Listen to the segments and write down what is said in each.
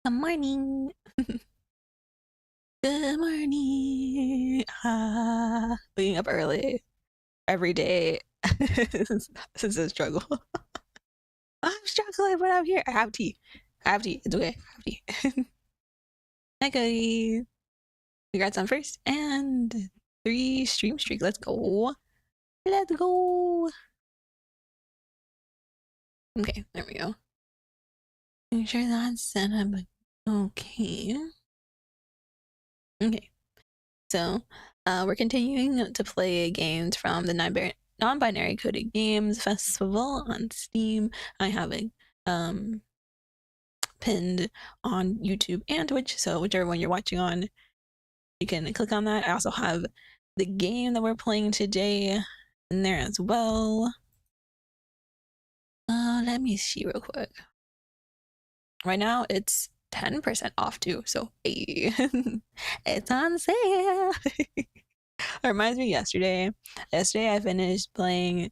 Good morning. Good morning. Being up early every day since a struggle. I'm struggling, but I'm here. I have tea. I have tea. It's okay. I have tea. Hi, Cody. We got some first and 3 stream streak. Let's go. Let's go. Okay, there we go. Make sure that's set up. Okay. Okay. So, we're continuing to play games from the Nonbinary Coded Games Festival on Steam. I have it pinned on YouTube and Twitch, so whichever one you're watching on, you can click on that. I also have the game that we're playing today in there as well. Let me see real quick. Right now, it's 10% off too, so hey, it's on sale. It reminds me yesterday I finished playing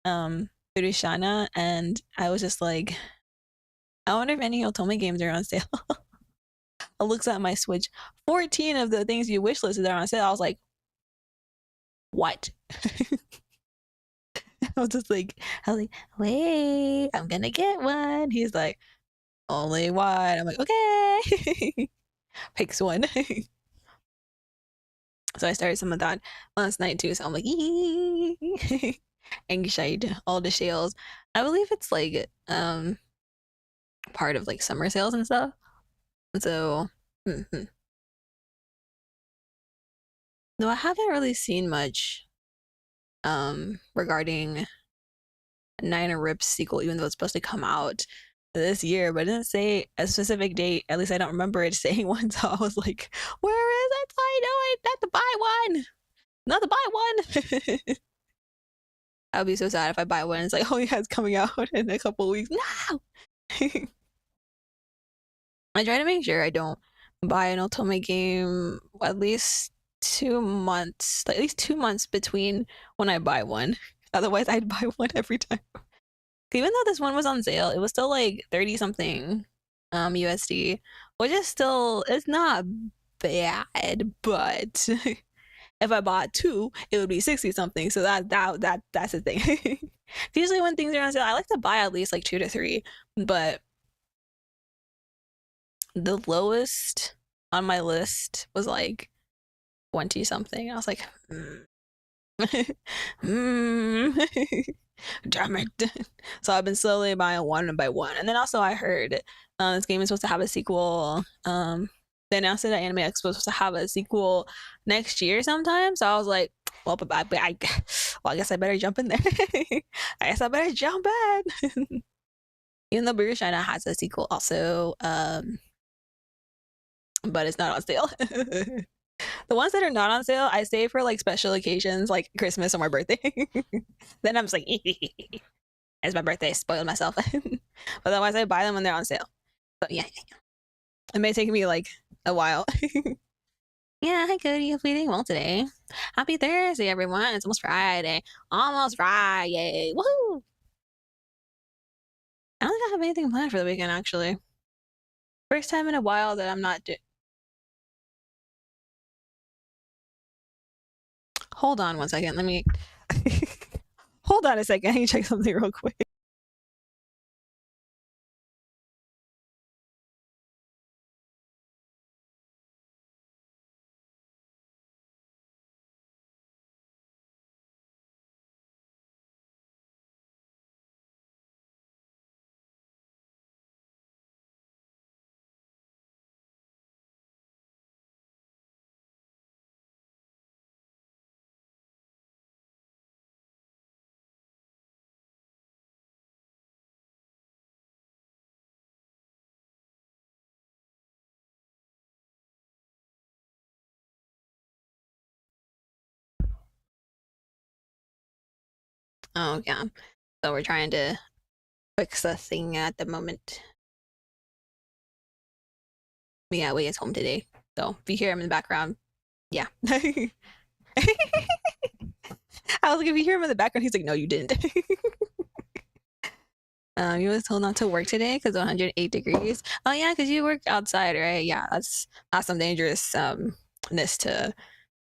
Furushana and I was just like, I wonder if any otome games are on sale. I looked at my Switch, 14 of the things you wishlisted are on sale. I was like, what? I was like, wait, I'm gonna get one. He's like, only one. I'm like, okay. Picks one. So I started some of that last night too. So I'm like, Angshide, all the sales. I believe it's like part of like summer sales and stuff. So though I haven't really seen much regarding Nine Rip's sequel, even though it's supposed to come out this year, but it didn't say a specific date. At least I don't remember it saying one. So I was like, where is it? I know it, not to buy one. Not to buy one. I would be so sad if I buy one and it's like, oh yeah, it's coming out in a couple of weeks. No. I try to make sure I don't buy an otome game at least 2 months, at least 2 months between when I buy one. Otherwise, I'd buy one every time. Even though this one was on sale, it was still like 30 something USD, which is still, it's not bad, but if I bought 2, it would be 60 something. So that's the thing. Usually when things are on sale, I like to buy at least like 2 to 3, but the lowest on my list was like 20 something. I was like, damn it. So I've been slowly buying one by one. And then also I heard this game is supposed to have a sequel. They announced it at Anime Expo supposed to have a sequel next year sometime. So I was like, well, I guess I better jump in there. I guess I better jump in. Even though Burger China has a sequel also, but it's not on sale. The ones that are not on sale, I save for like special occasions like Christmas or my birthday. Then I'm just like, it's my birthday, spoiled myself. But otherwise, I buy them when they're on sale. But yeah, it may take me like a while. Yeah, hi Cody, hope you're doing well today. Happy Thursday, everyone. It's almost Friday. Almost Friday. Woohoo! I don't think I have anything planned for the weekend, actually. First time in a while that I'm not Hold on one second. Let me hold on a second. I need to check something real quick. Oh yeah. So we're trying to fix the thing at the moment. But yeah, Wei is home today. So if you hear him in the background, yeah. I was like, if you hear him in the background, he's like, no, you didn't. You was told not to work today because 108 degrees. Oh yeah, because you work outside, right? Yeah, that's some dangerous ness to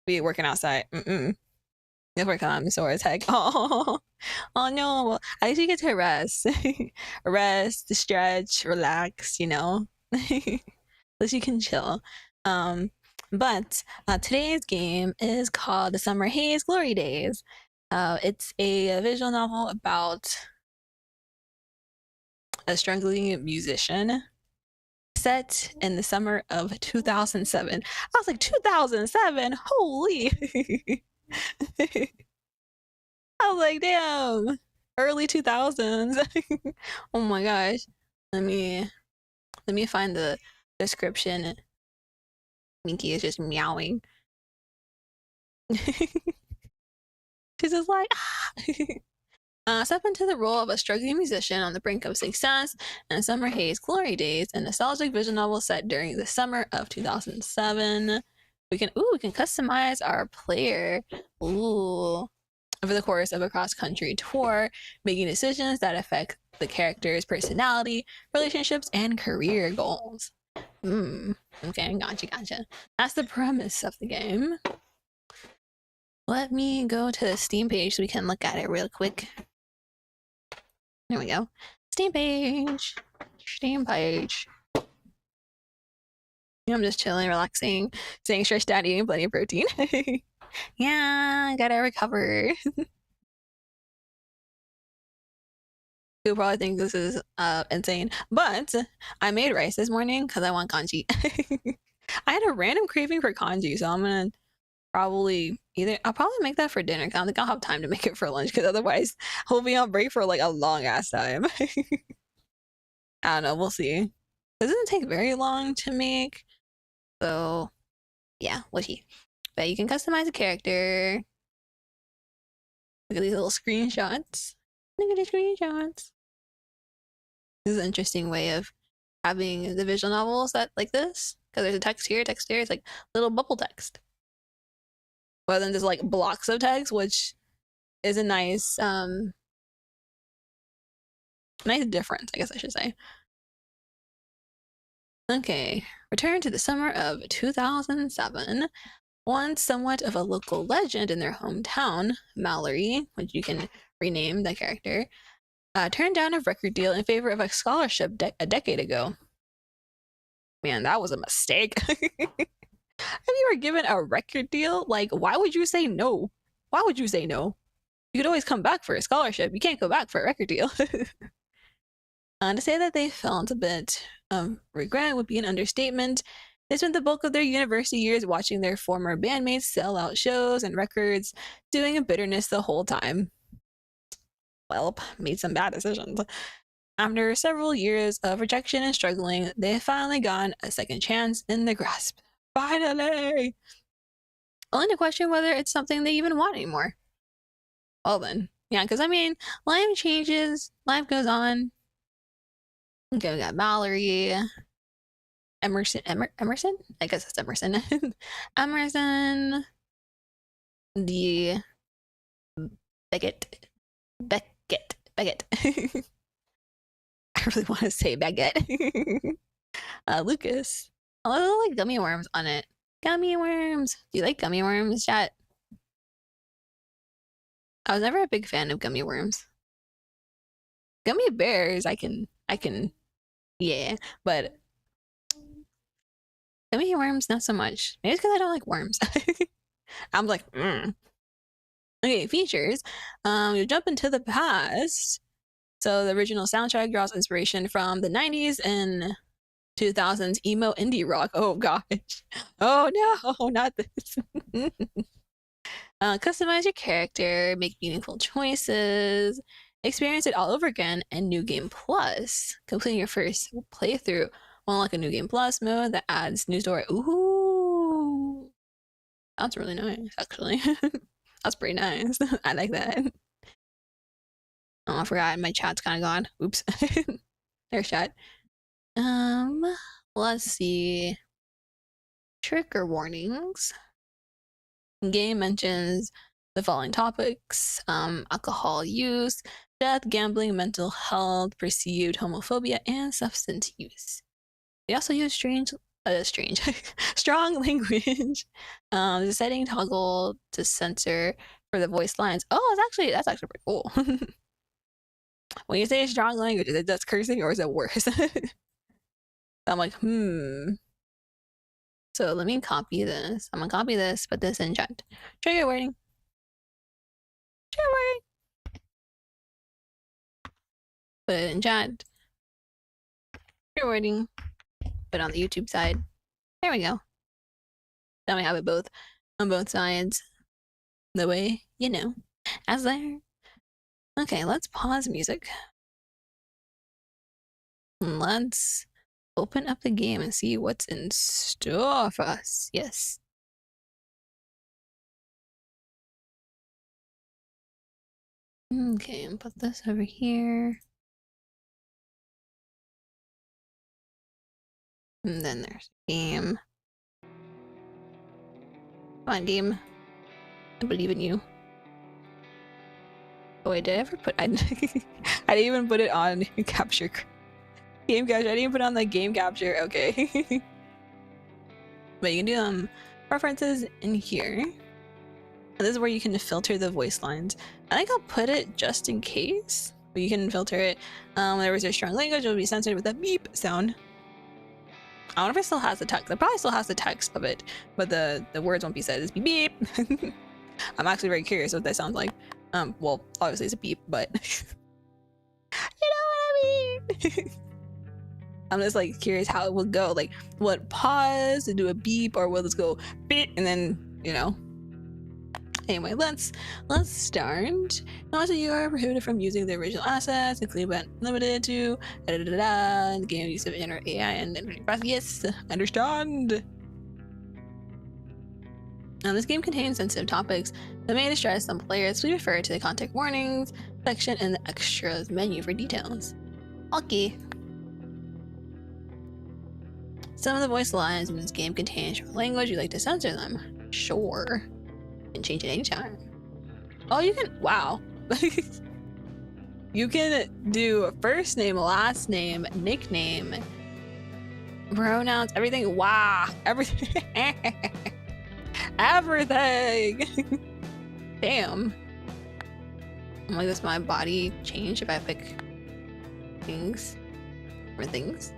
be working outside. Never comes sore as heck. Oh, oh no. Well, at least you get to rest, rest, stretch, relax. You know, at least you can chill. But today's game is called The Summer Haze Glory Days. It's a visual novel about a struggling musician set in the summer of 2007. I was like, 2007? Holy. I was like, damn, early 2000s. Oh my gosh. Let me find the description. Nikke is just meowing. She's just like, step into the role of a struggling musician on the brink of success in Summer Haze Glory Days, a nostalgic visual novel set during the summer of 2007. We can customize our player. Ooh. Over the course of a cross-country tour, making decisions that affect the character's personality, relationships, and career goals. Okay, gotcha. That's the premise of the game. Let me go to the Steam page so we can look at it real quick. There we go. Steam page. I'm just chilling, relaxing, staying stretched out, eating plenty of protein. Yeah, gotta recover. People probably think this is insane, but I made rice this morning because I want kanji. I had a random craving for kanji, so I'm gonna I'll probably make that for dinner. I don't think I'll have time to make it for lunch because otherwise I'll be on break for like a long ass time. I don't know, we'll see. It doesn't take very long to make, so yeah, we'll see. But you can customize a character. Look at these little screenshots. Look at the screenshots. This is an interesting way of having the visual novels that like this, because there's a text here. It's like little bubble text, rather than just like blocks of text, which is a nice nice difference, I guess I should say. Okay, return to the summer of 2007. Once somewhat of a local legend in their hometown, Mallory, which you can rename the character, turned down a record deal in favor of a scholarship a decade ago. Man, that was a mistake. If you were given a record deal, like, why would you say no? Why would you say no? You could always come back for a scholarship. You can't go back for a record deal. To say that they felt a bit of regret would be an understatement. They spent the bulk of their university years watching their former bandmates sell out shows and records, doing a bitterness the whole time. Well, made some bad decisions. After several years of rejection and struggling, they finally got a second chance in the grasp. Finally! Only to question whether it's something they even want anymore. Well then. Yeah, because I mean, life changes, life goes on. Okay, we got Mallory, Emerson? I guess it's Emerson. Emerson, the Beckett. I really want to say baguette. Lucas. Oh, there are like gummy worms on it. Gummy worms. Do you like gummy worms, chat? I was never a big fan of gummy worms. Gummy bears, I can, yeah, but gummy worms, not so much. Maybe it's because I don't like worms. I'm like, Okay, features. You jump into the past. So the original soundtrack draws inspiration from the 90s and 2000s emo indie rock. Oh gosh. Oh no, not this. Customize your character, make meaningful choices, experience it all over again, and New Game Plus. Completing your first playthrough will unlock a New Game Plus mode that adds new story. Ooh. That's really nice, actually. That's pretty nice. I like that. Oh, I forgot. My chat's kind of gone. Oops. There's chat. Let's see. Trigger warnings. Game mentions the following topics: alcohol use, death, gambling, mental health, perceived homophobia, and substance use. They also use strong language. There's a setting toggle to censor for the voice lines. Oh, that's actually pretty cool. When you say strong language, is it just cursing or is it worse? I'm like, So let me copy this. I'm gonna copy this, put this in chat. Trigger warning. Trigger warning. Put it in chat. Trigger warning. Put it on the YouTube side. There we go. Now we have it both on both sides. The way you know. As there. Okay, let's pause music. Let's open up the game and see what's in store for us. Yes. Okay, and put this over here. And then there's game. Come on, game. I believe in you. Oh wait, did I ever put... I didn't even put it on capture. Game capture. I didn't even put on the game capture. Okay. But you can do preferences in here. And this is where you can filter the voice lines. I think I'll put it just in case. But you can filter it. Whenever there's a strong language, it will be censored with a beep sound. I don't know if it still has the text. It probably still has the text of it, but the words won't be said. It's beep beep. I'm actually very curious what that sounds like. Well, obviously it's a beep, but you know what I mean. I'm just like curious how it will go. Like, will it pause to do a beep, or will this go beep and then, you know? Anyway, let's start. Also, you are prohibited from using the original assets, including but limited to the game use of inner AI and then press yes, understand. Now, this game contains sensitive topics that may distress some players. Please refer to the content warnings section in the extras menu for details. Okay. Some of the voice lines in this game contain strong language. You'd like to censor them? Sure. You can change it anytime. Oh, you can. Wow. You can do first name, last name, nickname, pronouns, everything. Wow. Everything. Everything. Damn. I'm like, does my body change if I pick things? Different things?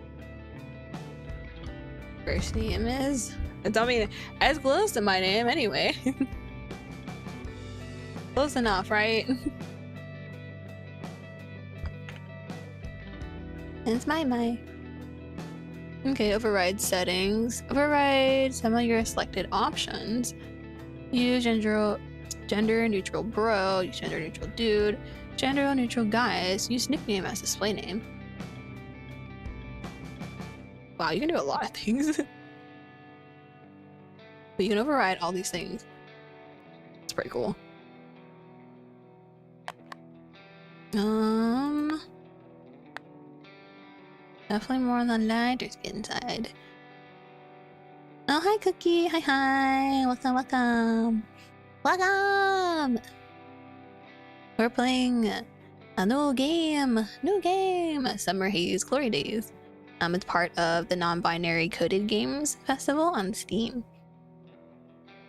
First name is. It's, I mean, as close to my name anyway. Close enough, right? It's my. Okay, override settings. Override some of your selected options. Use gender neutral bro. Use gender neutral dude. Gender neutral guys. Use nickname as display name. Wow, you can do a lot of things. But you can override all these things. It's pretty cool. Definitely more on the lighter skin side. Oh, hi, Cookie. Hi. Welcome. We're playing a new game. Summer Haze Glory Days. It's part of the Nonbinary Coded Games Festival on Steam.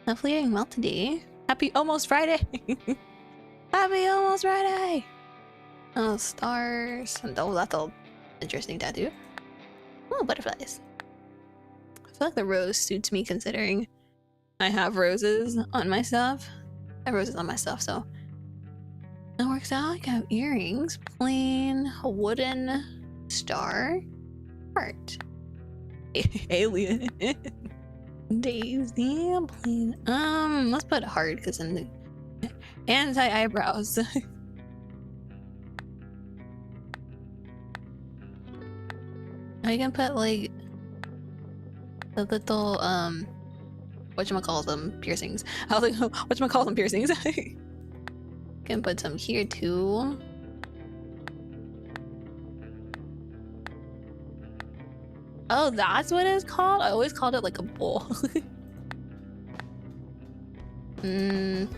Hopefully you're doing well today. Happy almost Friday. Happy almost Friday. Oh, stars. Oh, that's an interesting tattoo. Oh, butterflies. I feel like the rose suits me considering I have roses on my stuff. I have roses on my stuff, so it works out. I have earrings, plain wooden star, heart, alien, Daisy, plain. Let's put heart because in the anti-eyebrows. I can put like the little whatchamacallit piercings. I was like, whatchamacallit piercings. Can put some here too. Oh, that's what it's called? I always called it like a bowl. I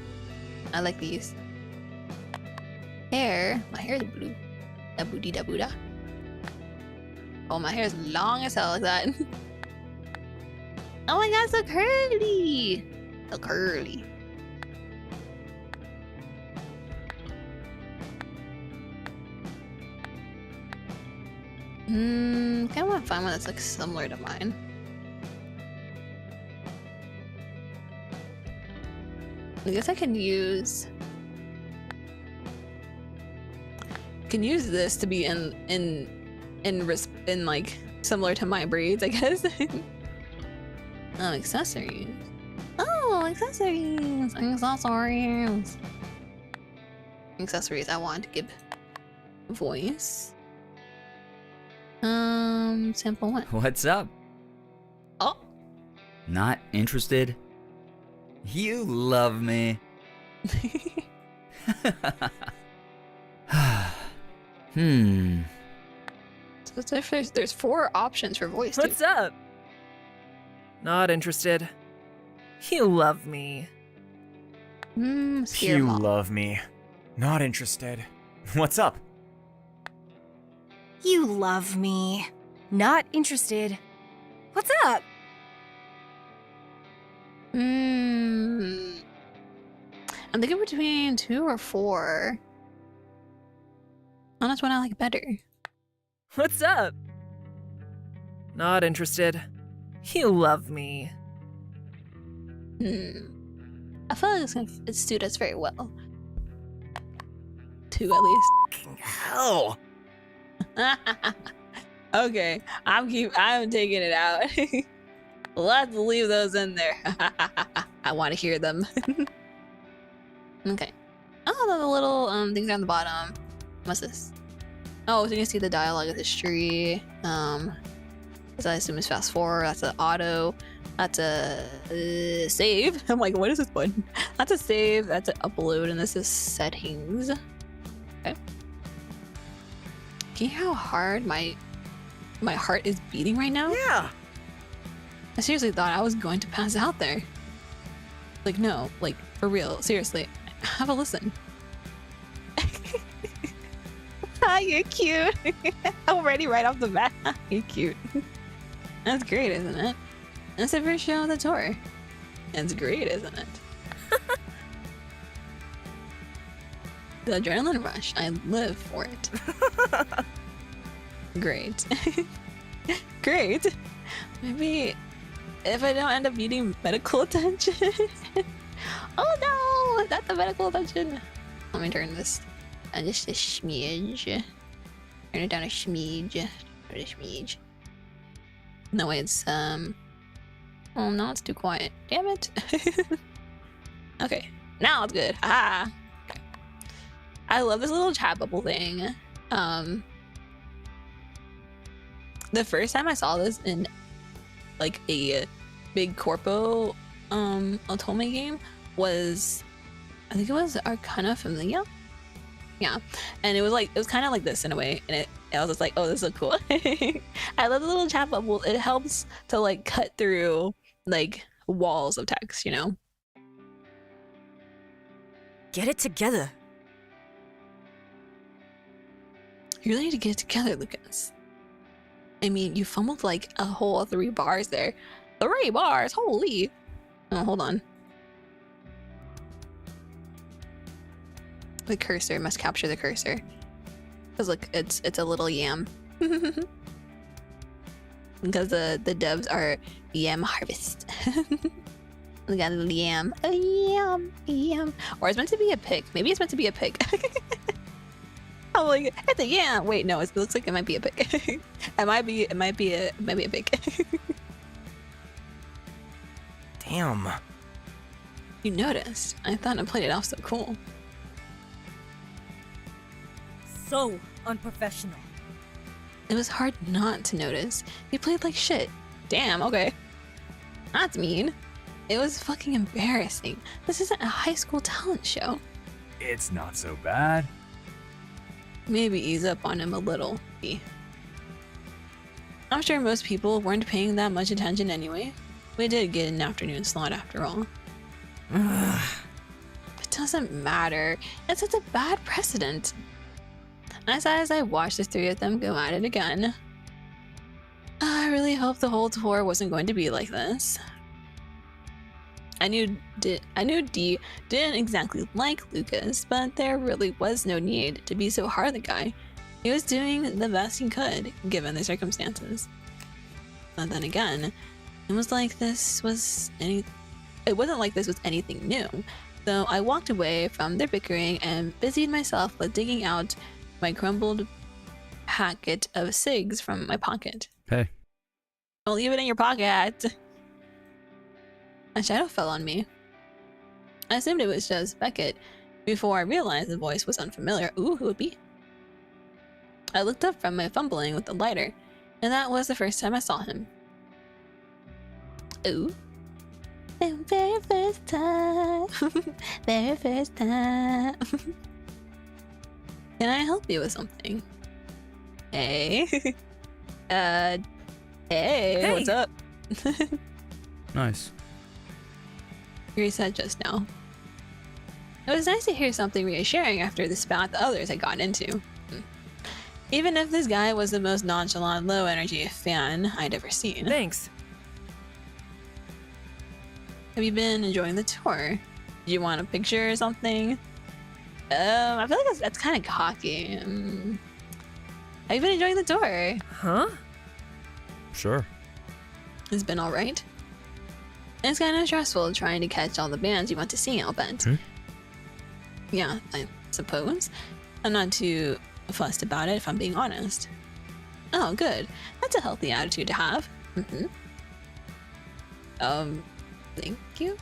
like these. hair. My hair is blue. Da booty da booda. Oh, my hair is long as hell like that. Oh my god, so curly. So curly. Kind of want to find one that's like similar to mine. I guess I can use this to be in like similar to my braids, I guess. Oh, accessories. Oh, accessories. Accessories I want to give voice. Sample one. What's up? Oh. Not interested? You love me. So there's 4 options for voice. What's up? Not interested. You love me. Scare You mom. love me. Not interested. What's up? You love me. Not interested. What's up? I'm thinking between 2 or 4. Honest one I like better. What's up? Not interested. You love me. I feel like it's gonna suit us very well. 2 at least. Hell. Okay, I'm taking it out. Let's leave those in there. I want to hear them. Okay. Oh, the little things on the bottom. What's this? Oh, so you can see the dialogue of history. As I assume is fast forward. That's an auto. That's a save. I'm like, what is this button? That's a save. That's an upload, and this is settings. Okay. Can you hear how hard my heart is beating right now? Yeah. I seriously thought I was going to pass out there. Like, no, like, for real, seriously. Have a listen. Ah, you're cute. Already right off the bat. You're cute. That's great, isn't it? That's the first show on the tour. It's great, isn't it? The adrenaline rush. I live for it. Great. Great. Maybe if I don't end up needing medical attention. Oh no! Not the medical attention. Let me turn this down just a smidge. Turn it down a smidge. Or a smidge. No, it's oh no, it's too quiet. Damn it. Okay, now it's good. Ah. Okay. I love this little chat bubble thing. The first time I saw this in like a big corpo otome game was, I think it was Arcana Familia. Yeah, and it was kind of like this in a way, and I was just like, oh, this is so cool. I love the little chat bubble. It helps to like cut through like walls of text, you know. Get it together. You really need to get it together, Lucas. I mean, you fumbled like a whole 3 bars there. 3 bars, holy. Oh, hold on. The cursor must capture the cursor. Cause look, it's a little yam. Because the devs are yam harvest. We got a little yam. A yam. Or it's meant to be a pig. Maybe it's meant to be a pig. I'm like, it's a yam. Wait, no, it looks like it might be a pig. It might be a pig. Damn. You noticed. I thought I played it off so cool. So unprofessional. It was hard not to notice. You played like shit. Damn, okay. That's mean. It was fucking embarrassing. This isn't a high school talent show. It's not so bad. Maybe ease up on him a little, B. I'm sure most people weren't paying that much attention anyway. We did get an afternoon slot after all. But doesn't matter. It sets a bad precedent. As I watched the three of them go at it again, I really hoped the whole tour wasn't going to be like this. I knew Dee didn't exactly like Lucas, but there really was no need to be so hard on the guy. He was doing the best he could, given the circumstances. But then again, it wasn't like this was anything new. So I walked away from their bickering and busied myself with digging out my crumbled packet of cigs from my pocket. Hey. Don't leave it in your pocket. A shadow fell on me. I assumed it was just Beckett before I realized the voice was unfamiliar. Ooh, who would it be? I looked up from my fumbling with the lighter, and that was the first time I saw him. Ooh. The very first time. Very first time. Can I help you with something? Hey. Hey, what's up? Nice. You said just now. It was nice to hear something reassuring after the spat the others had gotten into. Even if this guy was the most nonchalant, low-energy fan I'd ever seen. Thanks. Have you been enjoying the tour? Do you want a picture or something? I feel like that's kind of cocky. Have you been enjoying the tour? Huh? Sure. It's been alright. It's kind of stressful trying to catch all the bands you want to see, I'll bet. Yeah, I suppose. I'm not too fussed about it, if I'm being honest. Oh, good. That's a healthy attitude to have. Thank you?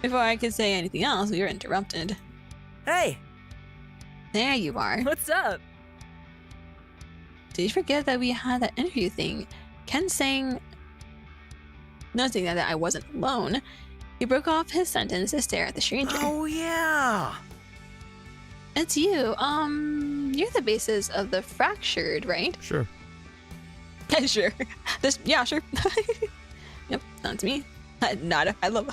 Before I could say anything else, we were interrupted. Hey, There you are. what's up? Did you forget that we had that interview thing? Ken saying... Noticing that I wasn't alone, he broke off his sentence to stare at the stranger. Oh, yeah. It's you. You're the basis of the Fractured, right? Sure. Sure. Yeah, sure. Yep, that's me. I love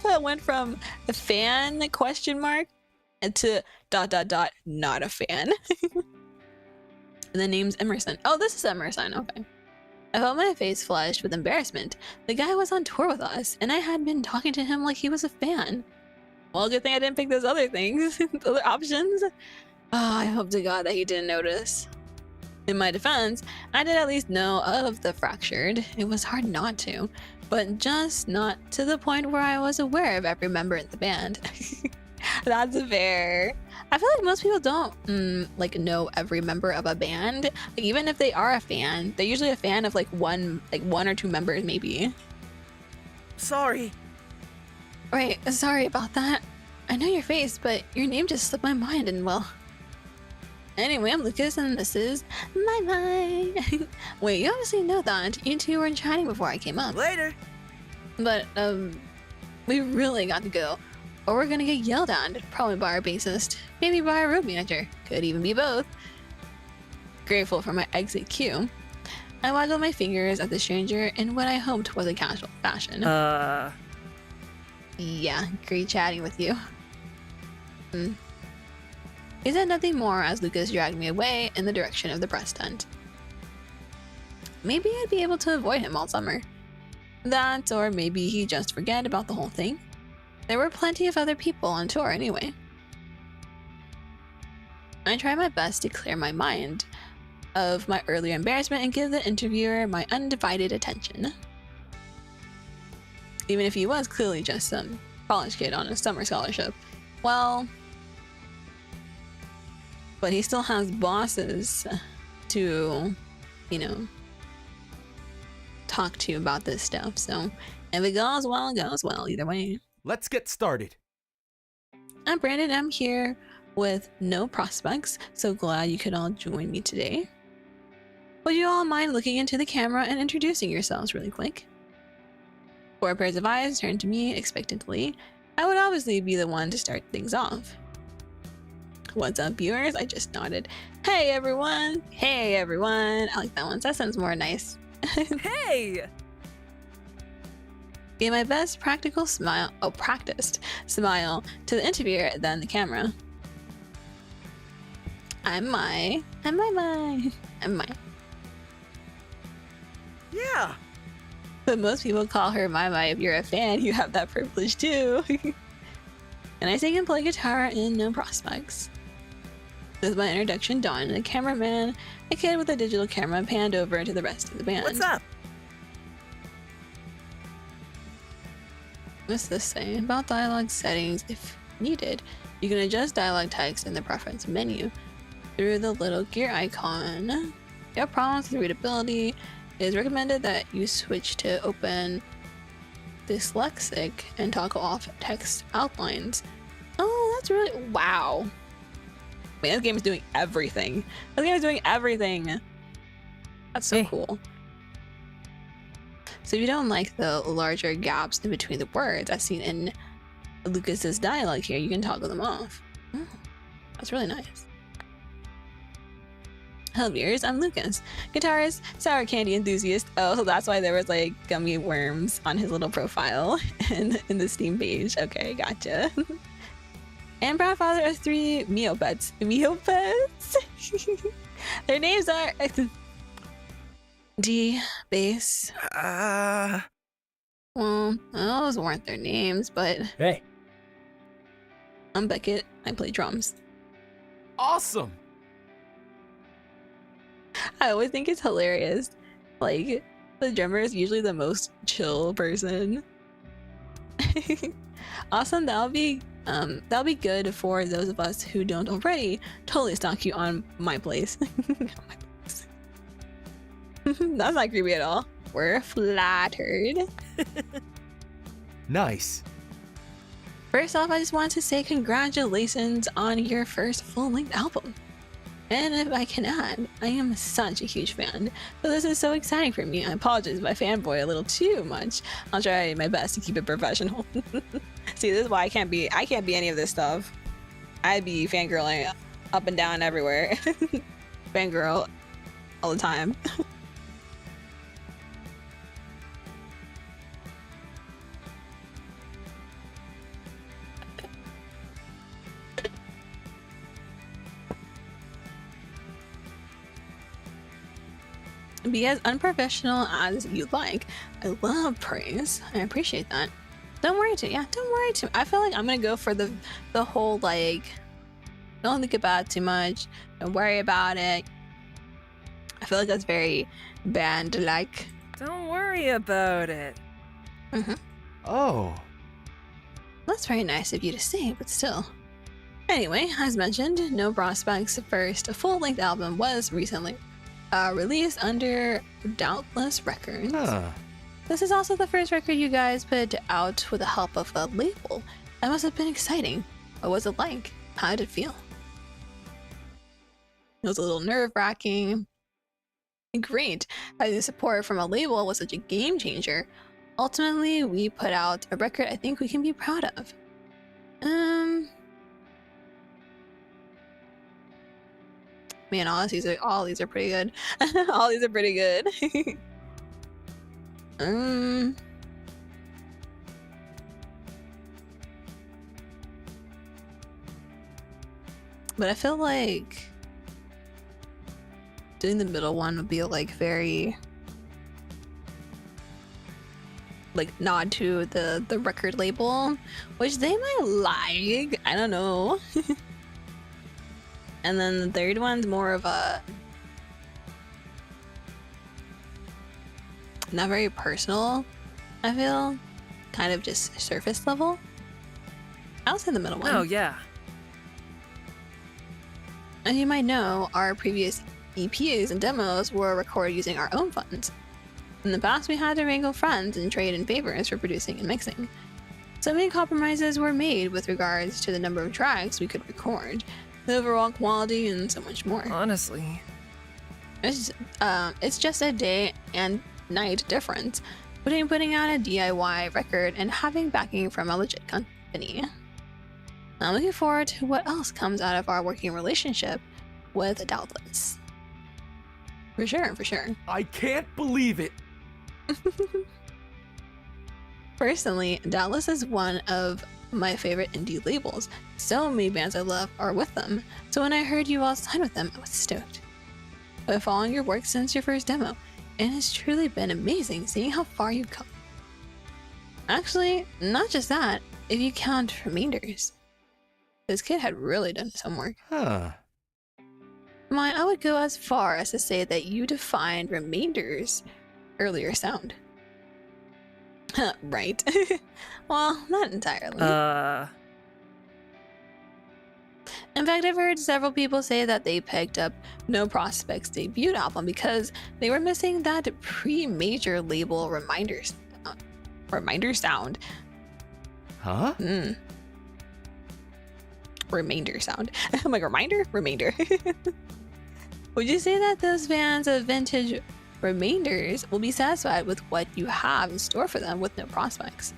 how it went from a fan question mark to ... not a fan. And the name's Emerson. Oh, this is Emerson. Okay. I felt my face flushed with embarrassment. The guy was on tour with us, and I had been talking to him like he was a fan. Well, good thing I didn't pick those other things, other options. Oh, I hope to God that he didn't notice. In my defense, I did at least know of the Fractured. It was hard not to, but just not to the point where I was aware of every member in the band. That's fair. I feel like most people don't know every member of a band. Like, even if they are a fan, they're usually a fan of one or two members maybe. Sorry. Right, sorry about that. I know your face, but your name just slipped my mind, and well. Anyway, I'm Lucas, and this is my mind. Wait, you obviously know that. You two were chatting before I came up. Later. But, we really got to go. Or we're gonna get yelled at, probably by our bassist, maybe by our road manager, could even be both. Grateful for my exit cue, I waggled my fingers at the stranger in what I hoped was a casual fashion. Yeah, great chatting with you. He said nothing more as Lucas dragged me away in the direction of the press tent. Maybe I'd be able to avoid him all summer. That, or maybe he'd just forget about the whole thing. There were plenty of other people on tour anyway. I tried my best to clear my mind of my earlier embarrassment and give the interviewer my undivided attention. Even if he was clearly just some college kid on a summer scholarship. Well, but he still has bosses to, talk to about this stuff. So if it goes well, it goes well either way. Let's get started. I'm Brandon. I'm here with no prospects, so glad you could all join me today. Would you all mind looking into the camera and introducing yourselves really quick? 4 pairs of eyes turned to me expectantly. I would obviously be the one to start things off. What's up, viewers? I just nodded. Hey, everyone. Hey, everyone. I like that one. That sounds more nice. Hey! Gave my best practiced smile to the interviewer, then the camera. I'm my. Yeah. But most people call her my. If you're a fan, you have that privilege too. And I sing and play guitar in No Prospects. With my introduction done, the cameraman, a kid with a digital camera, panned over to the rest of the band. What's up? What's this say? About dialogue settings, if needed, you can adjust dialogue text in the preference menu through the little gear icon. If you have problems with readability, it is recommended that you switch to open dyslexic and toggle off text outlines. Oh, that's really wow. Man, this game is doing everything. This game is doing everything. That's so cool. So if you don't like the larger gaps in between the words as seen in Lucas's dialogue here, you can toggle them off. Oh, that's really nice. Hello viewers, I'm Lucas, guitarist, sour candy enthusiast. Oh, so that's why there was like gummy worms on his little profile and in the Steam page. Okay, gotcha. And proud father of 3 Meopets. Meopets? Their names are D, bass. Well, those weren't their names, but Hey. I'm Beckett. I play drums. Awesome. I always think it's hilarious. Like, the drummer is usually the most chill person. Awesome, that'll be good for those of us who don't already totally stalk you on my place. That's not creepy at all. We're flattered. Nice. First off, I just want to say congratulations on your first full-length album. And if I can add, I am such a huge fan, so this is so exciting for me. I apologize if I fanboy a little too much. I'll try my best to keep it professional. See, this is why I can't be any of this stuff. I'd be fangirling up and down everywhere. Fangirl all the time. Be as unprofessional as you like. I love praise. I appreciate that. Don't worry too. I feel like I'm gonna go for the whole like, don't think about it too much. Don't worry about it. I feel like that's very band-like. Don't worry about it. Oh. That's very nice of you to say, but still. Anyway, as mentioned, No Prospects' first full-length album was recently released under Doubtless Records. This is also the first record you guys put out with the help of a label. That must have been exciting. What was it like? How did it feel? It was a little nerve-wracking. Great. Having the support from a label was such a game changer. Ultimately, we put out a record I think we can be proud of. Man, all these are pretty good. All these are pretty good. But I feel like doing the middle one would be like very like nod to the record label, which they might like. I don't know. And then the third one's more of a not very personal, I feel. Kind of just surface level. I'll say the middle one. Oh, yeah. And you might know our previous EPs and demos were recorded using our own funds. In the past, we had to wrangle friends and trade in favors for producing and mixing. So many compromises were made with regards to the number of tracks we could record, the overall quality, and so much more. Honestly. It's just a day and night difference between putting out a DIY record and having backing from a legit company. I'm looking forward to what else comes out of our working relationship with Doubtless. For sure. I can't believe it. Personally, Dallas is one of my favorite indie labels. So many bands I love are with them. So when I heard you all signed with them, I was stoked. I've been following your work since your first demo, and it's truly been amazing seeing how far you've come. Actually, not just that, if you count remainders. This kid had really done some work. Huh. I would go as far as to say that you defined remainders' earlier sound. Right. Well, not entirely. In fact, I've heard several people say that they picked up No Prospect's debut album because they were missing that pre-major label reminder sound. Huh? Remainder sound. I'm like, remainder. Would you say that those fans of vintage remainders will be satisfied with what you have in store for them with No Prospects?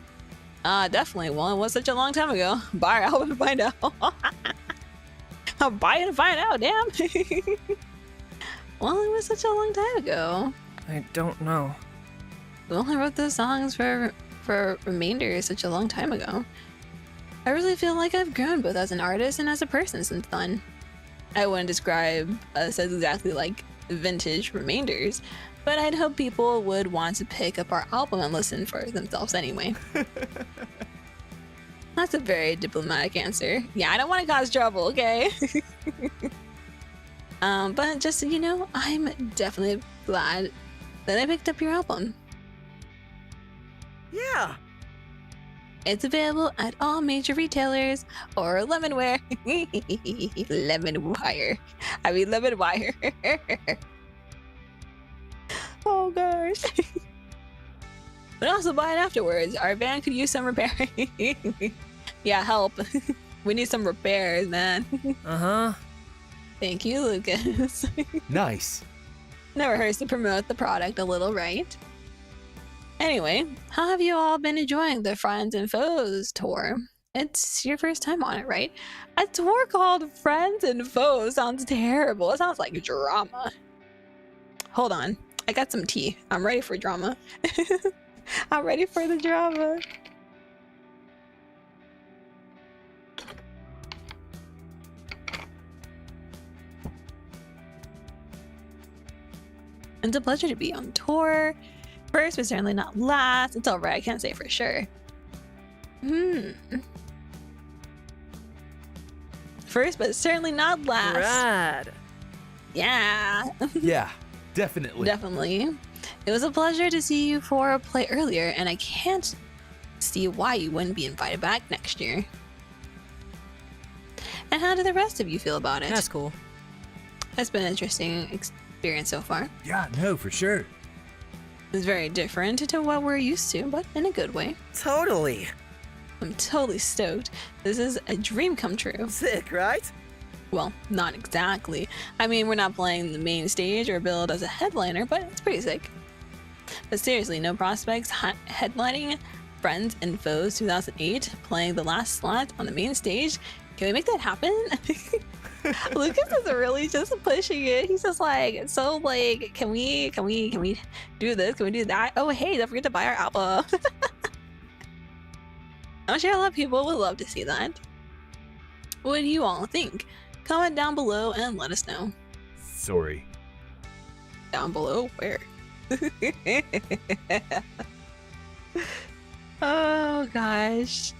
Definitely. Well, it was such a long time ago. Buy our album and find out. I'll buy it and find out, damn. Well, it was such a long time ago. I don't know. Well, I wrote those songs for Remainder such a long time ago. I really feel like I've grown both as an artist and as a person since then. I wouldn't describe us as exactly like vintage Remainders, but I'd hope people would want to pick up our album and listen for themselves anyway. That's a very diplomatic answer. Yeah, I don't want to cause trouble, okay? But just so you know, I'm definitely glad that I picked up your album. Yeah. It's available at all major retailers or Lemonware. Lemonwire. I mean Lemonwire. Oh gosh. But also buy it afterwards. Our van could use some repairing. Yeah, help. We need some repairs, man. Uh-huh. Thank you, Lucas. Nice. Never hurts to promote the product a little, right? Anyway, how have you all been enjoying the Friends and Foes tour? It's your first time on it, right? A tour called Friends and Foes sounds terrible. It sounds like drama. Hold on. I got some tea. I'm ready for drama. I'm ready for the drama. It's a pleasure to be on tour. First, but certainly not last. It's alright, I can't say for sure. First, but certainly not last. Rad. Yeah. Yeah, definitely. Definitely. It was a pleasure to see you for a play earlier, and I can't see why you wouldn't be invited back next year. And how do the rest of you feel about it? That's cool. It's been an interesting experience so far. Yeah, no, for sure. It's very different to what we're used to, but in a good way. Totally. I'm totally stoked. This is a dream come true. Sick, right? Well, not exactly. I mean, we're not playing the main stage or billed as a headliner, but it's pretty sick. But seriously, No Prospects headlining Friends and Foes 2008, playing the last slot on the main stage. Can we make that happen? Lucas is really just pushing it. He's just like, so like, can we do this? Can we do that? Oh, hey, don't forget to buy our album. I'm sure a lot of people would love to see that. What do you all think? Comment down below and let us know. Sorry. Down below? Where? Oh gosh.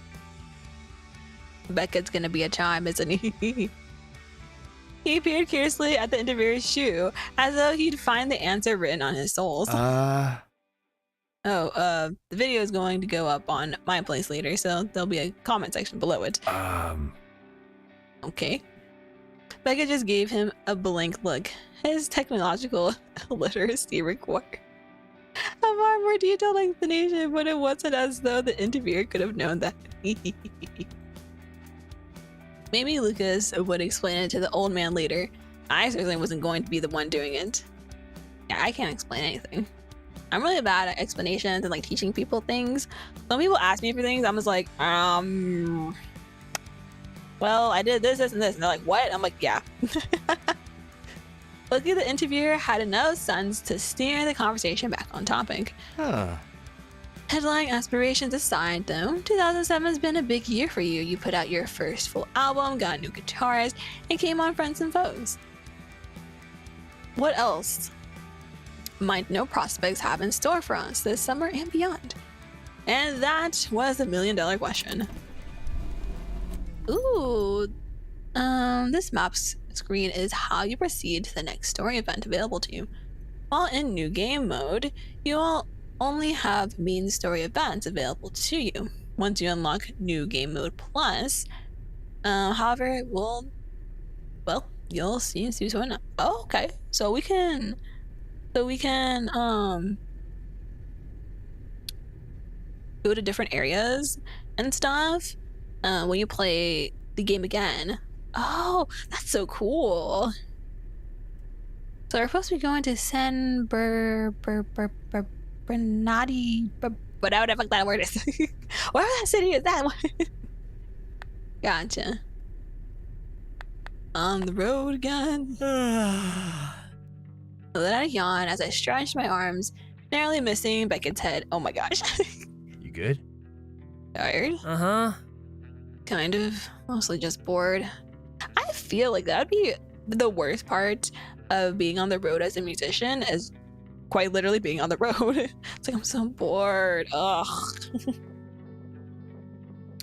Becca's gonna be a chime, isn't he? He appeared curiously at the interviewer's shoe, as though he'd find the answer written on his soles. The video is going to go up on my place later, so there'll be a comment section below it. Okay. Becca just gave him a blank look. His technological literacy required a far more detailed explanation, but it wasn't as though the interviewer could have known that. Maybe Lucas would explain it to the old man later. I certainly wasn't going to be the one doing it. Yeah, I can't explain anything. I'm really bad at explanations and like teaching people things. When people ask me for things, I'm just like, well, I did this, and this. And they're like, what? I'm like, yeah. Luckily, the interviewer had enough sense to steer the conversation back on topic. Huh. Headline aspirations aside, though, 2007 has been a big year for you. You put out your first full album, got a new guitarist, and came on Friends and Foes. What else might No Prospects have in store for us this summer and beyond? And that was the $1 million question. Ooh, this map's screen is how you proceed to the next story event available to you. While in new game mode, you'll only have main story events available to you. Once you unlock new game mode plus, however, you'll see soon. Oh, okay. So we can go to different areas and stuff when you play the game again. Oh, that's so cool. So we're supposed to be going to Bernardi, whatever the fuck that word is. Whatever that city is, that one. Gotcha. On the road again. Let out a yawn as I stretched my arms, narrowly missing Beckett's head. Oh my gosh. You good? Tired? Uh-huh. Kind of. Mostly just bored. I feel like that would be the worst part of being on the road as a musician, is quite literally being on the road. It's like I'm so bored. Ugh.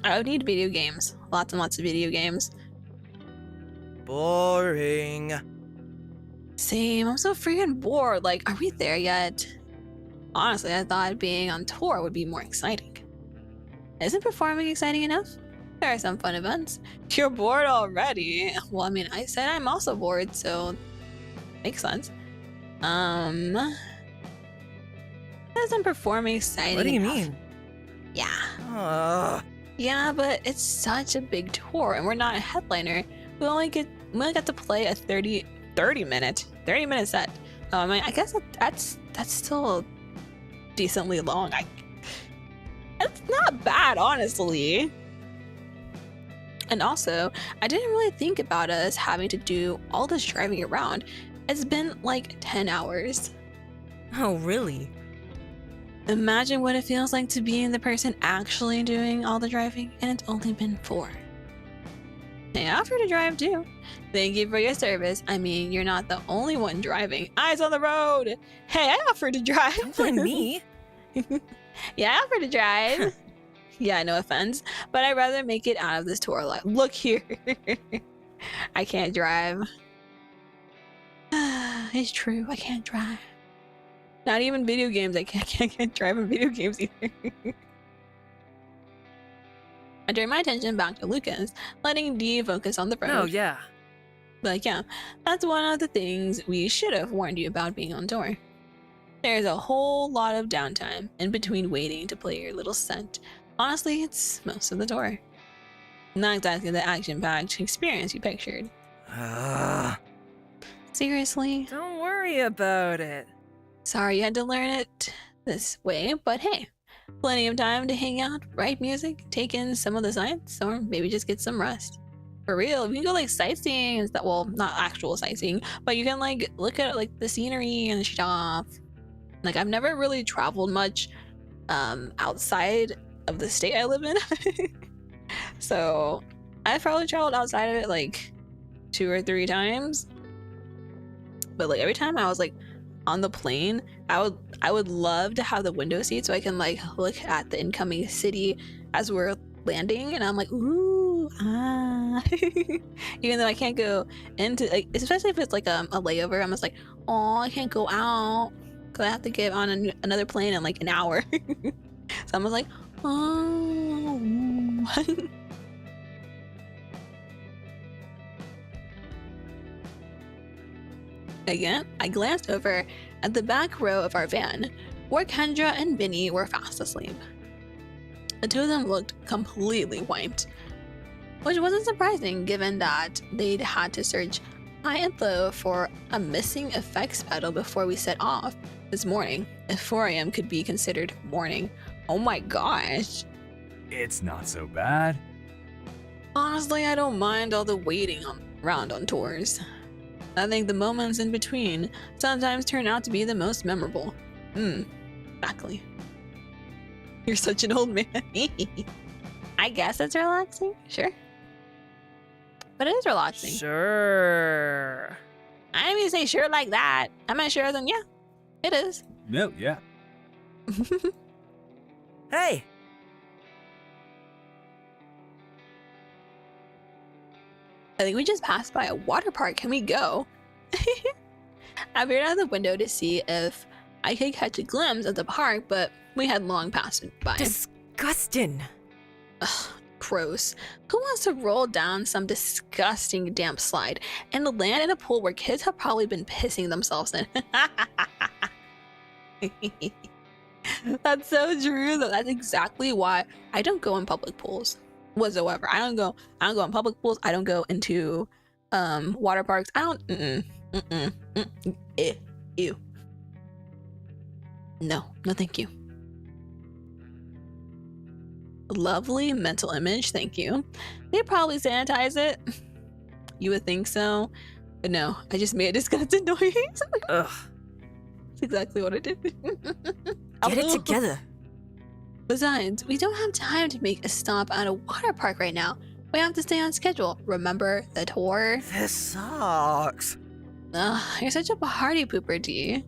I would need video games. Lots and lots of video games. Boring. Same. I'm so freaking bored. Like, are we there yet? Honestly, I thought being on tour would be more exciting. Isn't performing exciting enough? There are some fun events. You're bored already. Well, I mean, I said I'm also bored, so makes sense. Isn't performing exciting What do you enough? mean? Yeah. Yeah, but it's such a big tour, and we're not a headliner. We only got to play a 30 minute set. I mean, I guess that's still decently long. It's not bad, honestly. And also, I didn't really think about us having to do all this driving around. It's been like 10 hours. Oh, really? Imagine what it feels like to be the person actually doing all the driving, and it's only been 4. They offer to drive too. Thank you for your service. I mean, you're not the only one driving. Eyes on the road. Hey, I offered to drive. Don't blame me. Yeah, I offered to drive. Yeah, no offense, but I'd rather make it out of this tour alive. Look here. I can't drive. It's true, I can't drive. Not even video games. I can't drive in video games either. I turned my attention back to Lucas, letting Dee focus on the road. Oh, yeah. But yeah, that's one of the things we should have warned you about being on tour. There's a whole lot of downtime in between waiting to play your little set. Honestly, it's most of the tour. Not exactly the action-packed experience you pictured. Seriously? Don't worry about it. Sorry you had to learn it this way, but hey, plenty of time to hang out, write music, take in some of the sights, or maybe just get some rest. For real, we can go like sightseeing and stuff. Well, not actual sightseeing, but you can like look at like the scenery and stuff. Like, I've never really traveled much outside of the state I live in. So I've probably traveled outside of it like 2 or 3 times. But like every time I was like on the plane, I would love to have the window seat so I can like look at the incoming city as we're landing, and I'm like, ooh, ah. Even though I can't go into, like, especially if it's like a layover, I'm just like, oh, I can't go out because I have to get on another plane in like an hour. So I'm just like, oh. Again, I glanced over at the back row of our van, where Kendra and Vinny were fast asleep. The two of them looked completely wiped, which wasn't surprising given that they'd had to search high and low for a missing effects pedal before we set off this morning, if 4 a.m. could be considered morning. Oh my gosh. It's not so bad. Honestly, I don't mind all the waiting around on tours. I think the moments in between sometimes turn out to be the most memorable. Exactly. You're such an old man. I guess it's relaxing. Sure. But it is relaxing. Sure. I didn't even say sure like that. I meant sure then yeah, it is. No, yeah. Hey, I think we just passed by a water park. Can we go? I peered out the window to see if I could catch a glimpse of the park, but we had long passed it by. disgusting. Ugh, gross. Who wants to roll down some disgusting damp slide and land in a pool where kids have probably been pissing themselves in? That's so true though. That's exactly why I don't go in public pools whatsoever. I don't go in public pools. I don't go into water parks. I don't ew. No thank you. Lovely mental image, thank you. They probably sanitize it. You would think so, but no, I just made a disgusting noise. Ugh. That's exactly what I did. Get it together. Besides, we don't have time to make a stop at a water park right now. We have to stay on schedule. Remember the tour? This sucks. Ugh, you're such a party pooper, D.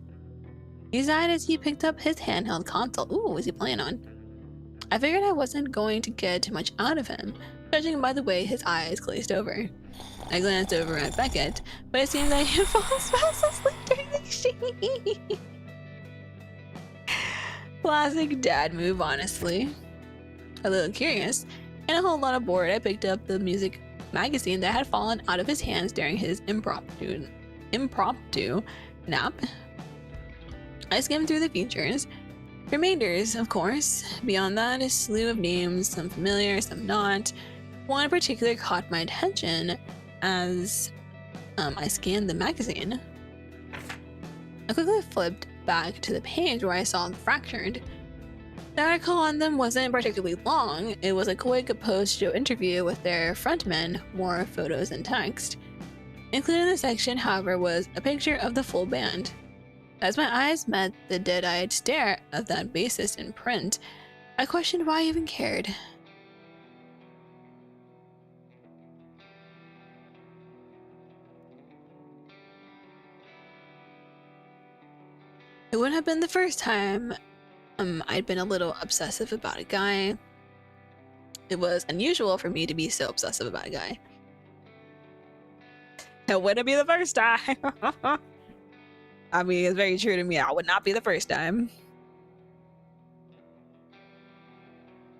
He sighed as he picked up his handheld console. Ooh, what was he playing on? I figured I wasn't going to get too much out of him, judging by the way his eyes glazed over. I glanced over at Beckett, but it seemed like he falls fast asleep during the sheet. Classic dad move, honestly. A little curious, and a whole lot of bored, I picked up the music magazine that had fallen out of his hands during his impromptu nap. I skimmed through the features. Remainders, of course. Beyond that, a slew of names, some familiar, some not. One in particular caught my attention as I scanned the magazine. I quickly flipped back to the page where I saw Fractured. The article on them wasn't particularly long. It was a quick post-show interview with their frontman, more photos and text. Included in the section, however, was a picture of the full band. As my eyes met the dead-eyed stare of that bassist in print, I questioned why I even cared. It wouldn't have been the first time I'd been a little obsessive about a guy. It was unusual for me to be so obsessive about a guy. It wouldn't be the first time. I mean, it's very true to me. I would not be the first time.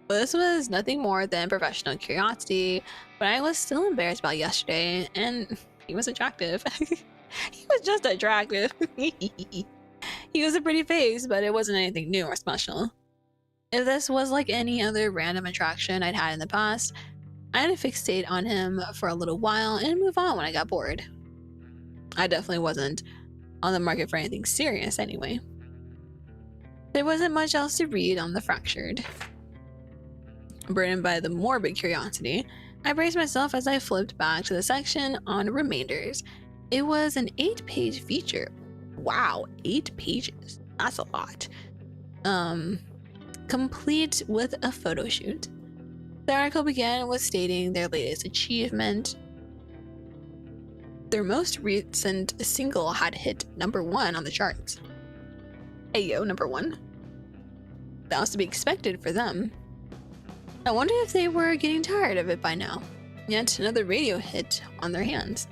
But this was nothing more than professional curiosity, but I was still embarrassed about yesterday, and he was attractive. He was just attractive. He was a pretty face, but it wasn't anything new or special. If this was like any other random attraction I'd had in the past, I'd fixate on him for a little while and move on when I got bored. I definitely wasn't on the market for anything serious anyway. There wasn't much else to read on the Fractured. Burdened by the morbid curiosity, I braced myself as I flipped back to the section on remainders. It was an 8-page feature. Wow, 8 pages. That's a lot. Complete with a photo shoot. The article began with stating their latest achievement. Their most recent single had hit #1 on the charts. Ayo, #1. That was to be expected for them. I wonder if they were getting tired of it by now. Yet another radio hit on their hands.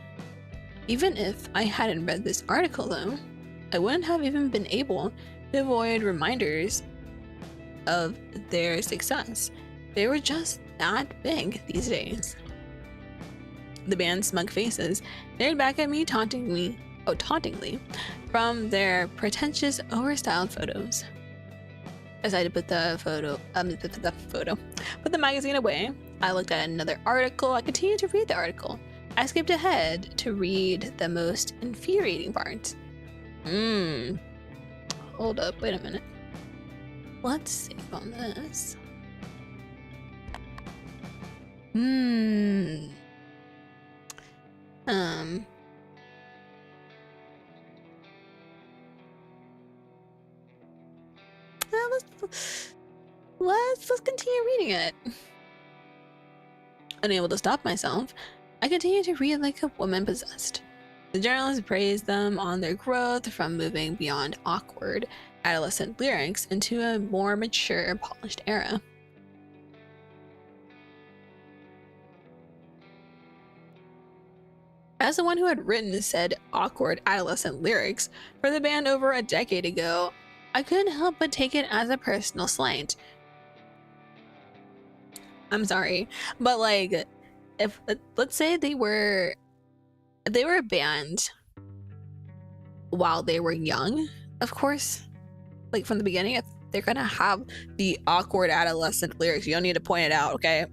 Even if I hadn't read this article though, I wouldn't have even been able to avoid reminders of their success. They were just that big these days. The band's smug faces stared back at me tauntingly from their pretentious, overstyled photos. As I put the magazine away, I looked at another article. I continued to read the article. I skipped ahead to read the most infuriating parts. Hold up, wait a minute. Let's save on this. What? let's continue reading it. Unable to stop myself, I continue to read like a woman possessed. The journalist praised them on their growth from moving beyond awkward adolescent lyrics into a more mature, polished era. As the one who had written said awkward adolescent lyrics for the band over a decade ago, I couldn't help but take it as a personal slight. I'm sorry, but like, if let's say they were a band while they were young, of course, like from the beginning, if they're gonna have the awkward adolescent lyrics, you don't need to point it out, okay?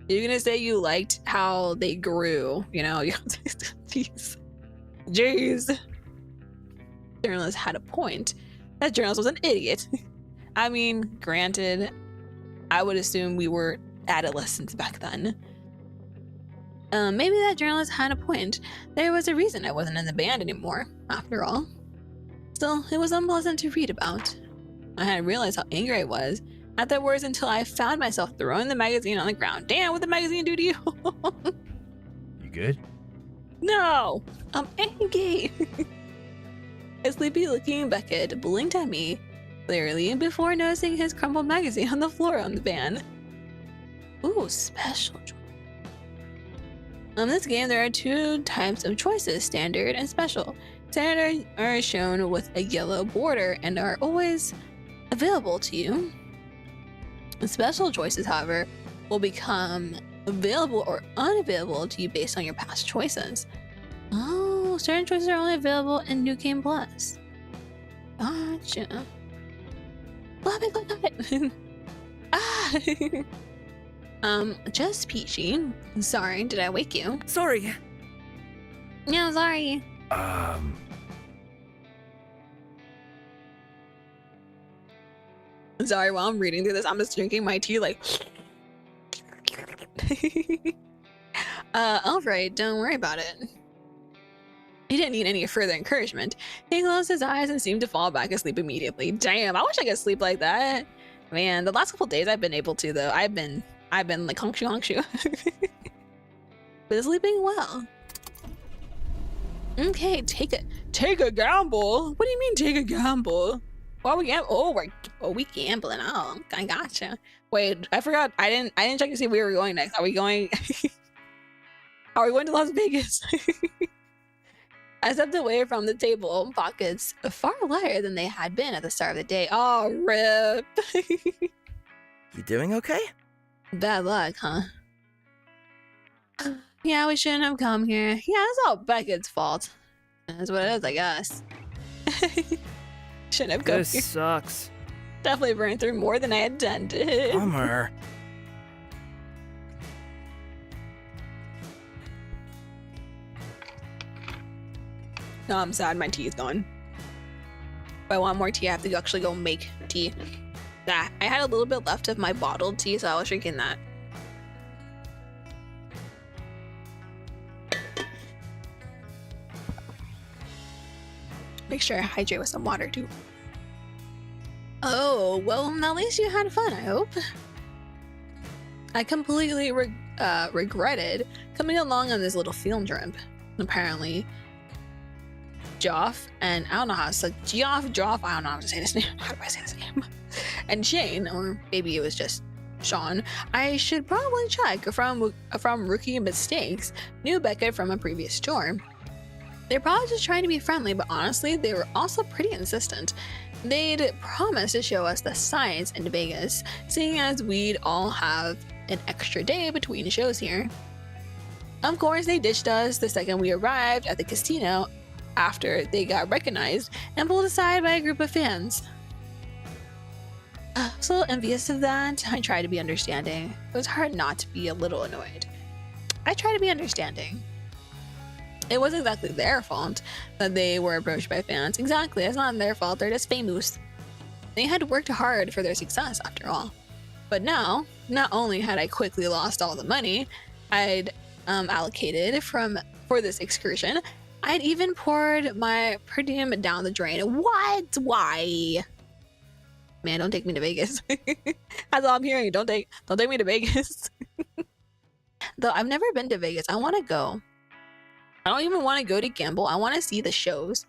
You're gonna say you liked how they grew, you know? Jeez. Journalist had a point. That journalist was an idiot. I mean, granted, I would assume we were adolescents back then. Maybe that journalist had a point. There was a reason I wasn't in the band anymore, after all. Still, it was unpleasant to read about. I hadn't realized how angry I was at their words until I found myself throwing the magazine on the ground. Damn, what did the magazine do to you? You good? No, I'm angry. A sleepy-looking Beckett blinked at me clearly before noticing his crumpled magazine on the floor on the van. Ooh, special choice. In this game, there are two types of choices, standard and special. Standard are shown with a yellow border and are always available to you. The special choices, however, will become available or unavailable to you based on your past choices. Oh, certain choices are only available in New Game Plus. Gotcha. Let me click on it. Just peachy. Sorry, did I wake you? Sorry. Yeah, sorry. Sorry, while I'm reading through this, I'm just drinking my tea like... Alright, don't worry about it. He didn't need any further encouragement. He closed his eyes and seemed to fall back asleep immediately. Damn, I wish I could sleep like that. Man, the last couple days I've been able to, though. I've been like honkshu. But sleeping well. Okay, take a gamble. What do you mean take a gamble? Why we gamble? We gambling. Oh, I gotcha. Wait, I forgot. I didn't check to see where we were going next. Are we going? Are we going to Las Vegas? I stepped away from the table, pockets far lighter than they had been at the start of the day. Oh, rip. You doing okay? Bad luck, huh? Yeah, we shouldn't have come here. Yeah, it's all Beckett's fault. That's what it is, I guess. Shouldn't have come This here. sucks. Definitely burned through more than I intended. Bummer. No, I'm sad. My tea is gone. If I want more tea, I have to actually go make tea. I had a little bit left of my bottled tea, so I was drinking that. Make sure I hydrate with some water, too. Oh, well, at least you had fun, I hope. I completely regretted coming along on this little field trip. Apparently, Joff, and I don't know how to say Joff, I don't know how to say this name. How do I say this name? And Shane, or maybe it was just Sean, I should probably check from Rookie Mistakes, knew Beckett from a previous tour. They're probably just trying to be friendly, but honestly, they were also pretty insistent. They'd promised to show us the sights in Vegas, seeing as we'd all have an extra day between shows here. Of course, they ditched us the second we arrived at the casino after they got recognized and pulled aside by a group of fans. So envious of that, I tried to be understanding. It was hard not to be a little annoyed. I try to be understanding. It wasn't exactly their fault that they were approached by fans. Exactly, it's not their fault, they're just famous. They had worked hard for their success, after all. But now, not only had I quickly lost all the money I'd allocated for this excursion, I'd even poured my per diem down the drain. What? Why? Man, don't take me to Vegas. That's all I'm hearing. Don't take me to Vegas. Though I've never been to Vegas. I want to go. I don't even want to go to gamble. I want to see the shows.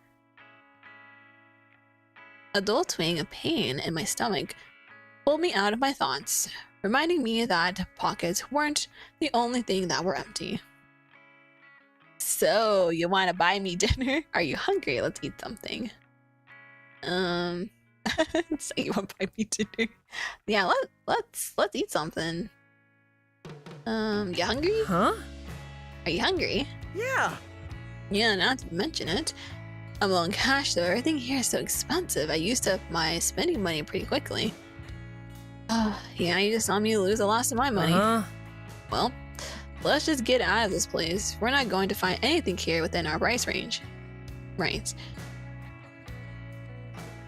A dull twinge of pain in my stomach pulled me out of my thoughts, reminding me that pockets weren't the only thing that were empty. So, you want to buy me dinner? Are you hungry? Let's eat something. So you want to buy me dinner? Yeah, let's eat something. You hungry? Huh? Are you hungry? Yeah. Yeah, not to mention it. I'm low on cash though. Everything here is so expensive. I used up my spending money pretty quickly. Yeah, you just saw me lose a lot of my money. Well, let's just get out of this place. We're not going to find anything here within our price range. Right.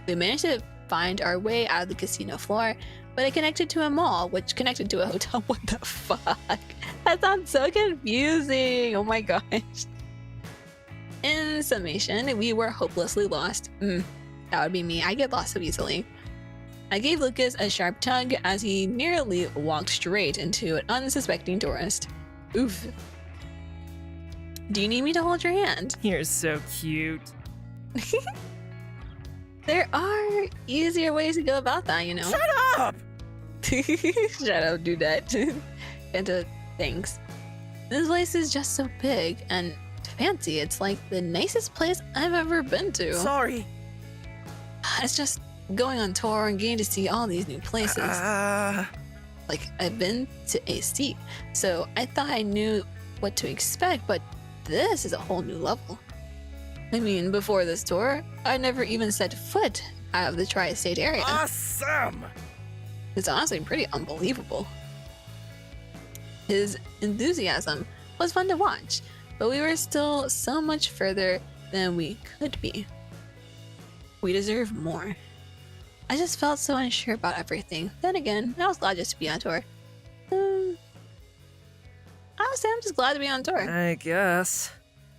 We managed to find our way out of the casino floor, but it connected to a mall, which connected to a hotel. What the fuck? That sounds so confusing. Oh my gosh. In summation, we were hopelessly lost. That would be me. I get lost so easily. I gave Lucas a sharp tug as he nearly walked straight into an unsuspecting tourist. Oof. Do you need me to hold your hand? You're so cute. There are easier ways to go about that, you know? Shut up! Shut up, do that. And thanks. This place is just so big and fancy. It's like the nicest place I've ever been to. Sorry. It's just going on tour and getting to see all these new places. Like, I've been to AC, so I thought I knew what to expect, but this is a whole new level. I mean, before this tour, I never even set foot out of the tri-state area. Awesome! It's honestly pretty unbelievable. His enthusiasm was fun to watch, but we were still so much further than we could be. We deserve more. I just felt so unsure about everything. Then again, I was glad just to be on tour. I would say I'm just glad to be on tour. I guess.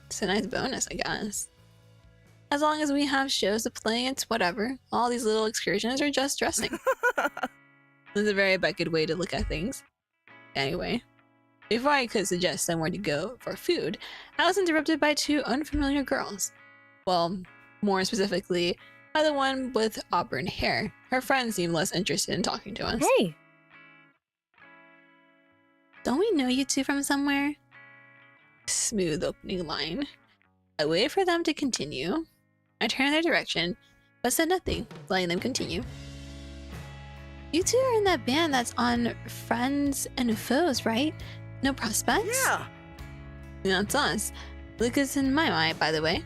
It's a nice bonus, I guess. As long as we have shows to play, it's whatever. All these little excursions are just dressing. It's a very Beckett way to look at things. Anyway, before I could suggest somewhere to go for food, I was interrupted by two unfamiliar girls. Well, more specifically, by the one with auburn hair. Her friend seemed less interested in talking to us. Hey, Don't we know you two from somewhere? Smooth opening line. I waited for them to continue. I turned in their direction, but said nothing, letting them continue. You two are in that band that's on Friends and Foes, right? No prospects? Yeah. That's us. Lucas and my, by the way.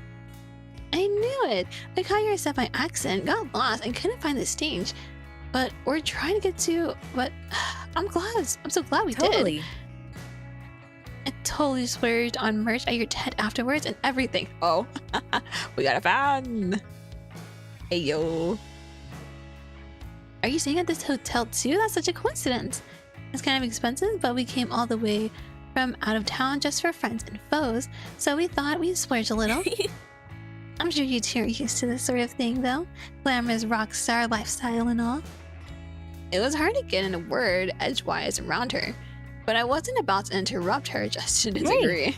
I knew it. I caught your step by accident, got lost, and couldn't find the stage. But we're trying to get to. But I'm so glad we did. totally. I totally splurged on merch at your tent afterwards and everything. Oh, we got a fan. Hey, yo. Are you staying at this hotel too? That's such a coincidence. It's kind of expensive, but we came all the way from out of town just for Friends and Foes, so we thought we'd splurge a little. I'm sure you two are used to this sort of thing, though. Glamorous rock star lifestyle and all. It was hard to get in a word edgewise around her, but I wasn't about to interrupt her just to disagree.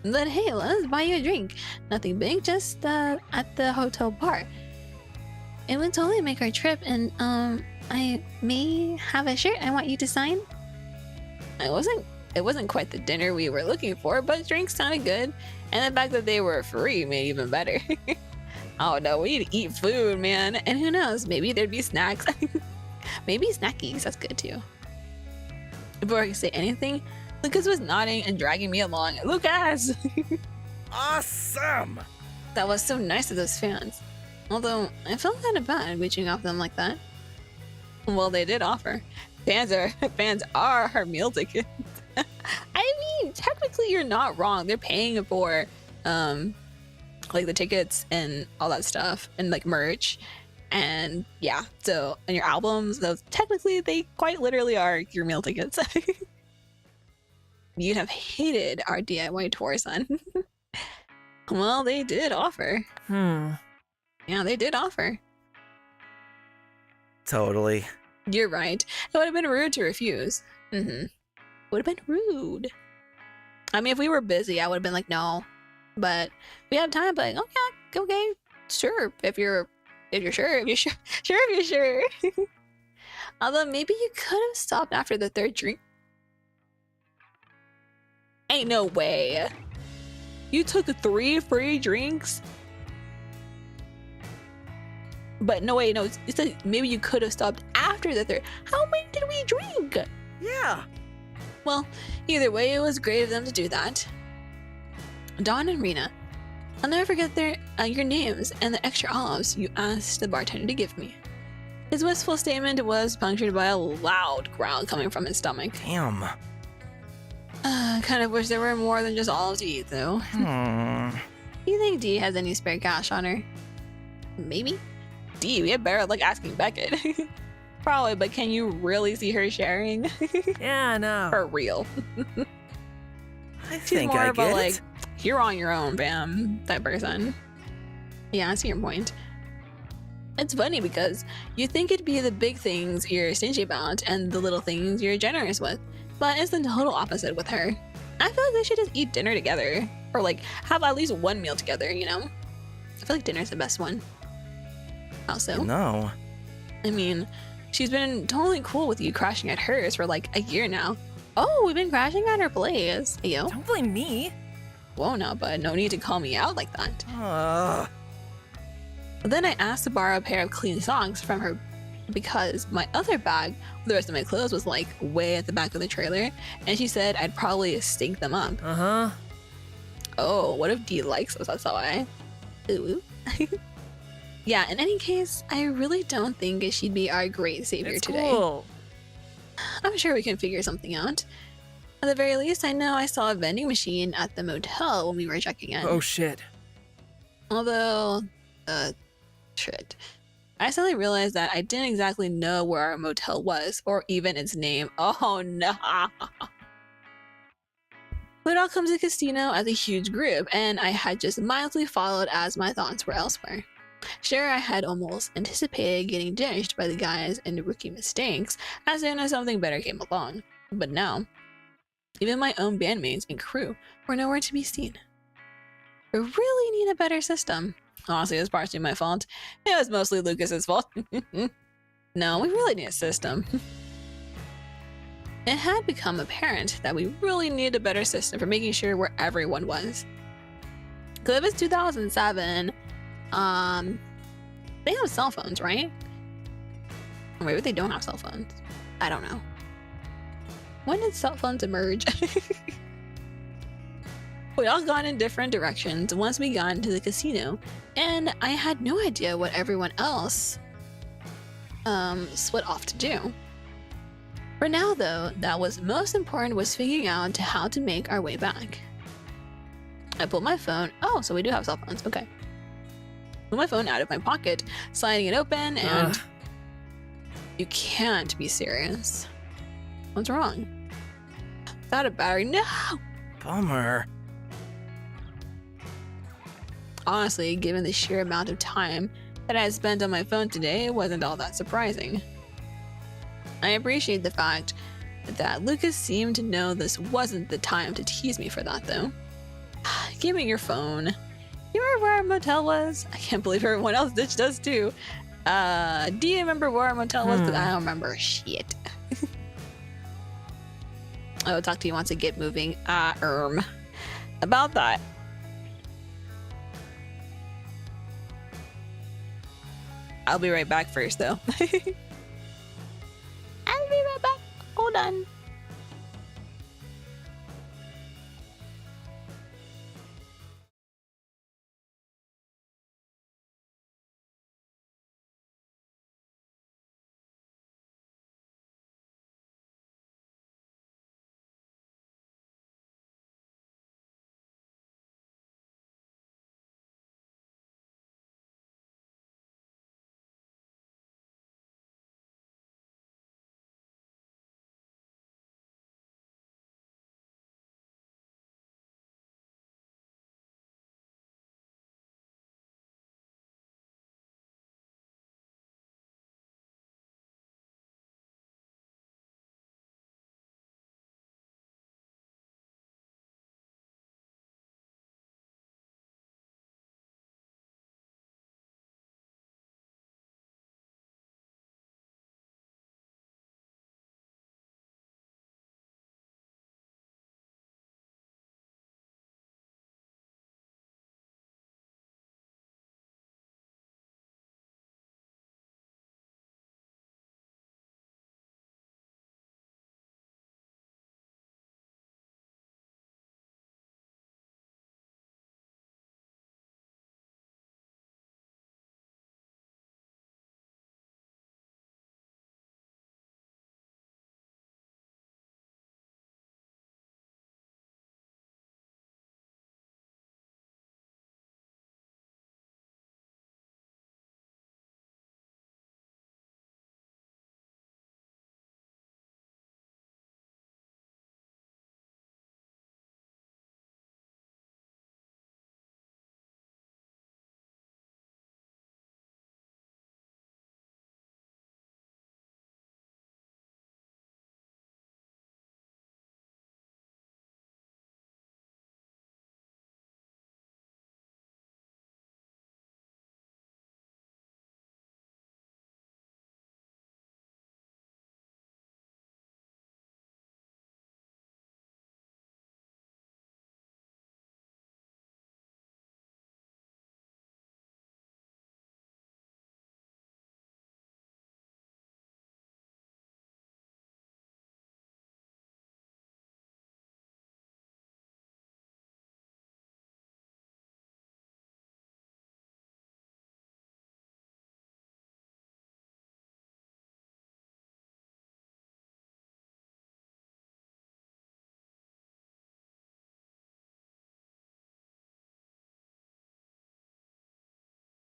But hey, let's buy you a drink. Nothing big, just at the hotel bar. It would totally make our trip, and I may have a shirt I want you to sign. It wasn't quite the dinner we were looking for, but drinks sounded good, and the fact that they were free made it even better. Oh no, we need to eat food, man. And who knows, maybe there'd be snacks. Maybe snackies, that's good too. Before I could say anything, Lucas was nodding and dragging me along. Lucas! Awesome! That was so nice of those fans. Although, I felt kind of bad reaching off them like that. Well, they did offer. Fans are our meal tickets. I mean, technically you're not wrong. They're paying for like the tickets and all that stuff and like merch and yeah, so and your albums, those technically they quite literally are your meal tickets. You'd have hated our DIY tour, son. Well, they did offer. Hmm. Yeah, they did offer. Totally. You're right. It would have been rude to refuse. Would have been rude. I mean, if we were busy, I would have been like, no. But we have time, but okay, sure. If you're sure, if you're sure. Although maybe you could have stopped after the third drink. Ain't no way. You took 3 free drinks? But no, wait, no. It said maybe you could have stopped after the third. How many did we drink? Yeah. Well, either way, it was great of them to do that. Dawn and Rena. I'll never forget your names and the extra olives you asked the bartender to give me. His wistful statement was punctured by a loud growl coming from his stomach. Damn. Kind of wish there were more than just olives to eat, though. Do you think Dee has any spare cash on her? Maybe. Dee, we had better luck asking Beckett. Probably, but can you really see her sharing? Yeah, no. For real. I She's think more I of a, get like, it. you're on your own, fam, type person. Yeah, I see your point. It's funny because you think it'd be the big things you're stingy about and the little things you're generous with, but it's the total opposite with her. I feel like they should just eat dinner together, or like have at least one meal together, you know? I feel like dinner's the best one. Also, No. I mean, she's been totally cool with you crashing at hers for like a year now. Oh, we've been crashing at her place. Yo. Don't blame me. Whoa, no, but no need to call me out like that. But then I asked to borrow a pair of clean socks from her because my other bag with the rest of my clothes was like way at the back of the trailer, and she said I'd probably stink them up. Uh-huh. Oh, what if Dee likes us? That's why. Ooh. Yeah, in any case, I really don't think she'd be our great savior It's today. cool. I'm sure we can figure something out. At the very least, I know I saw a vending machine at the motel when we were checking in. Oh, shit. Although, shit. I suddenly realized that I didn't exactly know where our motel was, or even its name. Oh no! We'd all come to the casino as a huge group, and I had just mildly followed as my thoughts were elsewhere. Sure, I had almost anticipated getting dished by the guys and rookie mistakes as soon as something better came along. But no. Even my own bandmates and crew were nowhere to be seen. We really need a better system. Honestly, it was partially my fault. It was mostly Lucas's fault. No, we really need a system. It had become apparent that we really needed a better system for making sure where everyone was. Because if it's 2007, they have cell phones, right? Or maybe they don't have cell phones. I don't know. When did cell phones emerge? We all gone in different directions once we got into the casino, and I had no idea what everyone else split off to do. For now, though, that was most important was figuring out how to make our way back. I pulled my phone. Oh, so we do have cell phones. Okay. Pulled my phone out of my pocket, sliding it open, and you can't be serious. What's wrong? Without a battery? No! Bummer. Honestly, given the sheer amount of time that I had spent on my phone today, it wasn't all that surprising. I appreciate the fact that Lucas seemed to know this wasn't the time to tease me for that, though. Give me your phone. You remember where our motel was? I can't believe everyone else ditched us too. Do you remember where our motel was? 'Cause I don't remember shit. I will talk to you once I get moving. About that. I'll be right back first, though. I'll be right back. Hold on.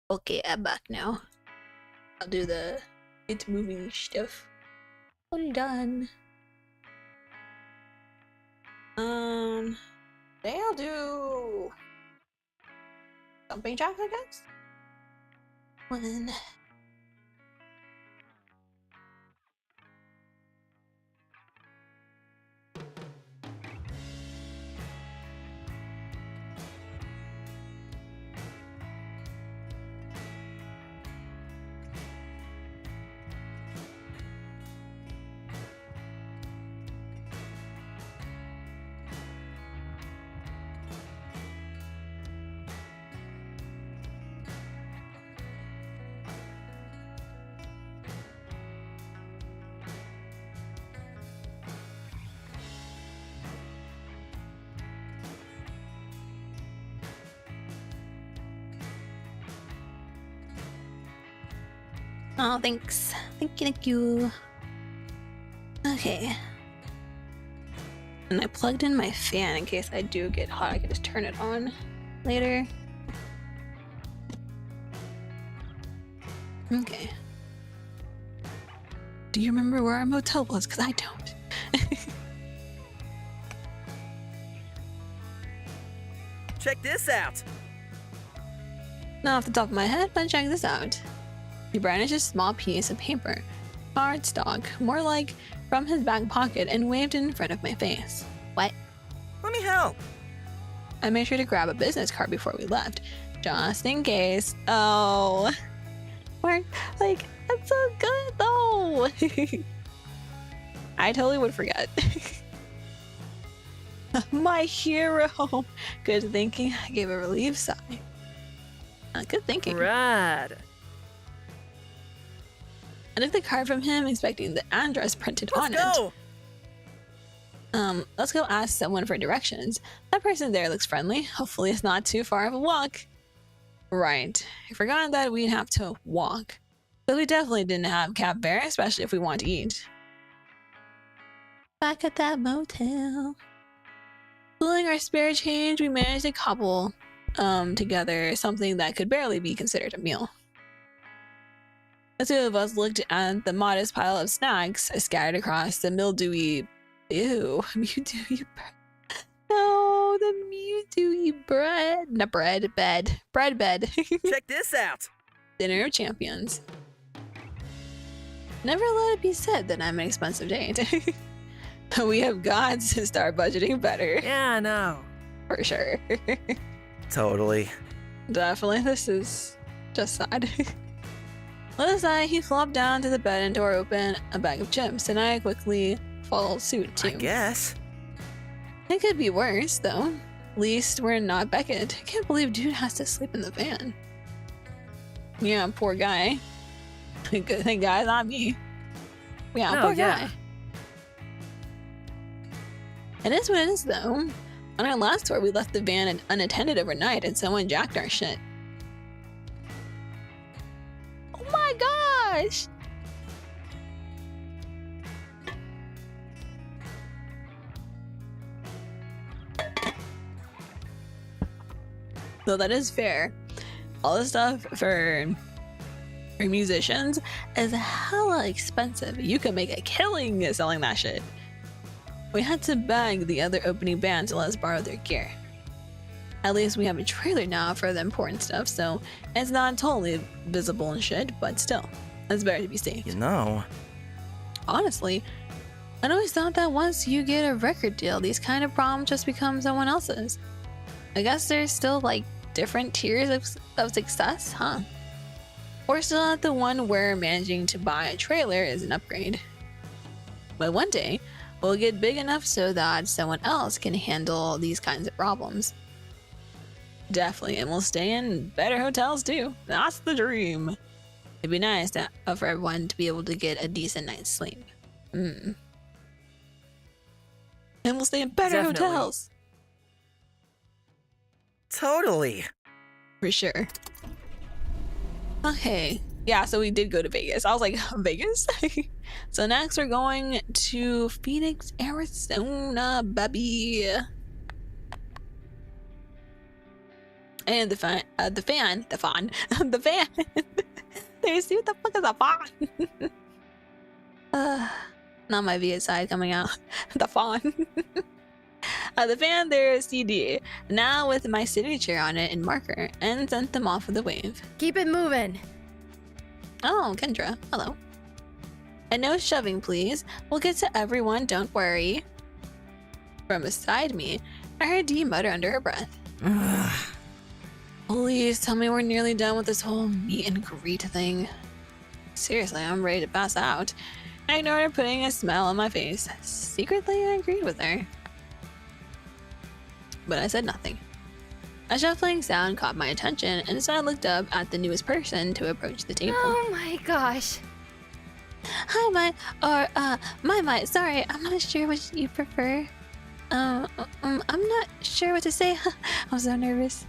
Okay, I'm back now. I'll do the it's moving stuff. All done. Today I'll do jumping jacks, I guess. One. Oh, thanks. Thank you. Okay. And I plugged in my fan in case I do get hot. I can just turn it on later. Okay. Do you remember where our motel was? Because I don't. Check this out. Not off the top of my head, but check this out. He brandished a small piece of paper, cardstock, more like from his back pocket, and waved it in front of my face. What? Let me help. I made sure to grab a business card before we left, just in case. Oh, Mark, like, that's so good though. I totally would forget. My hero. Good thinking. I gave a relieved sigh. Good thinking. Rad. I took the card from him, expecting the address printed on Let's go. it. Let's go ask someone for directions. That person there looks friendly. Hopefully it's not too far of a walk. Right. I forgot that we'd have to walk. But we definitely didn't have cab fare, especially if we want to eat. Back at that motel. Pulling our spare change, we managed to cobble together something that could barely be considered a meal. The two of us looked at the modest pile of snacks scattered across the mildewy mildewy bread. No, the mildewy bread. Not bread, bed. Bread bed. Check this out. Dinner of champions. Never let it be said that I'm an expensive date. We have got to start budgeting better. Yeah, I know. For sure. Totally. Definitely, this is just sad. With a sigh, he flopped down to the bed and tore open a bag of chips, and I quickly followed suit too. I guess. It could be worse, though. At least we're not Beckett. I can't believe dude has to sleep in the van. Yeah, poor guy. Good thing guy, not me. Yeah, Oh, poor yeah. guy. It is what it is, though. On our last tour, we left the van unattended overnight, and someone jacked our shit. Oh my gosh! Though that is fair. All the stuff for musicians is hella expensive. You can make a killing selling that shit. We had to beg the other opening band to let us borrow their gear. At least we have a trailer now for the important stuff, so it's not totally visible and shit, but still, it's better to be safe. You know. Honestly, I'd always thought that once you get a record deal, these kind of problems just become someone else's. I guess there's still like different tiers of success, huh? We're still at the one where managing to buy a trailer is an upgrade. But one day, we'll get big enough so that someone else can handle these kinds of problems. Definitely, and we'll stay in better hotels too. That's the dream. It'd be nice for everyone to be able to get a decent night's sleep. And we'll stay in better Definitely. hotels. Totally. For sure. Okay. Yeah, so we did go to Vegas. I was like, Vegas? So next we're going to Phoenix, Arizona, baby. And the fan. There's what the fuck is a fawn? Not my VS side coming out. The fawn. The fan, there's CD. Now with my signature on it in marker, and sent them off with a wave. Keep it moving. Oh, Kendra, hello. And no shoving, please. We'll get to everyone, don't worry. From beside me, I heard Dee mutter under her breath. Please tell me we're nearly done with this whole meet and greet thing. Seriously, I'm ready to pass out. I ignored her, putting a smile on my face. Secretly, I agreed with her. But I said nothing. A shuffling sound caught my attention, and so I looked up at the newest person to approach the table. Oh my gosh. Hi, my, sorry, I'm not sure what you prefer. I'm not sure what to say. I'm so nervous.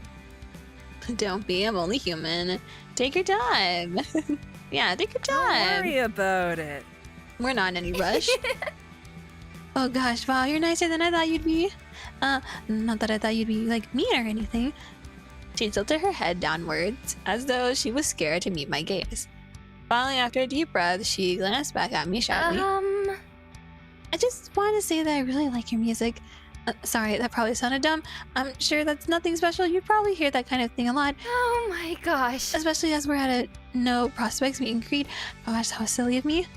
Don't be, I'm only human. Take your time. Yeah, take your Don't time. worry about it. We're not in any rush. Oh gosh, wow, you're nicer than I thought you'd be. Not that I thought you'd be, like, mean or anything. She tilted her head downwards, as though she was scared to meet my gaze. Finally, after a deep breath, she glanced back at me sharply. I just wanted to say that I really like your music. Sorry, that probably sounded dumb. I'm sure that's nothing special. You'd probably hear that kind of thing a lot. Oh my gosh. Especially as we're at a no prospects meet and greet. Gosh, that was silly of me.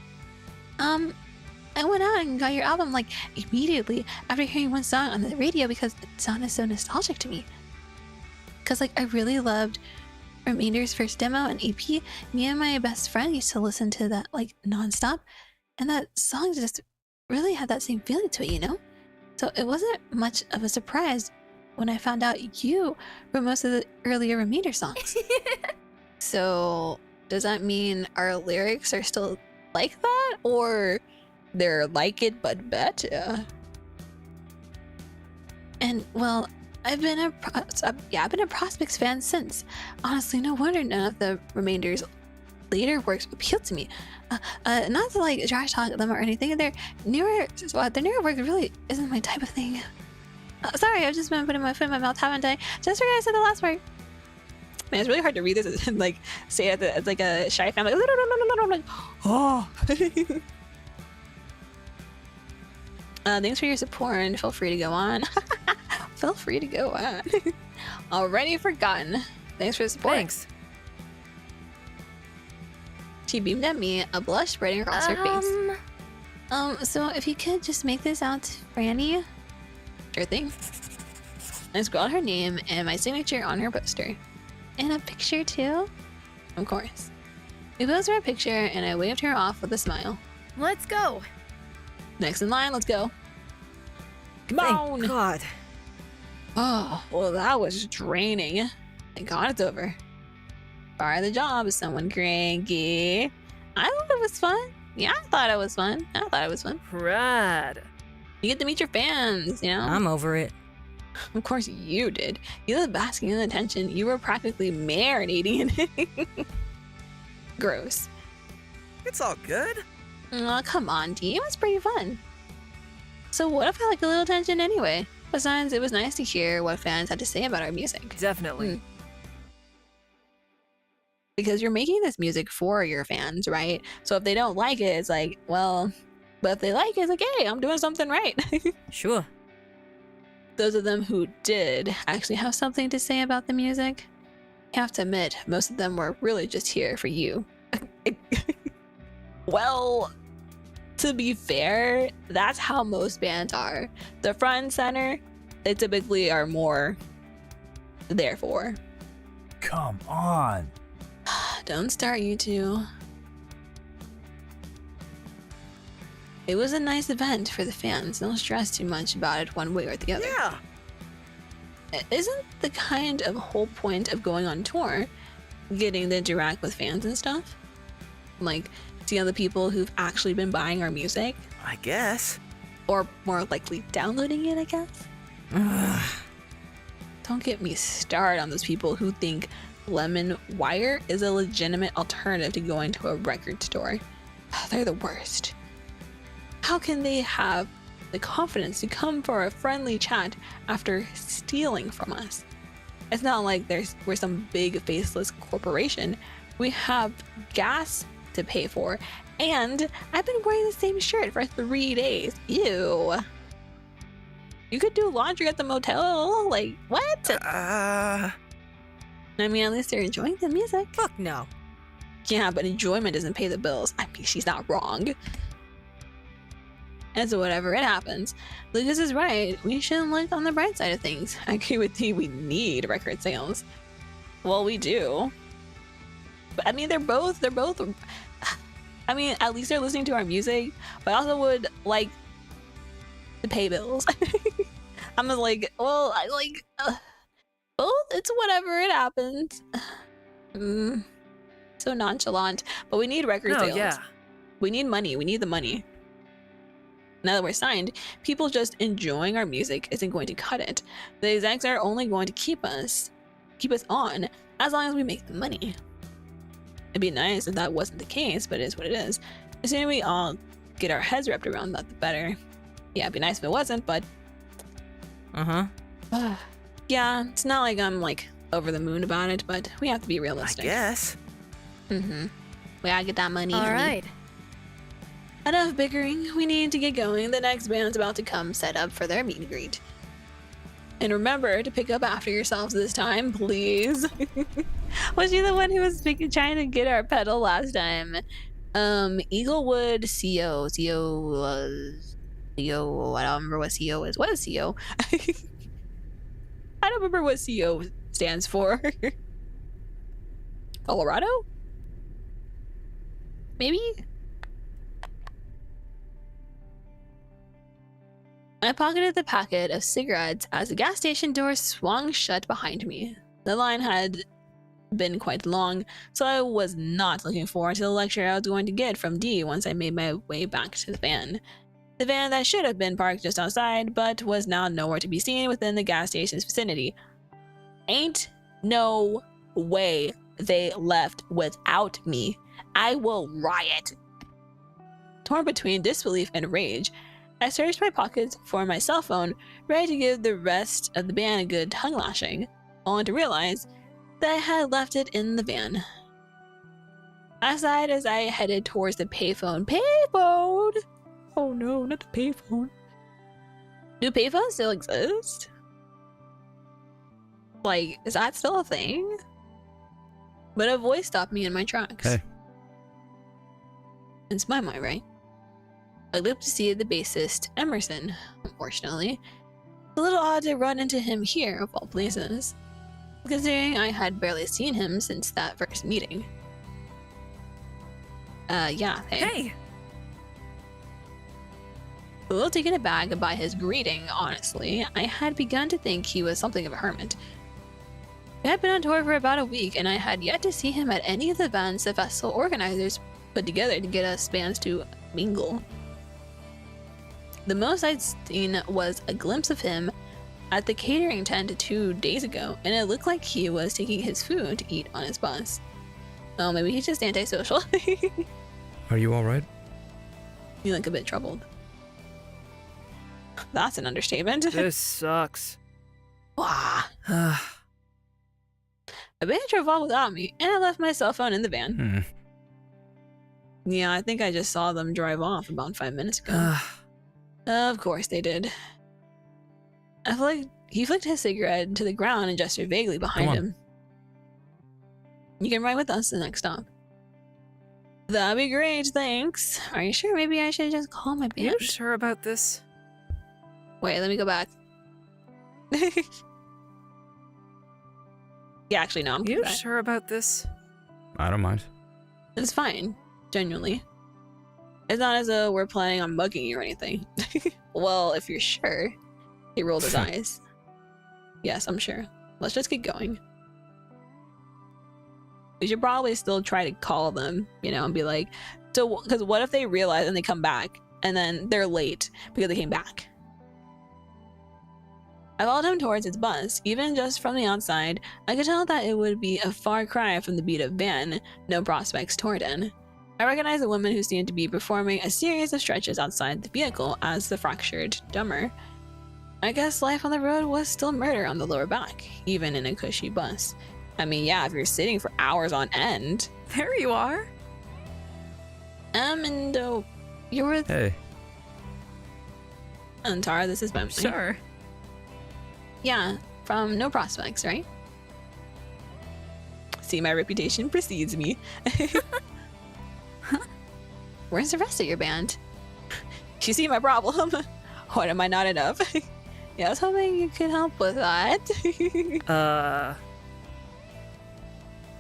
I went out and got your album like immediately after hearing one song on the radio because it sounded so nostalgic to me. Cause like I really loved Remainder's first demo and EP. Me and my best friend used to listen to that like nonstop, and that song just really had that same feeling to it, you know? So it wasn't much of a surprise when I found out you wrote most of the earlier Remainder songs. So does that mean our lyrics are still like that, or they're like it but better? And well, I've been a Prospects fan since. Honestly, no wonder none of the Remainder's later works appealed to me. Not to like trash talk them or anything. Their newer work really isn't my type of thing. Sorry, I've just been putting my foot in my mouth, haven't I? Just forgot I said the last part. Man, it's really hard to read this and like say it as like a shy fan. I'm like, oh. Thanks for your support, and feel free to go on. Feel free to go on. Already forgotten. Thanks for the support. Thanks. She beamed at me, a blush spreading across her face. So if you could just make this out to Franny. Sure thing. I scrawled her name and my signature on her poster. And a picture too? Of course. We posed for a picture and I waved her off with a smile. Let's go. Next in line, let's go. Come Thank on! God. Oh, well, that was draining. Thank God it's over. Fire the job is someone cranky. I thought it was fun. Yeah, I thought it was fun. Rad. You get to meet your fans, you know? I'm over it. Of course you did. You were basking in the attention. You were practically marinating in it. Gross. It's all good. Oh, come on, Dee. It was pretty fun. So what if I like a little attention anyway? Besides, it was nice to hear what fans had to say about our music. Definitely. Because you're making this music for your fans, right? So if they don't like it, it's like, well, but if they like it, it's like, hey, I'm doing something right. Sure. Those of them who did actually have something to say about the music, I have to admit, most of them were really just here for you. Well, to be fair, that's how most bands are. The front and center, they typically are more there for. Come on. Don't start, you two. It was a nice event for the fans. Don't stress too much about it one way or the other. Yeah. Isn't the kind of whole point of going on tour getting to interact with fans and stuff? Like, see other people who've actually been buying our music? I guess. Or more likely downloading it, I guess? Ugh. Don't get me started on those people who think Lemon Wire is a legitimate alternative to going to a record store. They're the worst. How can they have the confidence to come for a friendly chat after stealing from us? It's not like we're some big faceless corporation. We have gas to pay for, and I've been wearing the same shirt for 3 days. Ew. You could do laundry at the motel. Like, what? I mean, at least they're enjoying the music. Fuck no. Yeah, but enjoyment doesn't pay the bills. I mean, she's not wrong. And so whatever, it happens. Lucas is right. We shouldn't look on the bright side of things. I agree with you. We need record sales. Well, we do. But I mean, they're both. I mean, at least they're listening to our music. But I also would like to pay bills. I'm just like, well, I like both. It's whatever, it happens. So nonchalant. But we need record sales. Yeah. We need money. We need the money. Now that we're signed, people just enjoying our music isn't going to cut it. The execs are only going to keep us on as long as we make the money. It'd be nice if that wasn't the case, but it is what it is. The sooner we all get our heads wrapped around that, the better. Yeah, it'd be nice if it wasn't, but yeah, it's not like I'm like over the moon about it, but we have to be realistic. I guess. We gotta get that money. All honey. right. Enough bickering. We need to get going. The next band's about to come set up for their meet and greet. And remember to pick up after yourselves this time, please. Was she the one who was trying to get our pedal last time? Eaglewood CO. CO. I don't remember what CO is. What is CO? I don't remember what CO stands for. Colorado? Maybe? I pocketed the packet of cigarettes as the gas station door swung shut behind me. The line had been quite long, so I was not looking forward to the lecture I was going to get from Dee once I made my way back to the van. The van that should have been parked just outside, but was now nowhere to be seen within the gas station's vicinity. Ain't no way they left without me. I will riot. Torn between disbelief and rage, I searched my pockets for my cell phone, ready to give the rest of the band a good tongue lashing, only to realize that I had left it in the van. I sighed as I headed towards the payphone. Payphone! Oh no, not the payphone. Do payphones still exist? Like, is that still a thing? But a voice stopped me in my tracks. Hey. It's my mind, right? I looked to see the bassist, Emerson, unfortunately. It's a little odd to run into him here, of all places, considering I had barely seen him since that first meeting. Yeah, Hey! A little taken aback by his greeting, honestly. I had begun to think he was something of a hermit. We had been on tour for about a week, and I had yet to see him at any of the events the festival organizers put together to get us bands to mingle. The most I'd seen was a glimpse of him at the catering tent 2 days ago, and it looked like he was taking his food to eat on his bus. Oh, maybe he's just antisocial. Are you alright? You look a bit troubled. That's an understatement. This sucks. Wah. A band drove off without me, and I left my cell phone in the van. Yeah, I think I just saw them drive off about 5 minutes ago. Of course they did. I feel like he flicked his cigarette to the ground and gestured vaguely behind him. You can ride with us to the next stop. That'd be great, thanks. Are you sure maybe I should just call my band? You sure about this? Wait, let me go back. Yeah, actually, no, I'm You back. sure about this? I don't mind. It's fine, genuinely. It's not as though we're planning on mugging you or anything. Well, if you're sure. He rolled his eyes. Yes, I'm sure. Let's just get going. We should probably still try to call them, you know, and be like, so, because what if they realize and they come back and then they're late because they came back? I followed him towards his bus. Even just from the outside, I could tell that it would be a far cry from the beat of van no prospects toward in. I recognized a woman who seemed to be performing a series of stretches outside the vehicle as the fractured drummer. I guess life on the road was still murder on the lower back, even in a cushy bus. I mean, yeah, if you're sitting for hours on end. There you are. And you're with Hey. Tara, this is Bentley. Sure. Yeah, from No Prospects, right? See, my reputation precedes me. Where's the rest of your band? You see my problem? What, am I not enough? Yeah, I was hoping you could help with that.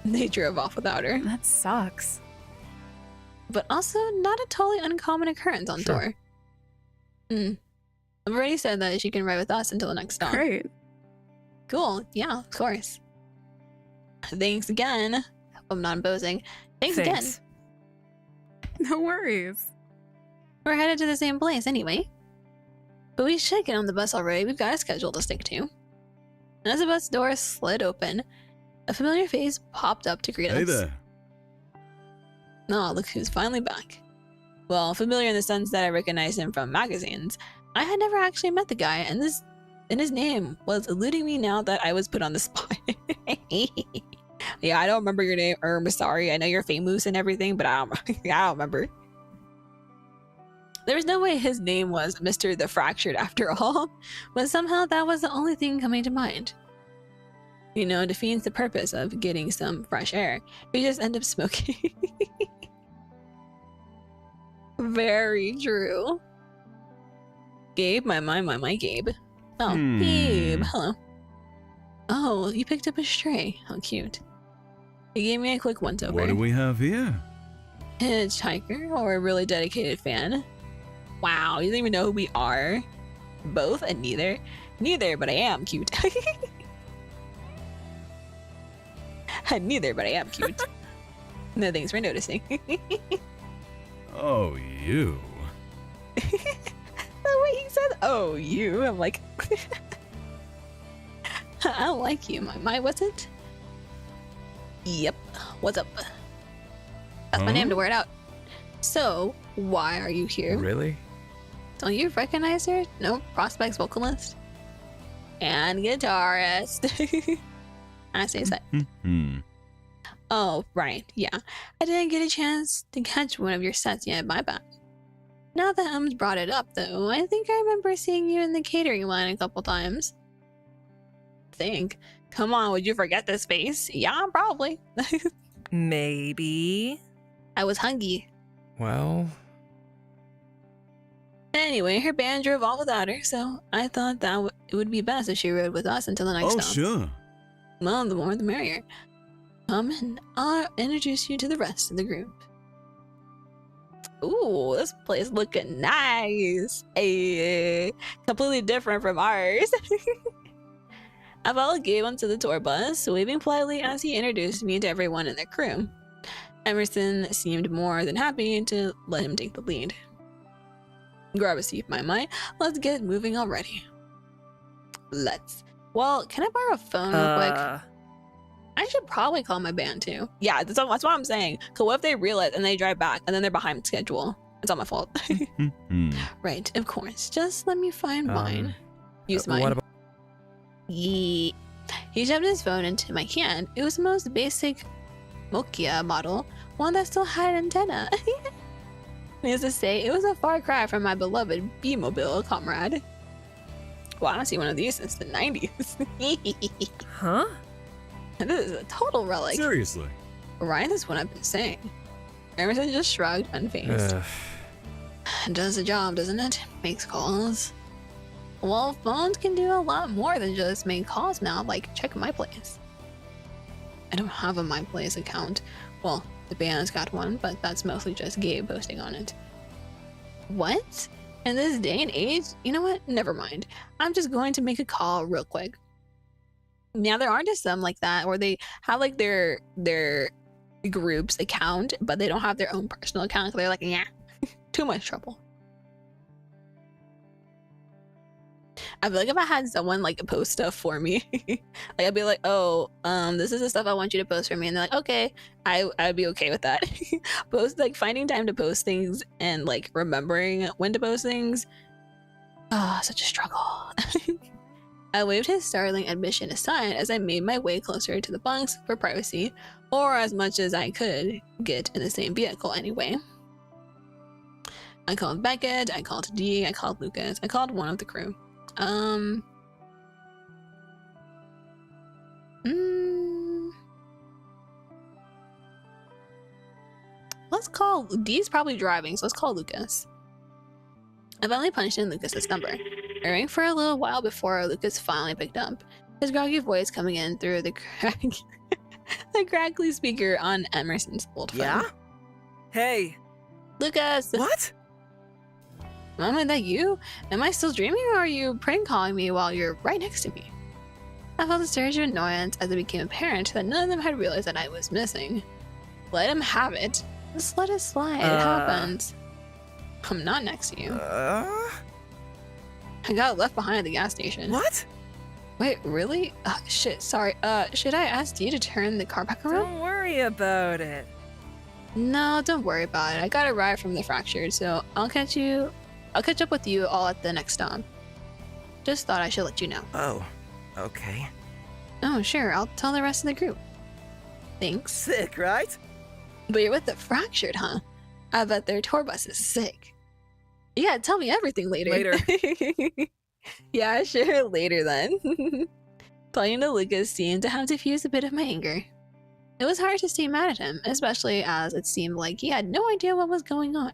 They drove off without her. That sucks. But also not a totally uncommon occurrence on tour. I've already said that she can ride with us until the next stop. Great. Cool. Yeah, of course. Thanks again. I'm not imposing. Thanks again. No worries. We're headed to the same place anyway. But we should get on the bus already. We've got a schedule to stick to. And as the bus door slid open, a familiar face popped up to greet us. Hey there. Oh, look who's finally back. Well, familiar in the sense that I recognized him from magazines. I had never actually met the guy, and his name was eluding me now that I was put on the spot. Yeah, I don't remember your name, I'm sorry. I know you're famous and everything, but I don't remember. There was no way his name was Mr. the Fractured after all, but somehow that was the only thing coming to mind. You know, defeats the purpose of getting some fresh air. We just end up smoking. Very true. Gabe, my Gabe. Oh, Gabe, hello. Oh, you picked up a stray. How cute. He gave me a quick once-over. What do we have here? Hitchhiker or a really dedicated fan? Wow, you don't even know who we are? Both and neither? Neither, but I am cute. Neither, but I am cute. No, thanks for noticing. Oh, you. The way he said, oh, you, I'm like, I don't like you. My, what's it? Yep, what's up? That's my name to wear it out. So, why are you here? Really? Don't you recognize her? No, Prospects vocalist and guitarist. I say so. Oh, right, yeah. I didn't get a chance to catch one of your sets yet, my bad. Now that Ums brought it up, though, I think I remember seeing you in the catering line a couple times. Think. Come on, would you forget this face? Yeah, probably. Maybe. I was hungry. Well, Anyway, her band drove off without her, so I thought that it would be best if she rode with us until the next stop. sure. Well, the more the merrier. Come and I'll introduce you to the rest of the group. Ooh, this place looking nice. Hey, completely different from ours. I followed Gabe onto the tour bus, waving politely as he introduced me to everyone in the crew. Emerson seemed more than happy to let him take the lead. Grab a seat, my. Let's get moving already. Let's. Well, can I borrow a phone real quick? I should probably call my band too. Yeah, that's what I'm saying. Cause what if they realize and they drive back and then they're behind schedule? It's all my fault. Right, of course. Just let me find mine. Use mine. What about He shoved his phone into my hand. It was the most basic Nokia model, one that still had an antenna. Needless to say, it was a far cry from my beloved B-Mobile comrade. Well, I don't see one of these since the 90s. Huh? This is a total relic. Seriously? Right, that's what I've been saying. Emerson just shrugged, unfazed. Does the job, doesn't it? Makes calls. Well, phones can do a lot more than just make calls now, like check my place. I don't have a My Place account. Well, the band's got one, but that's mostly just Gabe posting on it. What? In this day and age? You know what? Never mind. I'm just going to make a call real quick. Now, there are just some like that where they have like their group's account, but they don't have their own personal account. So they're like, yeah, too much trouble. I feel like if I had someone like post stuff for me, like I'd be like, oh, this is the stuff I want you to post for me, and they're like, okay, I'd be okay with that. Post like finding time to post things and like remembering when to post things Ah, such a struggle. I waved his startling admission aside as I made my way closer to the bunks for privacy, or as much as I could get in the same vehicle anyway. I called Beckett, I called Dee, I called Lucas, I called one of the crew. Let's call... Dee's probably driving, so let's call Lucas. I finally punched in Lucas's number. I rang for a little while before Lucas finally picked up, his groggy voice coming in through the the crackly speaker on Emerson's old phone. Yeah? Hey. Lucas! What? Mom, is that you? Am I still dreaming, or are you prank calling me while you're right next to me? I felt a surge of annoyance as it became apparent that none of them had realized that I was missing. Let him have it. Just let it slide. It happens. I'm not next to you. I got left behind at the gas station. What? Wait, really? Shit, sorry. Should I ask you to turn the car back around? Don't worry about it. No, don't worry about it. I got a ride from the Fractured, so I'll catch up with you all at the next stop. Just thought I should let you know. Oh, okay. Oh, sure. I'll tell the rest of the group. Thanks. Sick, right? But you're with the Fractured, huh? I bet their tour bus is sick. Yeah, tell me everything later. Later. Yeah, sure. Later then. Talking to Lucas seemed to have diffused a bit of my anger. It was hard to stay mad at him, especially as it seemed like he had no idea what was going on.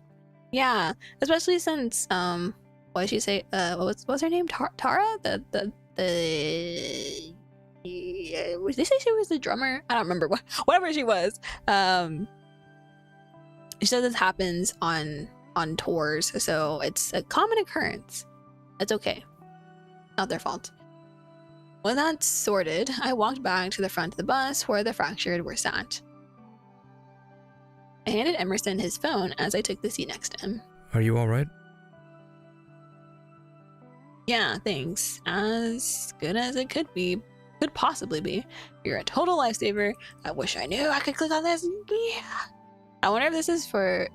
Yeah, especially since what did she say? What's her name? Tara? Did they say she was the drummer? I don't remember. Whatever she was. She said this happens on tours, so it's a common occurrence. It's okay. Not their fault. When that's sorted, I walked back to the front of the bus where the Fractured were sat. I handed Emerson his phone as I took the seat next to him. Are you alright? Yeah, thanks. As good as it could possibly be. You're a total lifesaver. I wish I knew I could click on this. Yeah. I wonder if this is for...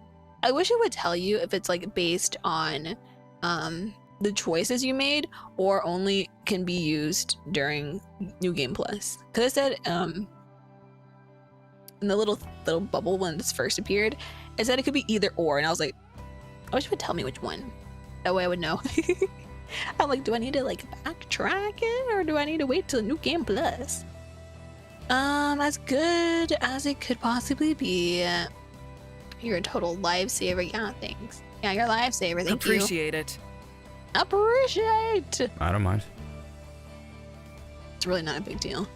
I wish it would tell you if it's like based on the choices you made or only can be used during New Game Plus. Because it said in the little bubble when this first appeared, it said it could be either or, and I was like, I wish it would tell me which one. That way I would know. I'm like, do I need to like backtrack it, or do I need to wait till New Game Plus? As good as it could possibly be. You're a total lifesaver. Yeah, thanks. Yeah, you're a lifesaver. Thank you. Appreciate it. Appreciate. I don't mind. It's really not a big deal.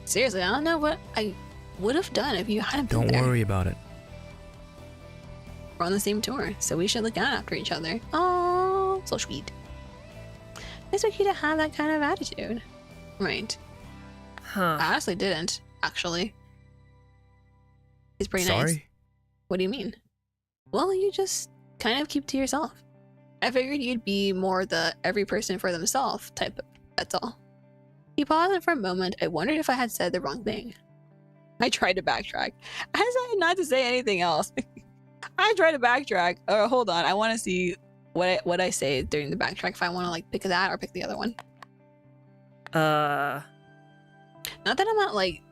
Seriously, I don't know what I would have done if you hadn't been Don't there. worry about it. We're on the same tour, so we should look out after each other. Oh, so sweet. Nice of you to have that kind of attitude. Right. Huh. I honestly didn't, actually. He's pretty nice. Sorry? What do you mean? Well, you just kind of keep to yourself. I figured you'd be more the every person for themselves type, that's all. He paused for a moment. I wondered if I had said the wrong thing. I tried to backtrack. I decided not to say anything else. I tried to backtrack. Oh, hold on. I want to see what I say during the backtrack, if I want to like pick that or pick the other one. Not that I'm not like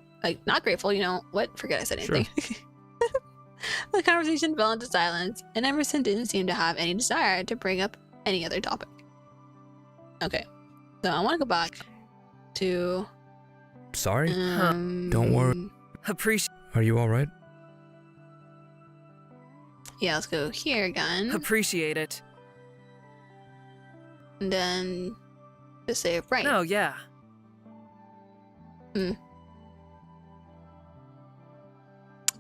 not grateful, you know what? Forget I said anything. Sure. The conversation fell into silence, and Emerson didn't seem to have any desire to bring up any other topic. Okay, so I want to go back to... Sorry? Don't worry. Are you alright? Yeah, let's go here again. Appreciate it. And then just say it right. No, yeah.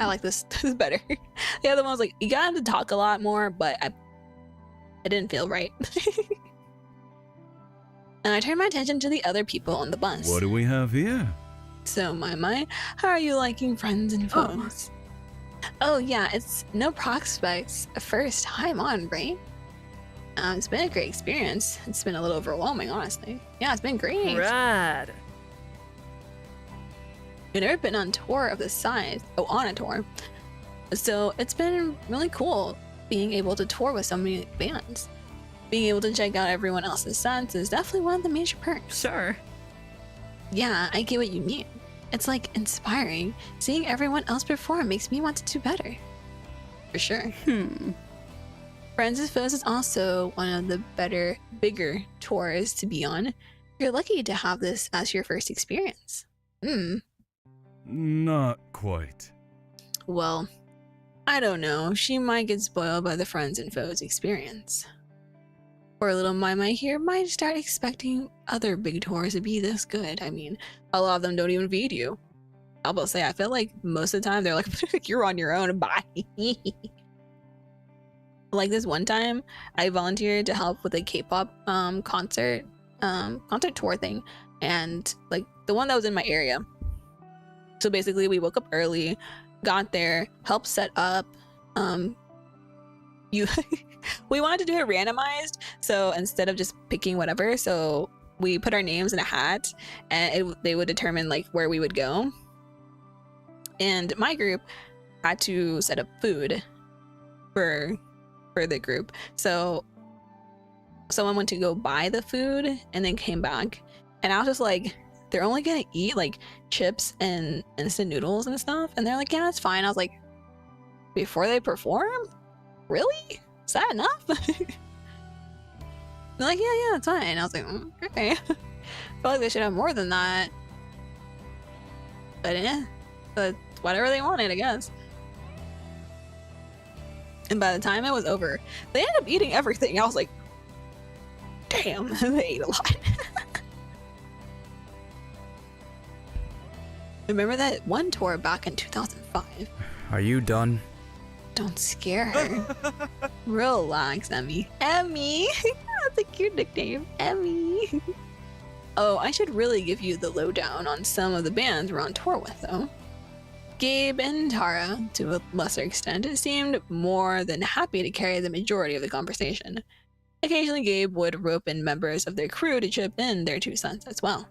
I like this. This is better. The other one was like, you got him to talk a lot more, but I didn't feel right. And I turned my attention to the other people on the bus. What do we have here? So, my, how are you liking friends and foes? Oh yeah, it's no prospects first time on, right? It's been a great experience. It's been a little overwhelming, honestly. Yeah, it's been great. Rad. I've never been on tour of this size. Oh, on a tour. So it's been really cool being able to tour with so many bands. Being able to check out everyone else's sets is definitely one of the major perks. Sure. Yeah, I get what you mean. It's like inspiring. Seeing everyone else perform makes me want to do better. For sure. Friends as Foes is also one of the bigger tours to be on. You're lucky to have this as your first experience. Not quite. Well, I don't know. She might get spoiled by the Friends and Foes experience. Or little Mai here might start expecting other big tours to be this good. I mean, a lot of them don't even feed you. I'll about to say, I feel like most of the time they're like, you're on your own, bye. Like this one time, I volunteered to help with a K-pop concert tour thing, and like the one that was in my area. So basically, we woke up early, got there, helped set up. We wanted to do it randomized, so instead of just picking whatever, so we put our names in a hat, and they would determine like where we would go. And my group had to set up food for the group, so someone went to go buy the food and then came back, and I was just like, they're only gonna eat like chips and instant noodles and stuff, and they're like, yeah, that's fine. I was like, before they perform? Really? Is that enough? They're like, yeah, that's fine. I was like, okay. I feel like they should have more than that. But yeah, but whatever they wanted, I guess. And by the time it was over, they ended up eating everything. I was like, damn, they ate a lot. Remember that one tour back in 2005? Are you done? Don't scare her. Relax, Emmy. Emmy! That's a cute nickname. Emmy. Oh, I should really give you the lowdown on some of the bands we're on tour with, though. Gabe and Tara, to a lesser extent, seemed more than happy to carry the majority of the conversation. Occasionally, Gabe would rope in members of their crew to chip in their 2 cents as well.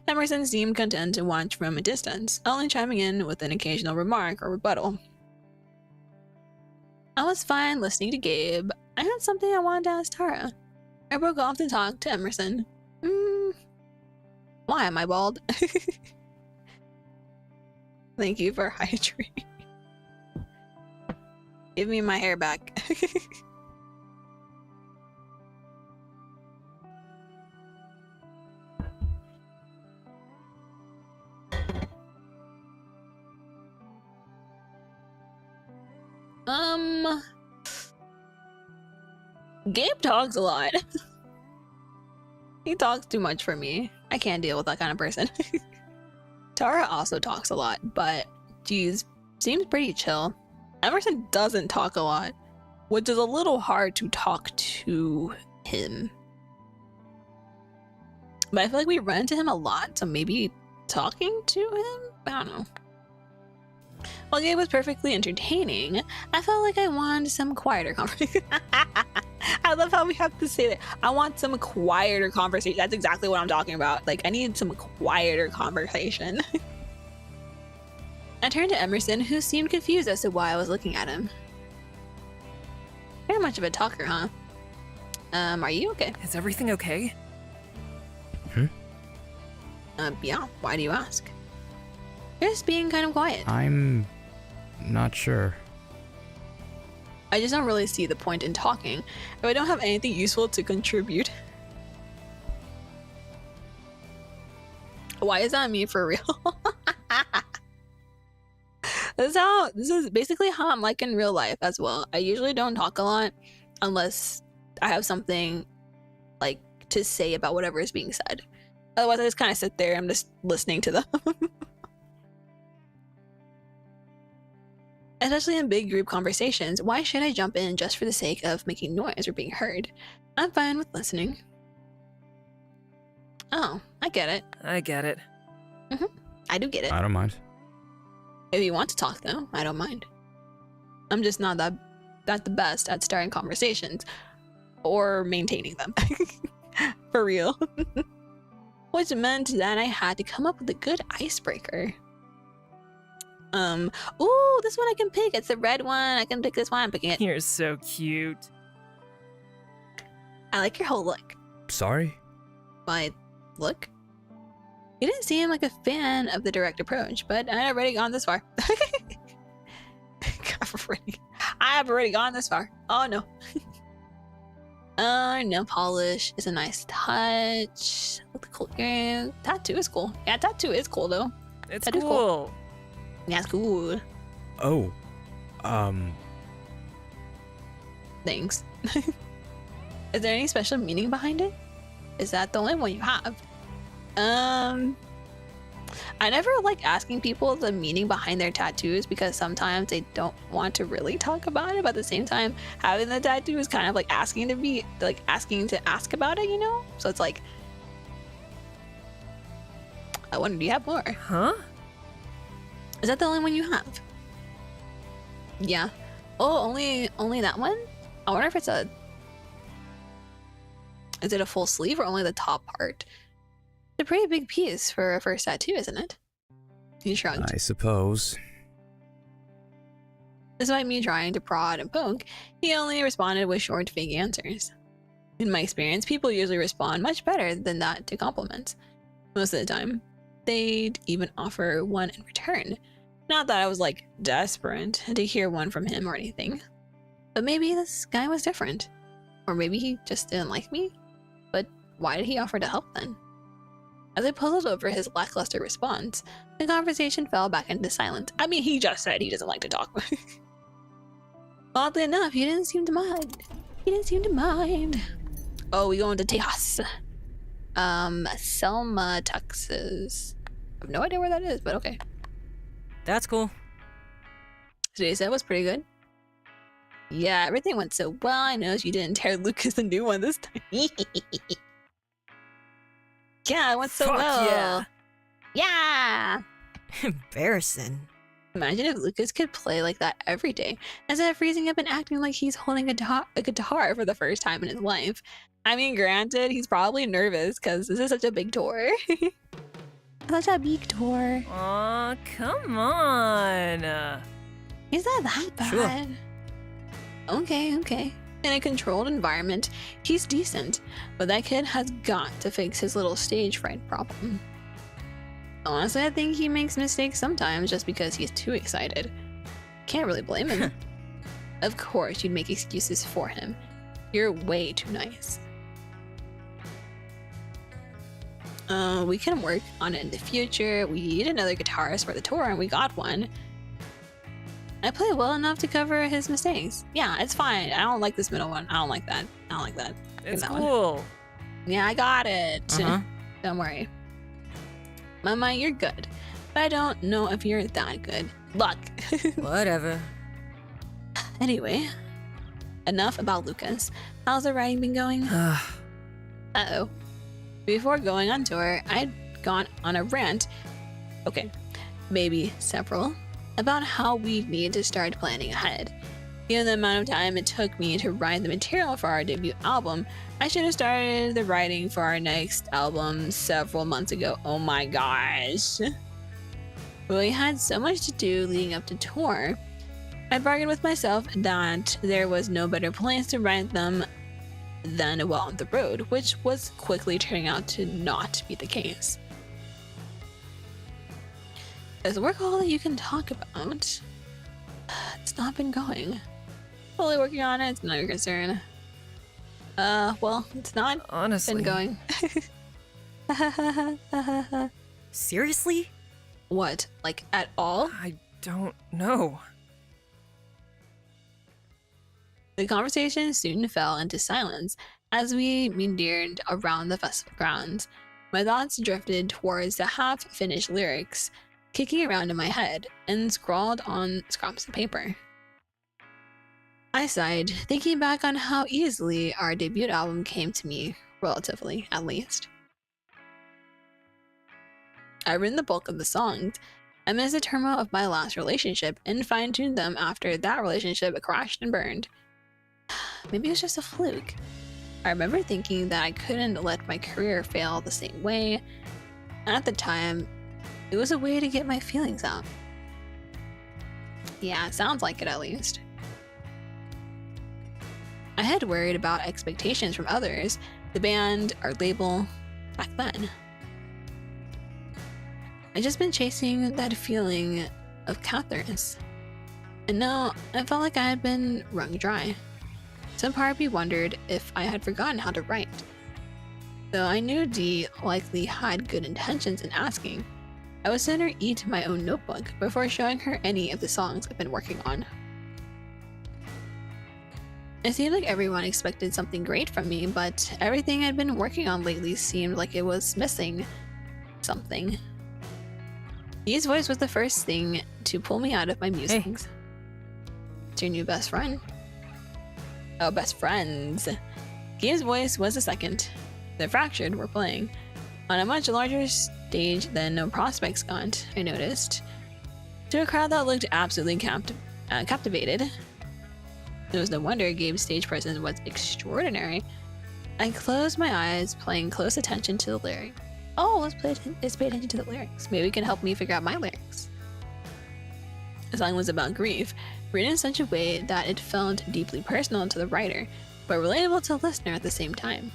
Emerson seemed content to watch from a distance, only chiming in with an occasional remark or rebuttal. I was fine listening to Gabe. I had something I wanted to ask Tara. I broke off to talk to Emerson. Why am I bald? Thank you for hydrating. Give me my hair back. Gabe talks a lot. He talks too much for me. I can't deal with that kind of person. Tara also talks a lot, but geez, seems pretty chill. Emerson doesn't talk a lot, which is a little hard to talk to him. But I feel like we run into him a lot, so maybe talking to him? I don't know. While Gabe was perfectly entertaining, I felt like I wanted some quieter conversation. I love how we have to say that. I want some quieter conversation. That's exactly what I'm talking about. Like, I need some quieter conversation. I turned to Emerson, who seemed confused as to why I was looking at him. Very much of a talker, huh? Are you okay? Is everything okay? Yeah. Why do you ask? You're just being kind of quiet. I'm not sure. I just don't really see the point in talking if I don't have anything useful to contribute. Why is that me for real? This is basically how I'm like in real life as well. I usually don't talk a lot unless I have something like to say about whatever is being said. Otherwise, I just kind of sit there. I'm just listening to them. Especially in big group conversations, why should I jump in just for the sake of making noise or being heard? I'm fine with listening. Oh, I get it. I get it. I do get it. I don't mind. If you want to talk, though, I don't mind. I'm just not that the best at starting conversations or maintaining them. For real. Which meant that I had to come up with a good icebreaker. Ooh, this one I can pick. It's the red one. I can pick this one. I'm picking it. You're so cute. I like your whole look. Sorry? My look? You didn't seem like a fan of the direct approach, but I have already gone this far. I have already gone this far. Oh no. Nail polish is a nice touch. Look cool. Yeah, tattoo is cool. Yeah, tattoo is cool though. It's That is cool. cool. Yeah, it's cool. Oh. Thanks. Is there any special meaning behind it? Is that the only one you have? I never like asking people the meaning behind their tattoos because sometimes they don't want to really talk about it, but at the same time, having the tattoo is kind of like asking to ask about it, you know? So it's like, I wonder, do you have more? Huh? Is that the only one you have? Yeah. Oh, only that one? I wonder if is it a full sleeve or only the top part? It's a pretty big piece for a first tattoo, isn't it? He shrugged. I suppose. Despite me trying to prod and poke, he only responded with short, vague answers. In my experience, people usually respond much better than that to compliments. Most of the time, they'd even offer one in return. Not that I was like desperate to hear one from him or anything. But maybe this guy was different. Or maybe he just didn't like me? But why did he offer to help then? As I puzzled over his lackluster response, the conversation fell back into silence. I mean, he just said he doesn't like to talk. Oddly enough, he didn't seem to mind. Oh, we going to Tejas. Selma, Texas. I have no idea where that is, but okay. That's cool. Today's set was pretty good. Yeah, everything went so well. I noticed you didn't tear Lucas a new one this time. Yeah, it went so Fuck well. yeah. Yeah. Embarrassing. Imagine if Lucas could play like that every day, instead of freezing up and acting like he's holding a guitar for the first time in his life. I mean, granted, he's probably nervous because this is such a big tour. Such a big tour. Aw, come on. He's not that bad. Sure. Okay. In a controlled environment, he's decent, but that kid has got to fix his little stage fright problem. Honestly, I think he makes mistakes sometimes just because he's too excited. Can't really blame him. Of course, you'd make excuses for him. You're way too nice. We can work on it in the future. We need another guitarist for the tour, and we got one. I play well enough to cover his mistakes. Yeah, it's fine. I don't like this middle one. I don't like that. It's that one. cool. Yeah, I got it. Uh-huh. Don't worry. Mama, you're good. But I don't know if you're that good. Luck. Whatever. Anyway, enough about Lucas. How's the writing been going? Uh-oh. Before going on tour, I'd gone on a rant. Okay, maybe several. About how we need to start planning ahead. Given the amount of time it took me to write the material for our debut album, I should have started the writing for our next album several months ago. Oh my gosh. We had so much to do leading up to tour. I bargained with myself that there was no better place to write them than while on the road, which was quickly turning out to not be the case. There's work all that you can talk about. It's not been going. Fully working on it, it's not your concern. Well, it's not Honestly. been going. Seriously? What? Like, at all? I don't know. The conversation soon fell into silence as we meandered around the festival grounds. My thoughts drifted towards the half-finished lyrics, kicking around in my head, and scrawled on scraps of paper. I sighed, thinking back on how easily our debut album came to me, relatively, at least. I written the bulk of the songs. I missed the turmoil of my last relationship and fine-tuned them after that relationship crashed and burned. Maybe it was just a fluke. I remember thinking that I couldn't let my career fail the same way. At the time, it was a way to get my feelings out. Yeah, it sounds like it at least. I had worried about expectations from others, the band, our label, back then. I'd just been chasing that feeling of Catherine's. And now I felt like I had been wrung dry. Some part of me wondered if I had forgotten how to write. Though I knew Dee likely had good intentions in asking, I would send her eat my own notebook before showing her any of the songs I've been working on. It seemed like everyone expected something great from me, but everything I'd been working on lately seemed like it was missing something. Dee's voice was the first thing to pull me out of my musings. Hey. It's your new best friend. Oh, best friends. Gabe's voice was the second. The Fractured were playing on a much larger stage than No Prospects got, I noticed, to a crowd that looked absolutely captivated. It was no wonder Gabe's stage presence was extraordinary. I closed my eyes, paying close attention to the lyrics. Oh, let's pay attention to the lyrics. Maybe it can help me figure out my lyrics. The song was about grief, written in such a way that it felt deeply personal to the writer, but relatable to the listener at the same time.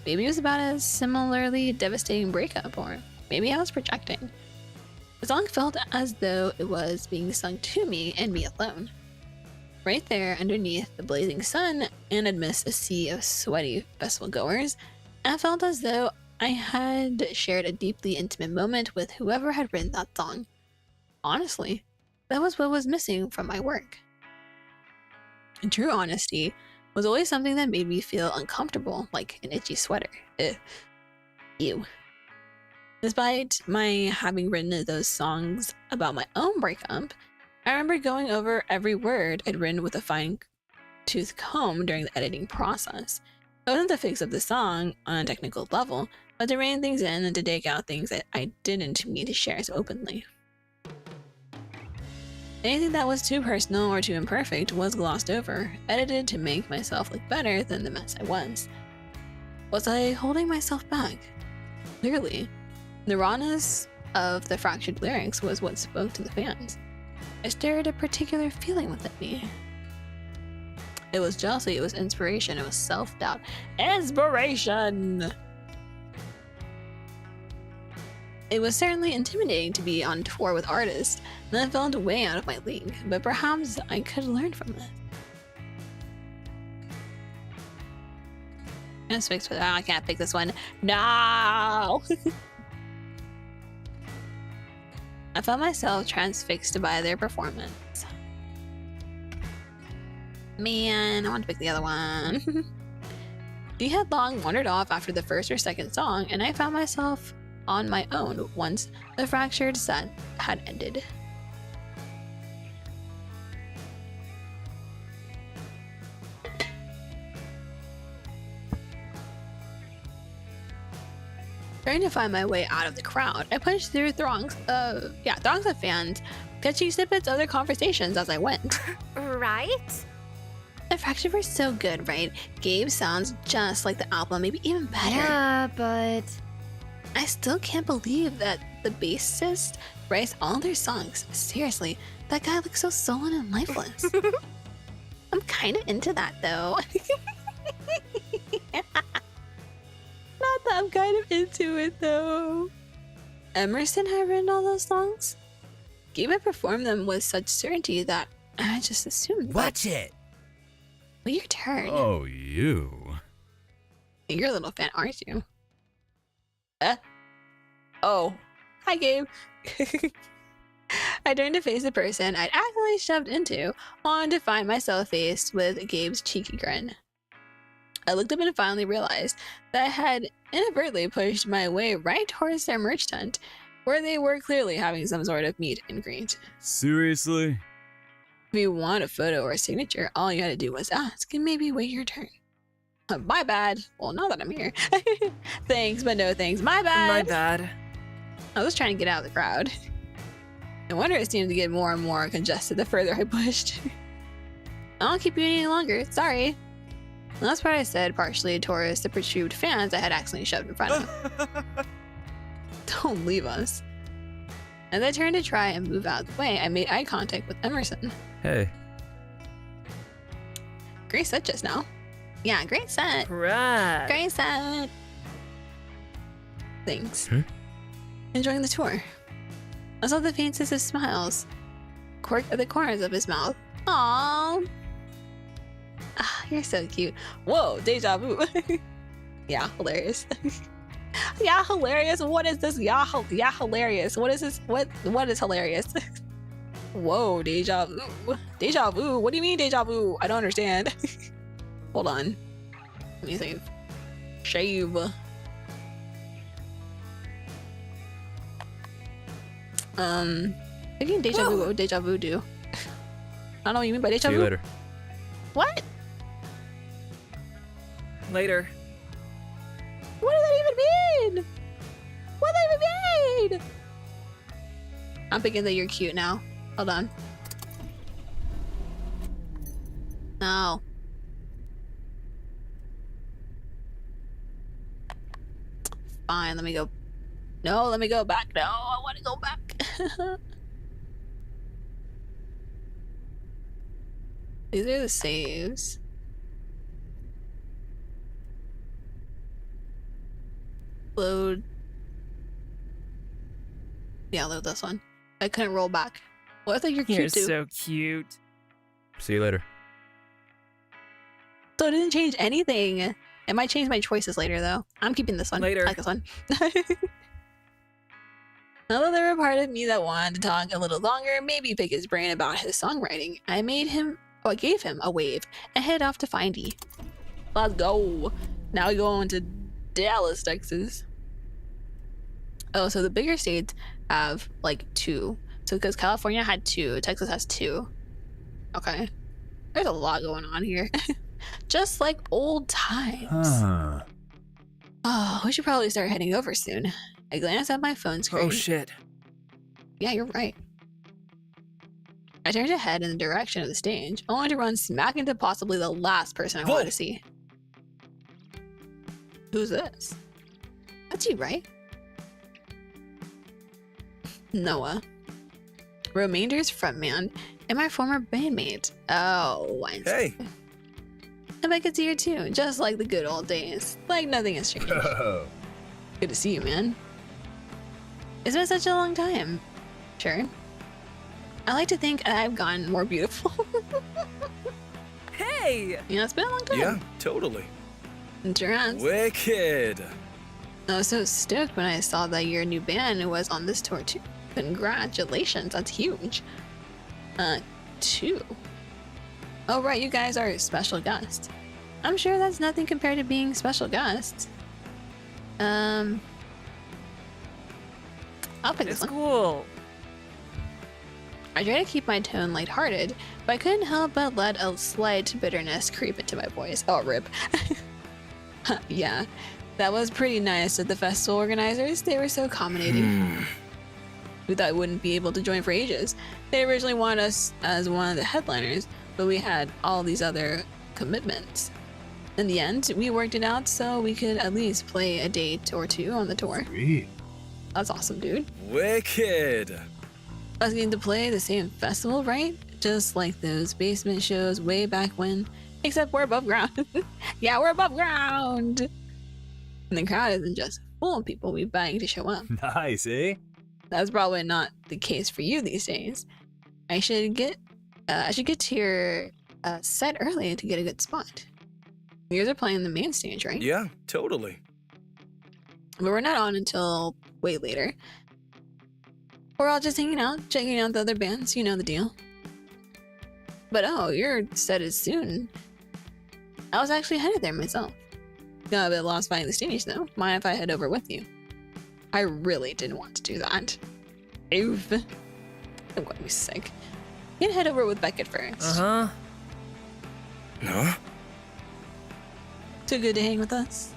Maybe it was about a similarly devastating breakup, or maybe I was projecting. The song felt as though it was being sung to me and me alone. Right there underneath the blazing sun and amidst a sea of sweaty festival goers, I felt as though I had shared a deeply intimate moment with whoever had written that song. Honestly, that was what was missing from my work. And true honesty was always something that made me feel uncomfortable, like an itchy sweater. Ugh. Ew. Despite my having written those songs about my own breakup, I remember going over every word I'd written with a fine-tooth comb during the editing process. It wasn't to fix up the song on a technical level, but to rein things in and to take out things that I didn't need to share so openly. Anything that was too personal or too imperfect was glossed over, edited to make myself look better than the mess I was. Was I holding myself back? Clearly. The rawness of the fractured lyrics was what spoke to the fans. I stirred a particular feeling within me. It was jealousy, it was inspiration, it was self-doubt. Inspiration! It was certainly intimidating to be on tour with artists, and that felt way out of my league, but perhaps I could learn from this. I can't pick this one. No! I found myself transfixed by their performance. Man, I want to pick the other one. He had long wandered off after the first or second song, and I found myself on my own once the fractured set had ended. Trying to find my way out of the crowd, I punched through throngs of fans, catching snippets of their conversations as I went. Right? The Fractured were so good, right? Gabe sounds just like the album, maybe even better. Yeah, but I still can't believe that the bassist writes all their songs. Seriously, that guy looks so sullen and lifeless. I'm kind of into that, though. Not that I'm kind of into it, though. Emerson had written all those songs? Gabe had performed them with such certainty that I just assumed. Watch it! Well, your turn. Oh, you. You're a little fan, aren't you? Oh. Hi, Gabe. I turned to face the person I'd accidentally shoved into, only to find myself faced with Gabe's cheeky grin. I looked up and finally realized that I had inadvertently pushed my way right towards their merch tent, where they were clearly having some sort of meet and greet. Seriously? If you want a photo or a signature, all you had to do was ask and maybe wait your turn. My bad. Well, now that I'm here. Thanks, but no thanks. My bad. My bad. I was trying to get out of the crowd. No wonder it seemed to get more and more congested the further I pushed. I won't keep you any longer. Sorry. And that's what I said, partially towards the perturbed fans I had accidentally shoved in front of. Don't leave us. As I turned to try and move out of the way, I made eye contact with Emerson. Hey. Grace said just now. Yeah, great set. Right. Great set. Thanks. Hmm? Enjoying the tour. I saw the faintest of smiles. Quirk at the corners of his mouth. Aww. Ah, you're so cute. Whoa, deja vu. Yeah, hilarious. Yeah, hilarious. What is this? Yeah, hilarious. What is this? What is hilarious? Whoa, deja vu. Deja vu. What do you mean deja vu? I don't understand. Hold on. Let me save. Shave. Thinking deja vu. What would deja vu do? I don't know what you mean by deja See vu. you later. What? Later. What does that even mean? What does that even mean? I'm thinking that you're cute now. Hold on. No. Fine, let me go. No, let me go back. No, I want to go back. These are the saves. Load. Yeah, load this one. I couldn't roll back. Well, I thought you're cute You're too. so cute. See you later. So it didn't change anything. It might change my choices later, though. I'm keeping this one. Later. I like this one. Although there were part of me that wanted to talk a little longer, maybe pick his brain about his songwriting, I gave him a wave and head off to find E. Let's go. Now we go into Dallas, Texas. Oh, so the bigger states have like 2. So because California had 2, Texas has 2. Okay. There's a lot going on here. Just like old times. Huh. Oh, we should probably start heading over soon. I glanced at my phone screen. Oh shit. Yeah, you're right. I turned to head in the direction of the stage, only to run smack into possibly the last person I wanted to see. Who's this? That's you, right? Noah. Remainder's frontman and my former bandmate. Oh, I see. Hey. And I could see her too, just like the good old days. Like nothing has changed. Good to see you, man. It's been such a long time. Sure. I like to think I've gotten more beautiful. Hey! Yeah, it's been a long time. Yeah, totally. Congrats. Wicked. I was so stoked when I saw that your new band was on this tour too. Congratulations, that's huge. 2. Oh right, you guys are special guests. I'm sure that's nothing compared to being special guests. I'll pick this It's one. cool. I tried to keep my tone lighthearted, but I couldn't help but let a slight bitterness creep into my voice. Oh, rip. Yeah, that was pretty nice of the festival organizers. They were so accommodating. We thought we wouldn't be able to join for ages. They originally wanted us as one of the headliners, but we had all these other commitments. In the end, we worked it out so we could at least play a date or 2 on the tour. Sweet. That's awesome, dude. Wicked. I was getting to play the same festival, right? Just like those basement shows way back when, except we're above ground. Yeah, we're above ground. And the crowd isn't just full of people we begging to show up. Nice, eh? That's probably not the case for you these days. I should get to your set early to get a good spot. You guys are playing the main stage, right? Yeah, totally. But we're not on until way later. We're all just hanging out, checking out the other bands. You know the deal. But oh, your set is soon. I was actually headed there myself. Got a bit lost finding the stage though. Mind if I head over with you? I really didn't want to do that. Oof. I'm going to be sick. You can head over with Beckett first. Uh-huh. Huh? Too good to hang with us?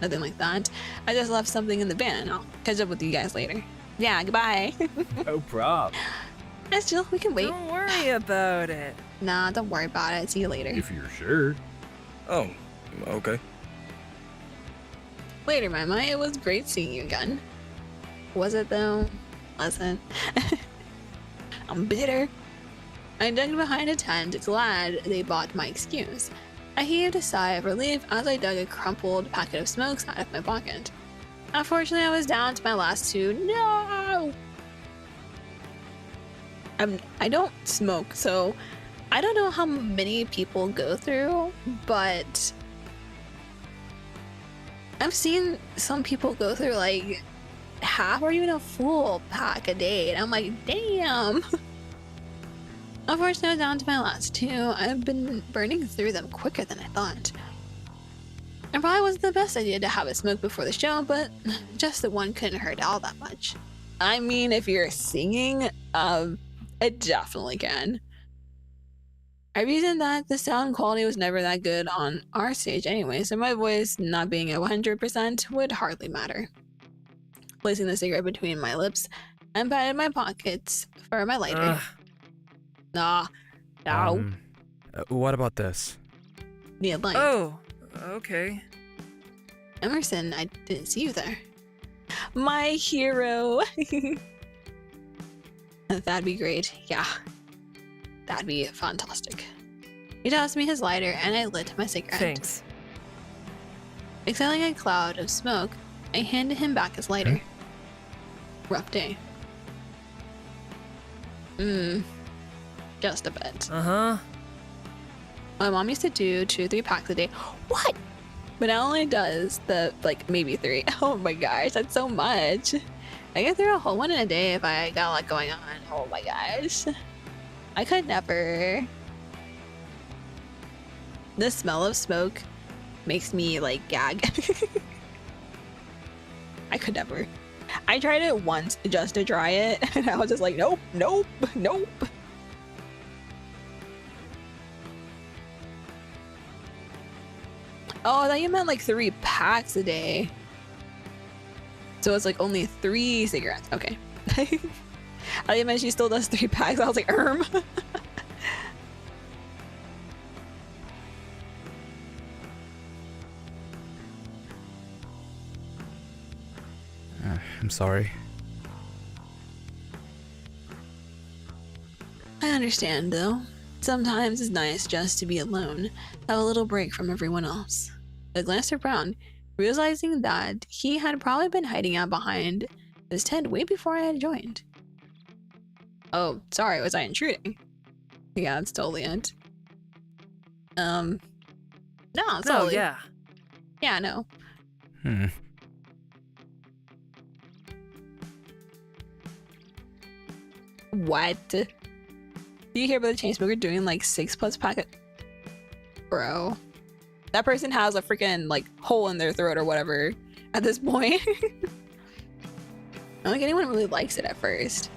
Nothing like that. I just left something in the van. I'll catch up with you guys later. Yeah, goodbye. No prob. That's chill. We can wait. Don't worry about it. Nah, don't worry about it. See you later. If you're sure. Oh, okay. Later, Mama. It was great seeing you again. Was it though? Wasn't. I'm bitter. I dug behind a tent, glad they bought my excuse. I heaved a sigh of relief as I dug a crumpled packet of smokes out of my pocket. Unfortunately, I was down to my last two. No! I don't smoke, so I don't know how many people go through, but I've seen some people go through like half or even a full pack a day, and I'm like, damn. Unfortunately, I was down to my last two. I've been burning through them quicker than I thought. It probably wasn't the best idea to have a smoke before the show, but just the one couldn't hurt all that much. I mean, if you're singing, it definitely can. I reasoned that the sound quality was never that good on our stage anyway, so my voice not being at 100% would hardly matter. Placing the cigarette between my lips and patted my pockets for my lighter. No. What about this? Need a light. Oh, okay. Emerson, I didn't see you there. My hero. That'd be great. Yeah. That'd be fantastic. He tossed me his lighter and I lit my cigarette. Thanks. Exhaling a cloud of smoke, I handed him back his lighter. Rough day. Just a bit. Uh-huh. My mom used to do 2 or 3 packs a day. What? But now only does the, like, maybe 3. Oh my gosh, that's so much. I get through a whole one in a day if I got a lot going on. Oh my gosh. I could never. The smell of smoke makes me, like, gag. I could never. I tried it once just to try it, and I was just like, nope, nope, nope. Oh, I thought you meant like 3 packs a day. So it's like only 3 cigarettes. Okay. I thought you meant she still does 3 packs. I was like, I'm sorry. I understand though. Sometimes it's nice just to be alone, have a little break from everyone else. I glanced around, realizing that he had probably been hiding out behind this tent way before I had joined. Oh, sorry, was I intruding? Yeah, that's totally it. No, it's No, totally. yeah. Yeah, no. What? Do you hear about the chain smoker doing like 6+ packet? Bro. That person has a freaking like hole in their throat or whatever at this point. I don't think anyone really likes it at first.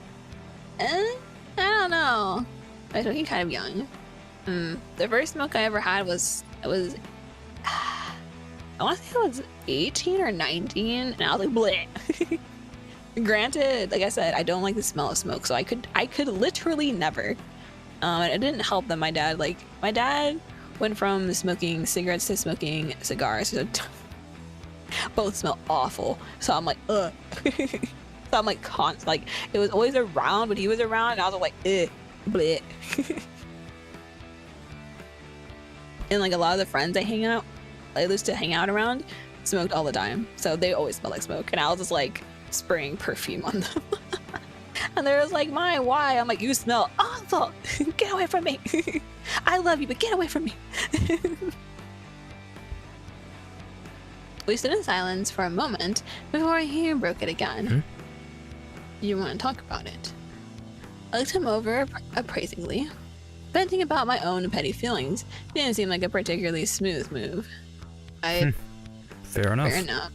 I don't know. I was looking kind of young. The first smoke I ever had was I want to say I was 18 or 19, and I was like, bleh. Granted, like I said, I don't like the smell of smoke, so I could literally never. And it didn't help that my dad went from smoking cigarettes to smoking cigars. So both smell awful. So I'm like, ugh. So I'm like, like it was always around when he was around, and I was like, bleh. And like a lot of the friends I used to hang out around, smoked all the time, so they always smell like smoke. And I was just like spraying perfume on them. And they was like, why? I'm like, you smell awful. Get away from me. I love you, but get away from me. We stood in silence for a moment before he broke it again. You want to talk about it? I looked him over appraisingly. Venting about my own petty feelings didn't seem like a particularly smooth move. Fair enough. Fair enough.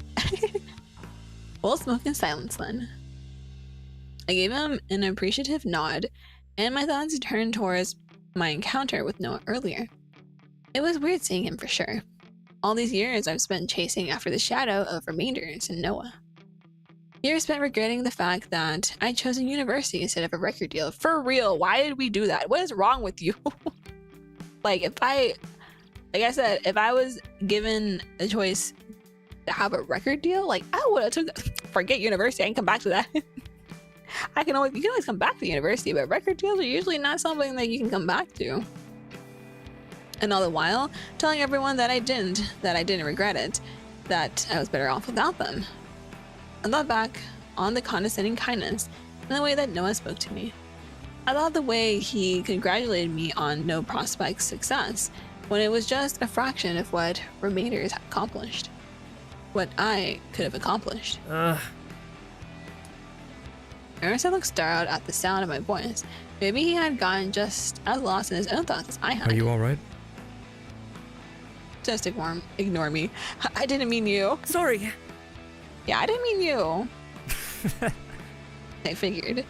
We'll smoke in silence then. I gave him an appreciative nod, and my thoughts turned towards my encounter with Noah earlier. It was weird seeing him for sure. All these years I've spent chasing after the shadow of remainders in Noah. Years spent regretting the fact that I chose a university instead of a record deal. For real, why did we do that? What is wrong with you? Like I said, if I was given a choice to have a record deal, like I would have forget university. I can come back to that. You can always come back to university, but record deals are usually not something that you can come back to. And all the while, telling everyone that I didn't regret it, that I was better off without them. I thought back on the condescending kindness and the way that Noah spoke to me. I thought the way he congratulated me on no prospect success when it was just a fraction of what remainers had accomplished. What I could have accomplished. Ernest looked startled at the sound of my voice. Maybe he had gotten just as lost in his own thoughts as I had. Are you alright? Just ignore me. I didn't mean you. Sorry. Yeah, I didn't mean you. I figured.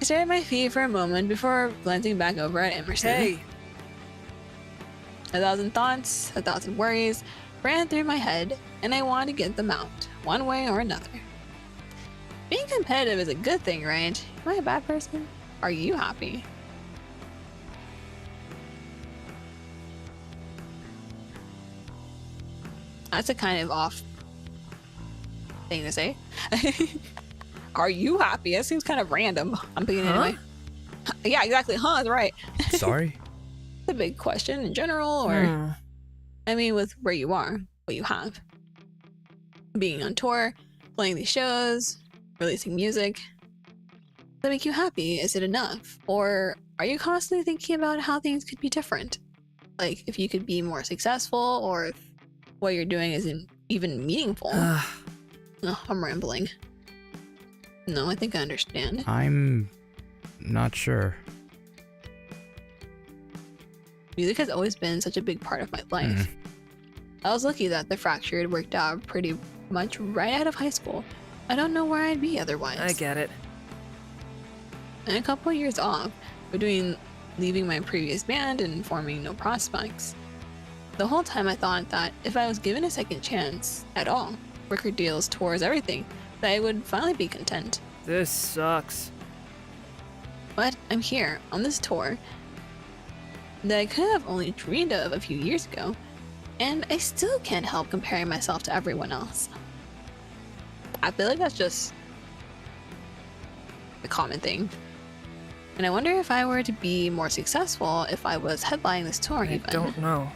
I stared at my feet for a moment before glancing back over at Emerson. Hey. 1,000 thoughts, 1,000 worries ran through my head, and I wanted to get them out, one way or another. Being competitive is a good thing, right? Am I a bad person? Are you happy? That's a kind of off thing to say. Are you happy? That seems kind of random. I'm thinking anyway. Yeah, exactly. That's right. Sorry? It's a big question in general, or I mean, with where you are, what you have. Being on tour, playing these shows, releasing music. Does that make you happy? Is it enough? Or are you constantly thinking about how things could be different? Like if you could be more successful, or if what you're doing isn't even meaningful. Oh, I'm rambling. No, I think I understand. I'm not sure. Music has always been such a big part of my life. I was lucky that the fracture had worked out pretty much right out of high school. I don't know where I'd be otherwise. I get it. And a couple of years off between leaving my previous band and forming No Prospects. The whole time I thought that if I was given a second chance at all, record deals, tours, everything, that I would finally be content. This sucks. But I'm here on this tour that I could have only dreamed of a few years ago, and I still can't help comparing myself to everyone else. I feel like that's just a common thing. And I wonder if I were to be more successful if I was headlining this tour even. I don't know.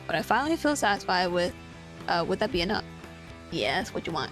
But I finally feel satisfied with, would that be enough? Yeah, that's what you want.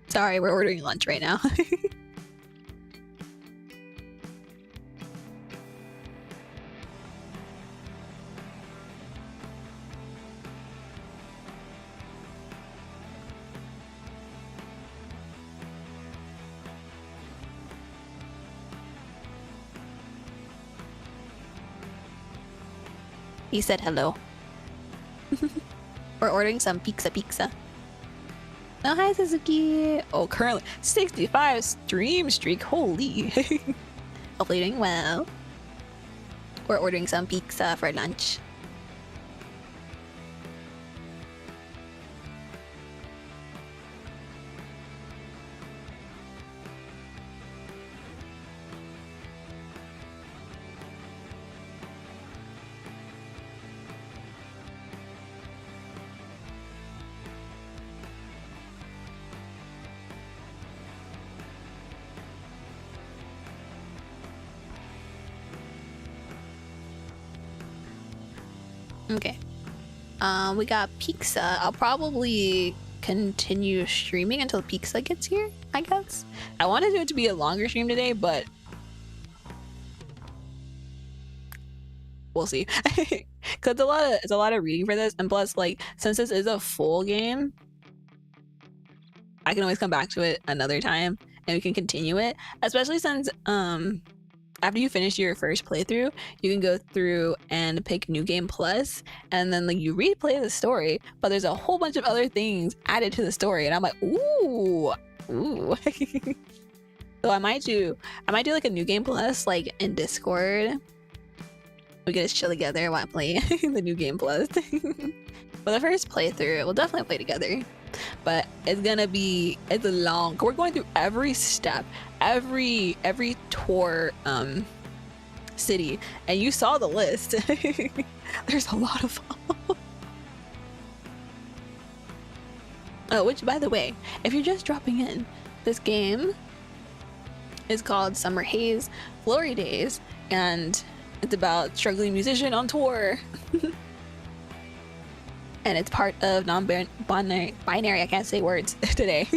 Sorry, we're ordering lunch right now. He said hello. We're ordering some pizza. Oh, hi, Suzuki. Oh, currently 65 stream streak. Holy. Hopefully you're doing well. We're ordering some pizza for lunch. Okay. We got pizza. I'll probably continue streaming until pizza gets here, I guess. I wanted it to be a longer stream today, but we'll see. Because it's a lot of reading for this, and plus, like, since this is a full game, I can always come back to it another time and we can continue it. Especially since after you finish your first playthrough, you can go through and pick New Game Plus, and then like you replay the story, but there's a whole bunch of other things added to the story, and I'm like, ooh. So I might do like a New Game Plus like in Discord. We can just chill together while I play the New Game Plus. For the first playthrough, we'll definitely play together. But it's long. We're going through every step, every tour city, and you saw the list. There's a lot of them. Oh, which by the way, if you're just dropping in, this game is called Summer Haze, Glory Days, and it's about struggling musician on tour. And it's part of non-binary, I can't say words today.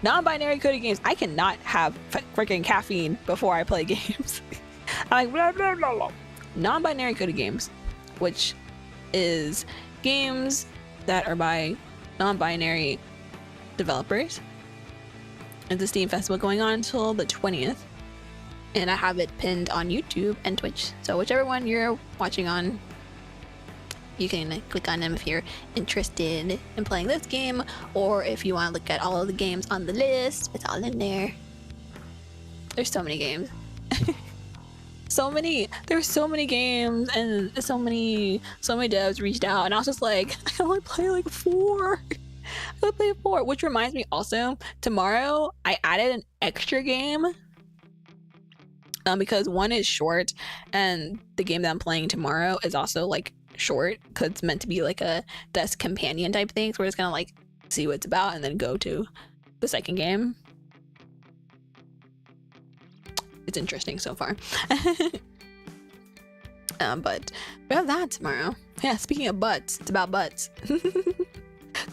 Non-binary coded games. I cannot have freaking caffeine before I play games. I'm like, blah, blah, blah, blah. Non-binary coded games, which is games that are by non-binary developers. It's a Steam festival going on until the 20th. And I have it pinned on YouTube and Twitch. So whichever one you're watching on, you can click on them if you're interested in playing this game, or if you want to look at all of the games on the list. It's all in there. There's so many games. There's so many games, and so many devs reached out, and I was just like, I can only play like 4. I only play 4, which reminds me also, tomorrow I added an extra game. Because one is short, and the game that I'm playing tomorrow is also like short, because it's meant to be like a desk companion type thing, so we're just gonna like see what it's about and then go to the second game. It's interesting so far. But we have that tomorrow. Yeah, speaking of butts, it's about butts.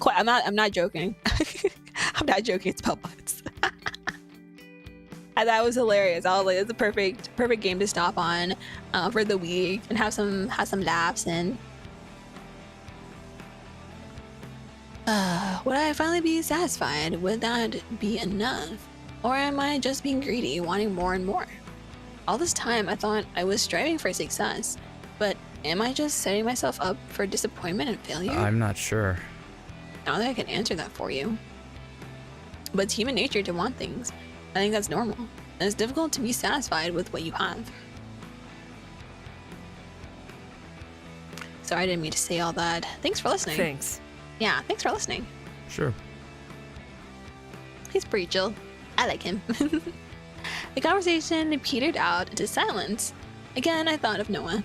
I'm not joking. I'm not joking, it's about butts. And that was hilarious. I was like, it's a perfect game to stop on for the week and have some laughs. And would I finally be satisfied? Would that be enough? Or am I just being greedy, wanting more and more? All this time I thought I was striving for success, but am I just setting myself up for disappointment and failure? I'm not sure. I don't think I can answer that for you. But it's human nature to want things. I think that's normal, and it's difficult to be satisfied with what you have. Sorry, I didn't mean to say all that. Thanks for listening. Thanks. Yeah, thanks for listening. Sure. He's pretty chill. I like him. The conversation petered out into silence. Again, I thought of Noah.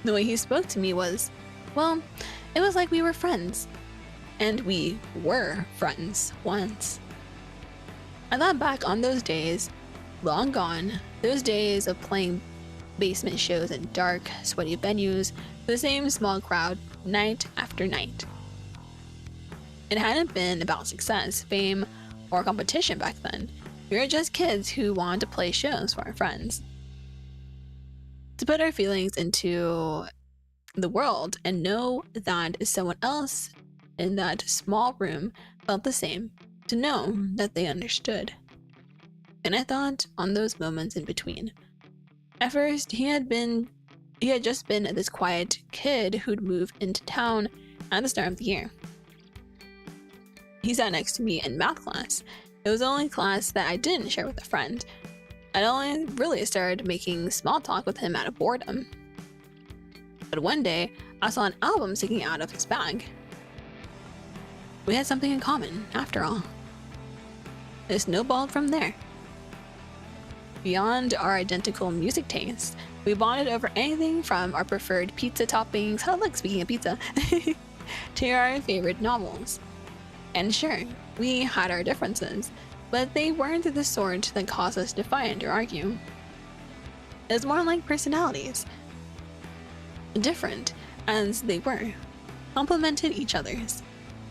The way he spoke to me was, well, it was like we were friends. And we were friends once. I thought back on those days, long gone, those days of playing basement shows in dark, sweaty venues with the same small crowd night after night. It hadn't been about success, fame, or competition back then. We were just kids who wanted to play shows for our friends. To put our feelings into the world and know that someone else in that small room felt the same. To know that they understood. And I thought on those moments in between. At first, he had just been this quiet kid who'd moved into town at the start of the year. He sat next to me in math class. It was the only class that I didn't share with a friend. I'd only really started making small talk with him out of boredom. But one day, I saw an album sticking out of his bag. We had something in common, after all. It snowballed from there. Beyond our identical music tastes, we bonded over anything from our preferred pizza toppings, speaking of pizza, to our favorite novels. And sure, we had our differences, but they weren't the sort that caused us to fight or argue. It was more like personalities. Different as they were, complemented each other's.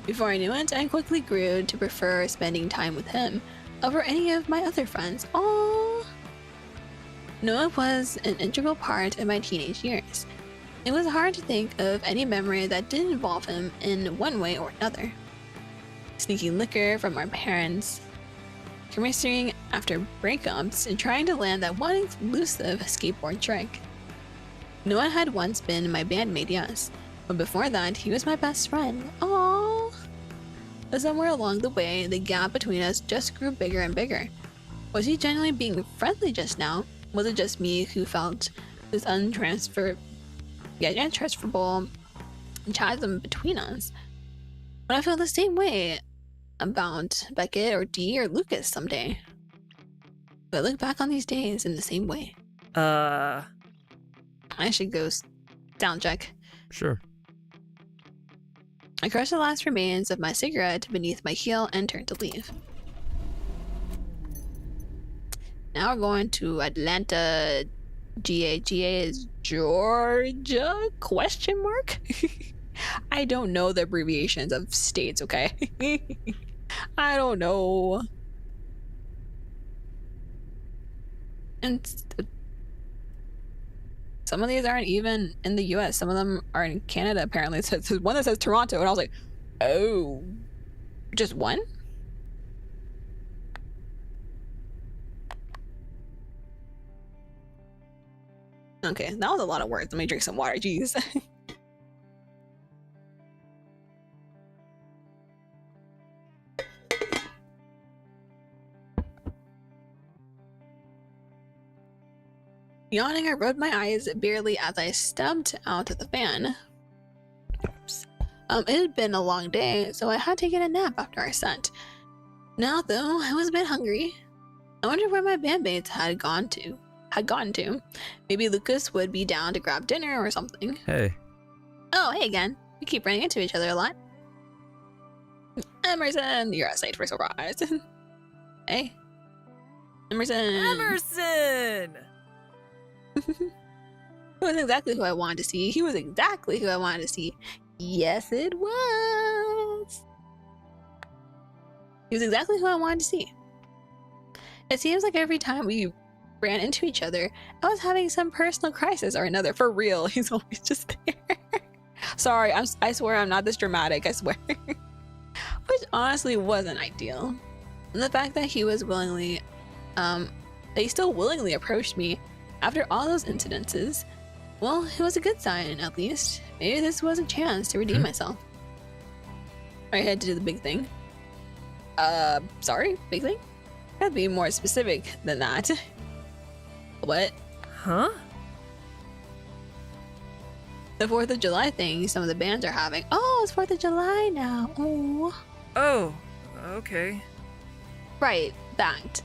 Before I knew it, I quickly grew to prefer spending time with him over any of my other friends. Aww! Noah was an integral part of my teenage years. It was hard to think of any memory that didn't involve him in one way or another. Sneaking liquor from our parents, commiserating after breakups, and trying to land that one exclusive skateboard trick. Noah had once been my bandmate, yes, but before that, he was my best friend. Aww. But somewhere along the way, the gap between us just grew bigger and bigger. Was he genuinely being friendly just now? Was it just me who felt this untransferable chasm between us? Would I feel the same way about Beckett or Dee or Lucas someday? But look back on these days in the same way. I should go sound check. Sure. I crushed the last remains of my cigarette beneath my heel and turned to leave. Now we're going to Atlanta, GA. GA is Georgia? Question mark? I don't know the abbreviations of states, okay? I don't know. And some of these aren't even in the US. Some of them are in Canada, apparently. So there's one that says Toronto, and I was like, oh, just one? Okay, that was a lot of words. Let me drink some water, jeez. Yawning, I rubbed my eyes barely as I stepped out of the van. Oops. It had been a long day, so I had taken a nap after our set. Now, though, I was a bit hungry. I wondered where my bandmates had gone to. Maybe Lucas would be down to grab dinner or something. Hey. Oh, hey again. We keep running into each other a lot. Emerson, you're a sight for surprise. Hey. Emerson. Emerson! He was exactly who I wanted to see. He was exactly who I wanted to see. Yes, it was. He was exactly who I wanted to see. It seems like every time we ran into each other, I was having some personal crisis or another. For real, he's always just there. Sorry, I swear I'm not this dramatic, I swear. Which honestly wasn't ideal. And the fact that he was willingly, that he still willingly approached me after all those incidences, well, it was a good sign, at least. Maybe this was a chance to redeem myself. I had to do the big thing. Sorry, big thing? Gotta be more specific than that. What? Huh? The 4th of July thing some of the bands are having. Oh, it's 4th of July now. Oh. Oh, okay. Right, that.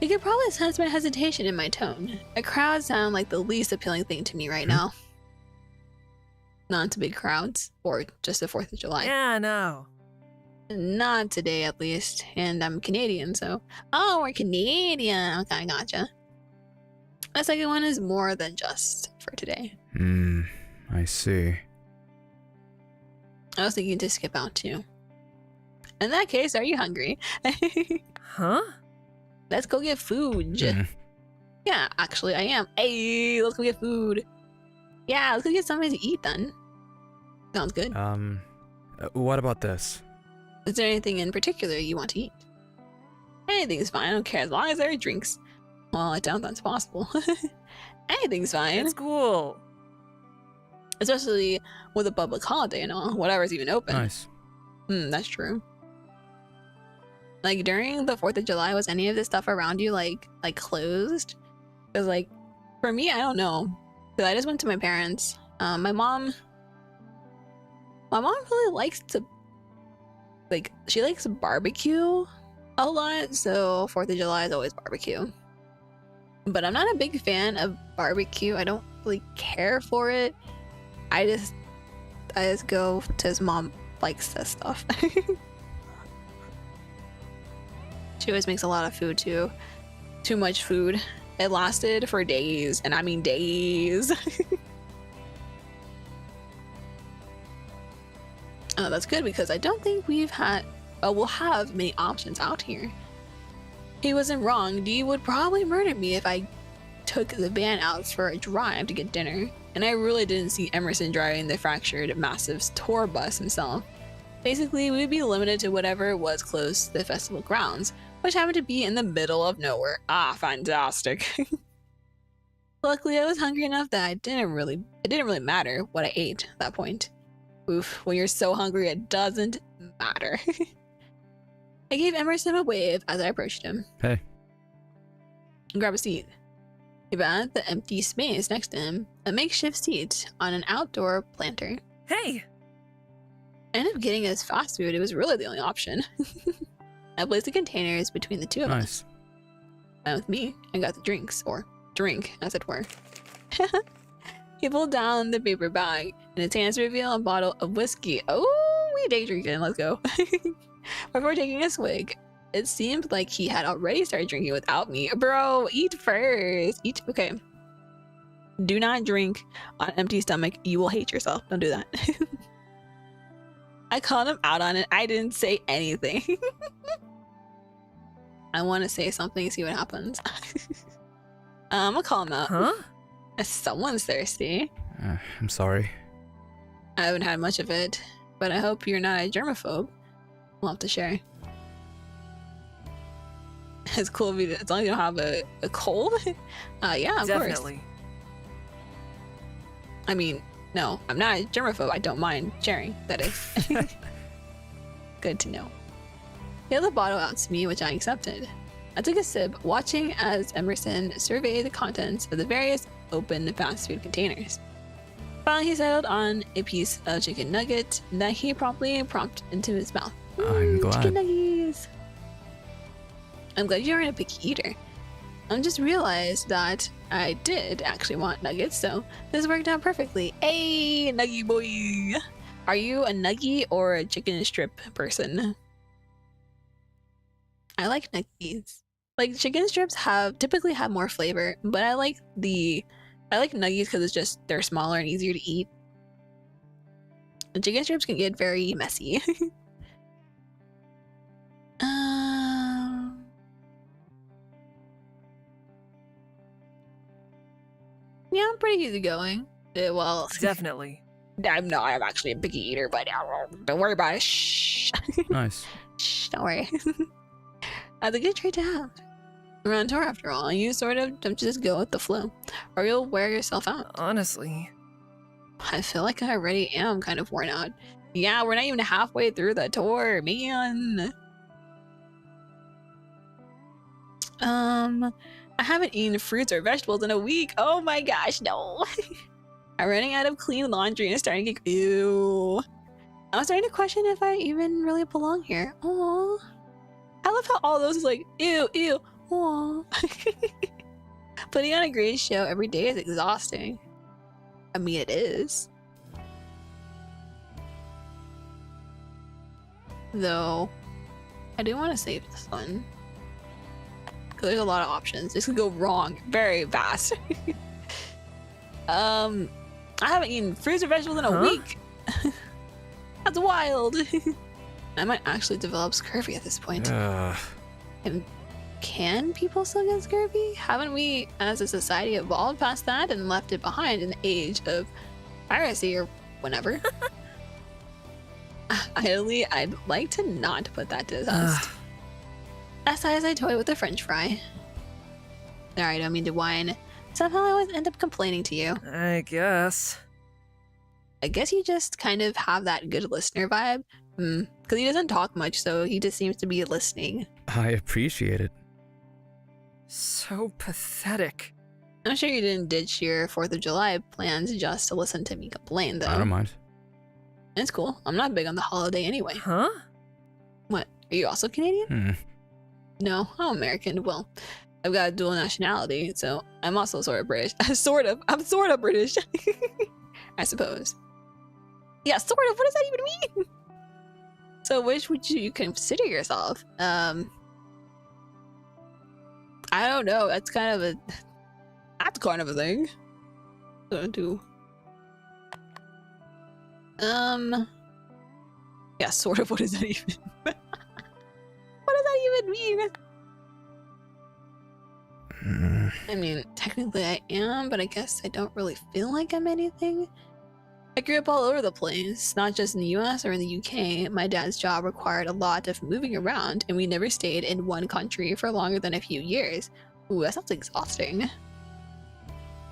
You can probably sense my hesitation in my tone. A crowd sound like the least appealing thing to me right now. Not to big crowds, or just the 4th of July. Yeah, no. Not today, at least. And I'm Canadian, so... Oh, we're Canadian! Okay, gotcha. The second one is more than just for today. I see. I was thinking to skip out too. In that case, are you hungry? Huh? Let's go get food. Yeah, actually, I am. Hey, let's go get food. Yeah, let's go get something to eat then. Sounds good. What about this? Is there anything in particular you want to eat? Anything's fine. I don't care as long as there are drinks. Well, I doubt that's possible. Anything's fine. It's cool. Especially with a public holiday and all. Whatever's even open. Nice. That's true. Like, during the 4th of July, was any of this stuff around you, like closed? Because, like, for me, I don't know. Because I just went to my parents. My mom really likes to, like, she likes barbecue a lot. So 4th of July is always barbecue. But I'm not a big fan of barbecue. I don't really care for it. I just go to his mom likes this stuff. She always makes a lot of food too. Too much food. It lasted for days, and I mean days. Oh, that's good because I don't think we'll have many options out here. He wasn't wrong. Dee would probably murder me if I took the van out for a drive to get dinner. and I really didn't see Emerson driving the fractured massive tour bus himself. Basically, we'd be limited to whatever was close to the festival grounds, which happened to be in the middle of nowhere. Ah, fantastic. Luckily, I was hungry enough that it didn't really matter what I ate at that point. Oof, when you're so hungry, it doesn't matter. I gave Emerson a wave as I approached him. Hey. Grab a seat. He found the empty space next to him, a makeshift seat on an outdoor planter. Hey! I ended up getting us fast food. It was really the only option. I placed the containers between the two of us. And with me, I got the drinks, or drink, as it were. He pulled down the paper bag, and his hands reveal a bottle of whiskey. Oh, we day drinking. Let's go. Before taking a swig, it seemed like he had already started drinking without me. Bro, eat first. Eat. Okay. Do not drink on an empty stomach. You will hate yourself. Don't do that. I called him out on it. I didn't say anything. I want to say something, see what happens. I'm gonna call him out. Huh? Someone's thirsty. I'm sorry. I haven't had much of it, but I hope you're not a germaphobe. We'll have to share. It's cool if you, as long as you don't have a cold. Yeah, of course. Definitely. I mean, no, I'm not a germaphobe. I don't mind sharing, that is. Good to know. He held the bottle out to me, which I accepted. I took a sip, watching as Emerson surveyed the contents of the various open fast food containers. Finally, he settled on a piece of chicken nugget that he promptly propped into his mouth. I'm glad. Chicken nuggies. I'm glad you aren't a picky eater. I just realized that I did actually want nuggets, so this worked out perfectly. Hey, nuggie boy! Are you a nuggie or a chicken strip person? I like nuggies. Like, chicken strips typically have more flavor, but I like nuggies because it's just they're smaller and easier to eat. The chicken strips can get very messy. Yeah, I'm pretty easygoing. Well, Definitely. I'm actually a picky eater, but don't worry about it. Shh. Nice. Shh, don't worry. That's a good trait to have. We're on tour after all, and you sort of don't just go with the flow, or you'll wear yourself out. Honestly. I feel like I already am kind of worn out. Yeah, we're not even halfway through the tour, man. I haven't eaten fruits or vegetables in a week. Oh my gosh, no. I'm running out of clean laundry and starting to get ew. I'm starting to question if I even really belong here. Aww. I love how all those is like, ew, ew, aww. Putting on a great show every day is exhausting. I mean, it is. Though, I do want to save this one. Because there's a lot of options. This could go wrong very fast. I haven't eaten fruits or vegetables in a week. That's wild. I might actually develop scurvy at this point. Can people still get scurvy? Haven't we, as a society, evolved past that and left it behind in the age of piracy or whenever? Ideally, I'd like to not put that to the test. As I toy with the french fry. Sorry, I don't mean to whine. Somehow I always end up complaining to you. I guess. I guess you just kind of have that good listener vibe. Because he doesn't talk much, so he just seems to be listening. I appreciate it. So pathetic. I'm sure you didn't ditch your 4th of July plans just to listen to me complain, though. I don't mind. It's cool. I'm not big on the holiday anyway. Huh? What? Are you also Canadian? No, I'm American. Well, I've got a dual nationality, so I'm also sort of British. I'm sort of British. I suppose. Yeah, sort of. What does that even mean? So which would you consider yourself? I don't know. That's kind of a thing. So do. Yeah, sort of. What does that even? What does that even mean? I mean, technically I am, but I guess I don't really feel like I'm anything. I grew up all over the place, not just in the US or in the UK. My dad's job required a lot of moving around, and we never stayed in one country for longer than a few years. Ooh, that sounds exhausting.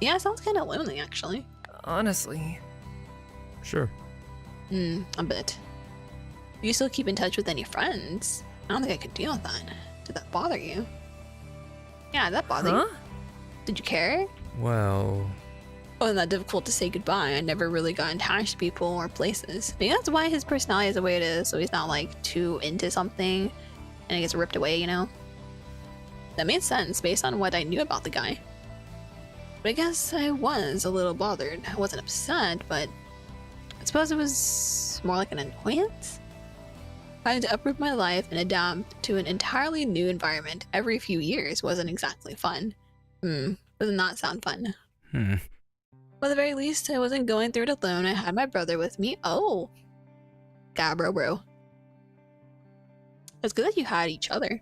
Yeah, it sounds kind of lonely, actually. Honestly. Sure. A bit. Do you still keep in touch with any friends? I don't think I could deal with that. Did that bother you? Yeah, that bothered you. Did you care? Well, It wasn't that difficult to say goodbye. I never really got attached to people or places. Maybe that's why his personality is the way it is, so he's not like too into something and it gets ripped away, you know? That made sense based on what I knew about the guy. But I guess I was a little bothered. I wasn't upset, but I suppose it was more like an annoyance. Having to uproot my life and adapt to an entirely new environment every few years wasn't exactly fun. Does not sound fun. But at the very least, I wasn't going through it alone. I had my brother with me. Oh. God, bro. It's good that you had each other.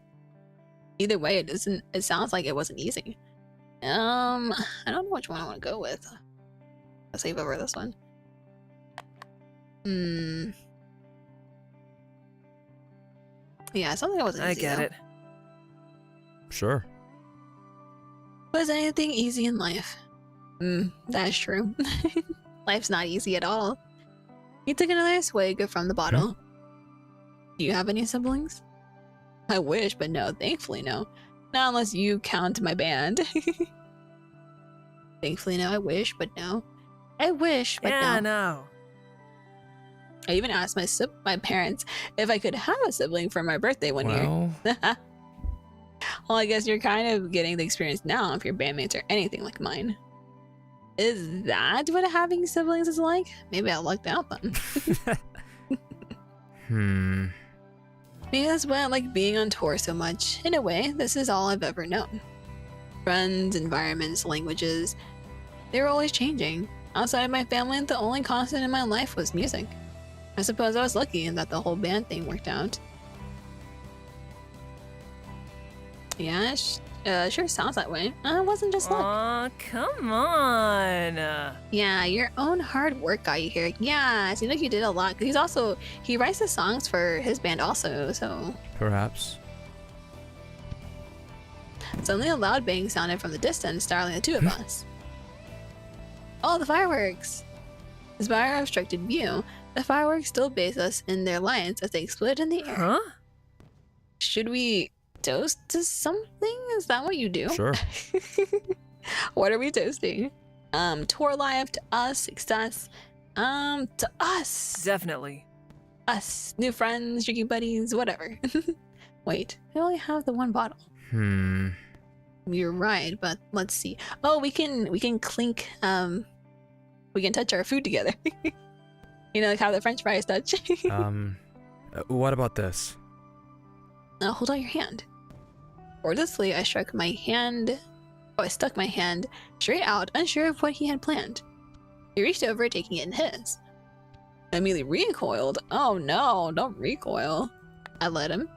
Either way, it sounds like it wasn't easy. I don't know which one I want to go with. I'll save over this one. Yeah, something that wasn't I easy. get though. it. sure. Was anything easy in life? That's true. Life's not easy at all. He took another swig from the bottle. Do you have any siblings? I wish, but no, thankfully no. Not unless you count my band. Thankfully no, I wish, but no. I wish, but Yeah, no. no. I even asked my parents if I could have a sibling for my birthday one year. Well, Well, I guess you're kind of getting the experience now if your bandmates are anything like mine. Is that what having siblings is like? Maybe I lucked out then. Maybe that's why I like being on tour so much. In a way, this is all I've ever known. Friends, environments, languages, they were always changing. Outside of my family, the only constant in my life was music. I suppose I was lucky in that the whole band thing worked out. Yeah, sure sounds that way. It wasn't just luck. Aw, come on. Yeah, your own hard work got you here. Yeah, it seems like you did a lot. 'Cause he writes the songs for his band also, so. perhaps. Suddenly a loud bang sounded from the distance, startling the two of us. Oh, the fireworks! Despite our obstructed view, the fireworks still bathe us in their lights as they explode in the air. Huh? Should we toast to something? Is that what you do? Sure. What are we toasting? Tour life, to us, success. To us. Definitely. Us. New friends, drinking buddies, whatever. Wait, I only have the one bottle. You're right, but let's see. Oh, we can clink, we can touch our food together. You know, like how the French fries touch. What about this? Now hold out your hand. Wordlessly, I stuck my hand straight out, unsure of what he had planned. He reached over, taking it in his. I immediately recoiled. Oh no, don't recoil. I let him.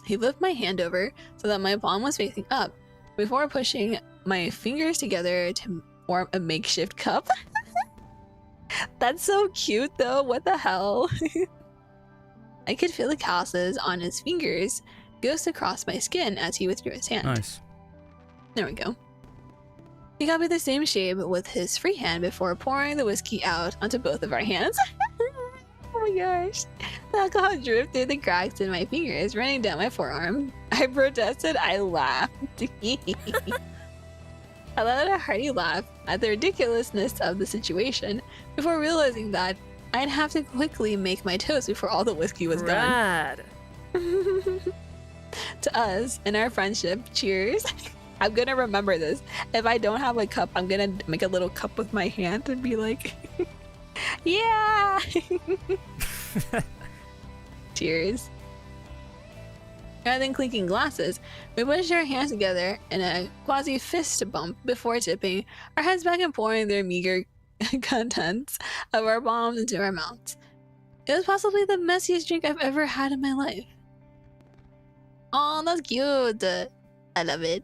He lifted my hand over so that my palm was facing up before pushing my fingers together to form a makeshift cup. That's so cute though, what the hell? I could feel the calluses on his fingers ghost across my skin as he withdrew his hand. Nice. There we go. He got me the same shape with his free hand before pouring the whiskey out onto both of our hands. Oh my gosh. The alcohol dripped through the cracks in my fingers, running down my forearm. I protested, I laughed. I let out a hearty laugh at the ridiculousness of the situation before realizing that I'd have to quickly make my toast before all the whiskey was done. Rad. To us and our friendship, cheers. I'm gonna remember this. If I don't have a cup, I'm gonna make a little cup with my hand and be like, yeah. Cheers. Rather than clinking glasses, we pushed our hands together in a quasi fist bump before tipping our heads back and pouring their meager contents of our palms into our mouths. It was possibly the messiest drink I've ever had in my life. Oh, that's cute. I love it.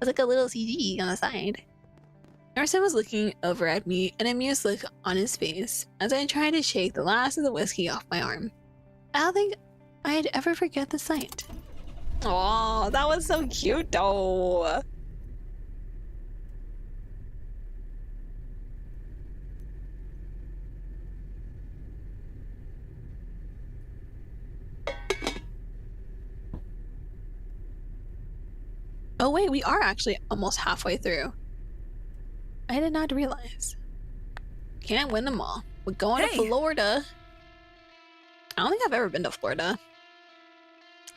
It's like a little CG on the side. Emerson was looking over at me, an amused look on his face as I tried to shake the last of the whiskey off my arm. I don't think I'd ever forget the sight. Oh, that was so cute though. Oh wait, we are actually almost halfway through. I did not realize. Can't win them all. We're going to Florida. I don't think I've ever been to Florida.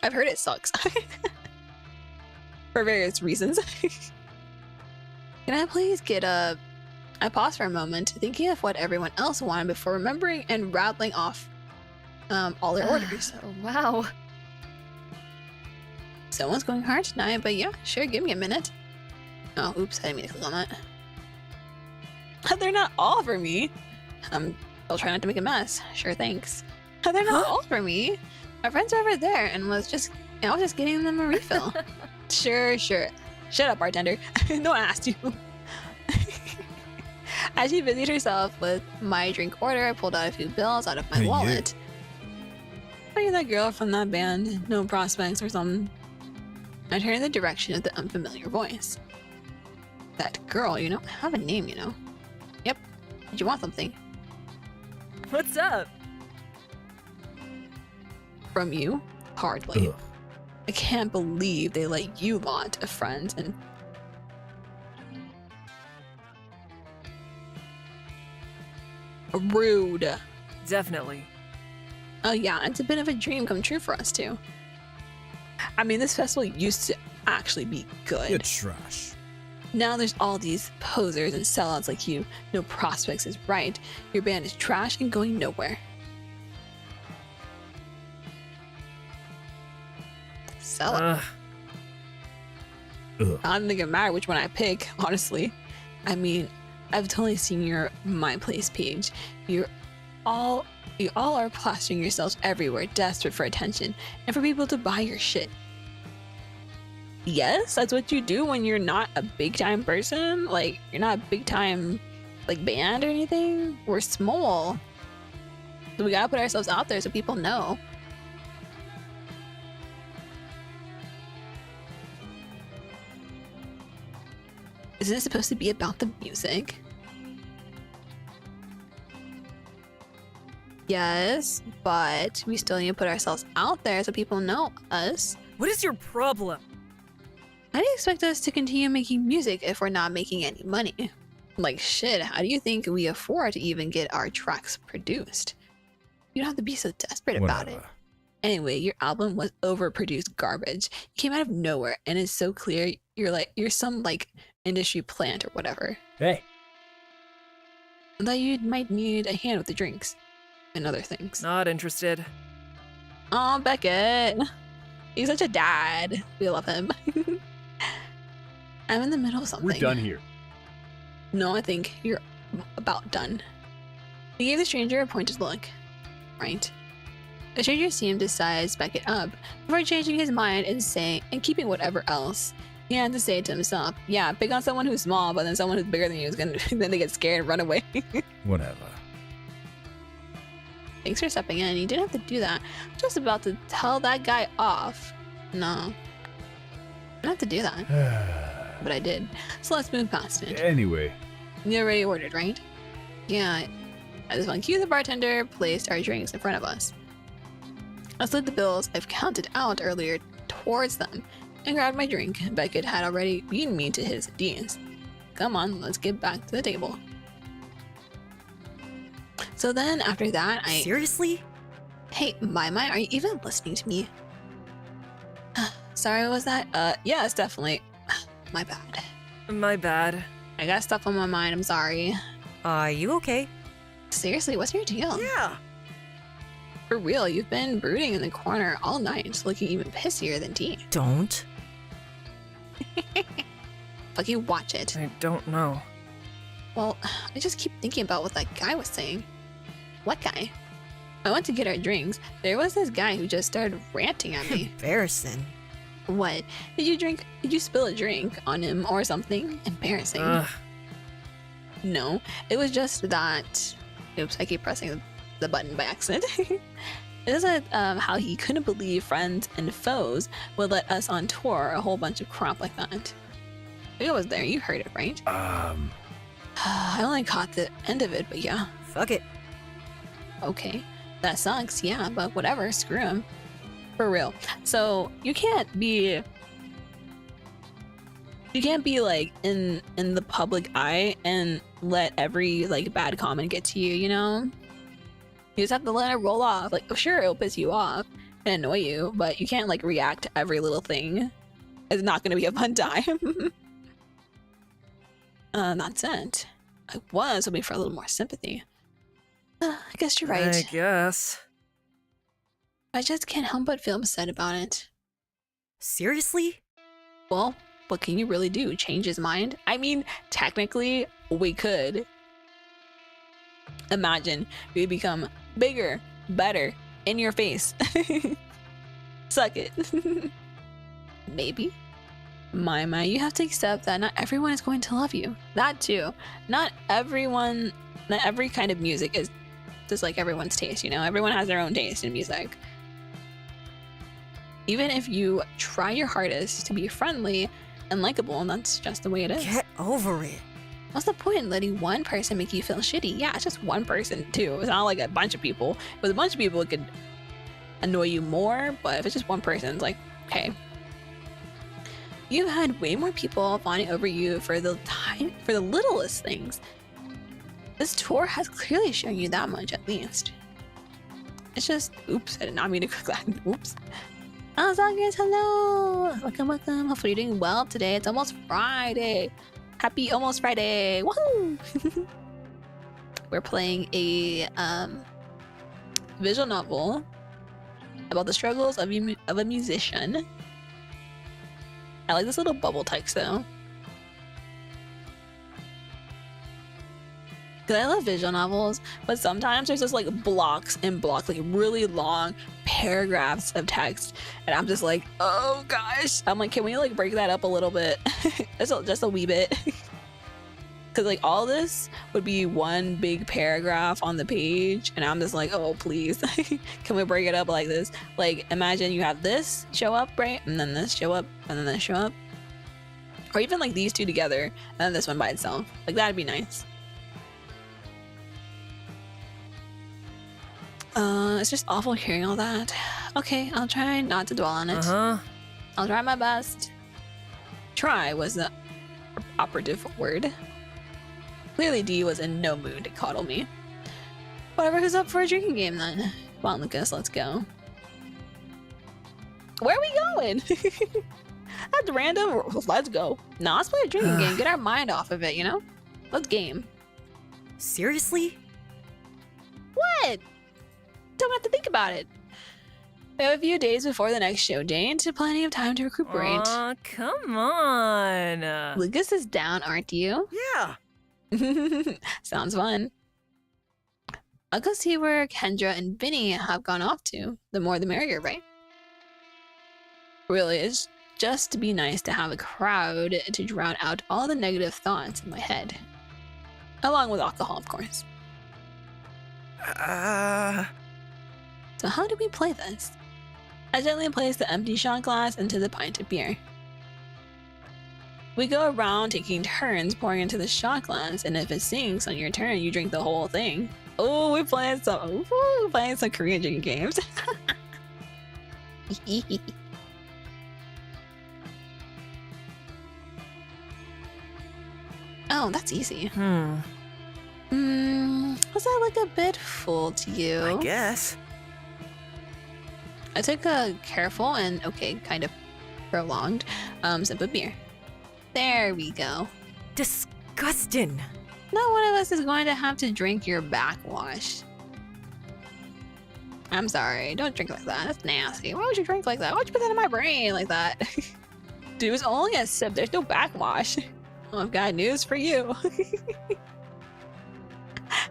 I've heard it sucks. For various reasons. Can I please get a... I paused for a moment, thinking of what everyone else wanted before remembering and rattling off all their orders. Oh, wow. Someone's going hard tonight, but yeah, sure, give me a minute. Oh, oops, I didn't mean to click on that. They're not all for me. I'll try not to make a mess. Sure, thanks. They're not all for me. My friends are over there and I was just getting them a refill. Sure. Shut up, bartender. No one asked you. As she busied herself with my drink order, I pulled out a few bills out of my wallet. Are you that girl from that band, No Prospects or something? I turned in the direction of the unfamiliar voice. That girl, you know, I have a name, you know. Yep. Did you want something? What's up? From you? Hardly. Ugh. I can't believe they let you lot of friends and... Rude. Definitely. Oh yeah, it's a bit of a dream come true for us too. I mean, this festival used to actually be good. You're trash. Now there's all these posers and sellouts like you. No Prospects is right. Your band is trash and going nowhere. Sellout. Ugh. I don't think it matters which one I pick, honestly. I mean, I've totally seen your My Place page. You all are plastering yourselves everywhere, desperate for attention and for people to buy your shit. Yes, that's what you do when you're not a big time person. Like, you're not a big time like band or anything. We're small. So we gotta put ourselves out there so people know. Isn't it supposed to be about the music? Yes, but we still need to put ourselves out there so people know us. What is your problem? How do you expect us to continue making music if we're not making any money? Like shit, how do you think we afford to even get our tracks produced? You don't have to be so desperate about it. Whatever. Anyway, your album was overproduced garbage. You came out of nowhere and it's so clear you're some like industry plant or whatever. Hey. I thought you might need a hand with the drinks and other things. Not interested. Oh, Beckett. He's such a dad. We love him. I'm in the middle of something. We're done here. No, I think you're about done. He gave the stranger a pointed look. Right. The stranger seemed to size Beckett up before changing his mind and keeping whatever else he had to say to himself. Yeah, pick on someone who's small, but then someone who's bigger than you is gonna then they get scared and run away. Whatever. Thanks for stepping in. You didn't have to do that. I'm just about to tell that guy off. No. I didn't have to do that. But I did. So let's move past it. Anyway. You already ordered, right? Yeah. At this one cue, the bartender placed our drinks in front of us. I slid the bills I've counted out earlier towards them and grabbed my drink. Beckett had already beaten me to his D's. Come on, let's get back to the table. So then after that, Seriously? Hey, my, are you even listening to me? Sorry, what was that? Yes, definitely. My bad. My bad. I got stuff on my mind, I'm sorry. Are you okay? Seriously, what's your deal? Yeah. For real, you've been brooding in the corner all night, looking even pissier than tea. Don't. Fucking watch it. I don't know. Well, I just keep thinking about what that guy was saying. What guy? I went to get our drinks. There was this guy who just started ranting at me. Embarrassing. What? Did you spill a drink on him or something? Embarrassing. No, it was just that. Oops, I keep pressing the button by accident. It is how he couldn't believe friends and foes would let us on tour, a whole bunch of crap like that. I was there, you heard it, right? I only caught the end of it, but yeah. Fuck it. Okay, that sucks, yeah, but whatever, screw him. For real. So, you can't be like in the public eye and let every like bad comment get to you, you know? You just have to let it roll off. Like, sure, it'll piss you off and annoy you, but you can't like react to every little thing. It's not gonna be a fun time. That said, I was hoping for a little more sympathy. I guess you're right. I guess. I just can't help but feel upset about it. Seriously? Well, what can you really do? Change his mind? I mean, technically, we could. Imagine we become bigger, better, in your face. Suck it. Maybe. My, you have to accept that not everyone is going to love you. That too. Not every kind of music is just like everyone's taste, you know? Everyone has their own taste in music. Even if you try your hardest to be friendly and likable, that's just the way it is. Get over it. What's the point in letting one person make you feel shitty? Yeah, it's just one person too. It's not like a bunch of people. With a bunch of people, it could annoy you more, but if it's just one person, it's like, okay. You've had way more people fawning over you for the littlest things. This tour has clearly shown you that much, at least. It's just, oops, I did not mean to click that. Oops. Oh, Zagres, hello! Welcome, welcome. Hopefully you're doing well today. It's almost Friday. Happy almost Friday. Woohoo! We're playing a visual novel about the struggles of a musician. I like this little bubble text though. Because I love visual novels, but sometimes there's just like blocks and blocks, like really long paragraphs of text. And I'm just like, oh gosh. I'm like, can we like break that up a little bit? just a wee bit. Because like all this would be one big paragraph on the page. And I'm just like, oh, please. Can we break it up like this? Like imagine you have this show up, right? And then this show up, and then this show up. Or even like these two together, and then this one by itself. Like that'd be nice. It's just awful hearing all that. Okay, I'll try not to dwell on it. I'll try my best. Try was the operative word. Clearly D was in no mood to coddle me. Whatever, who's up for a drinking game then? Come on, Lucas, let's go. Where are we going? That's random. Let's go. Nah, let's play a drinking game. Get our mind off of it, you know? Let's game. Seriously? What? Don't have to think about it. We have a few days before the next show date, so plenty of time to recuperate. Aw, come on. Lucas is down, aren't you? Yeah. Sounds fun. I'll go see where Kendra and Vinny have gone off to. The more the merrier, right? Really, it's just to be nice to have a crowd to drown out all the negative thoughts in my head. Along with alcohol, of course. So how do we play this? I gently place the empty shot glass into the pint of beer. We go around taking turns pouring into the shot glass, and if it sinks on your turn, you drink the whole thing. Oh, we're playing some Korean drinking games. Oh, that's easy. Was that like a bit full to you? I guess. I took a careful and, okay, kind of prolonged sip of beer. There we go. Disgusting. Not one of us is going to have to drink your backwash. I'm sorry, don't drink like that. That's nasty. Why would you drink like that? Why'd you put that in my brain like that? Dude, it was only a sip. There's no backwash. Oh, I've got news for you.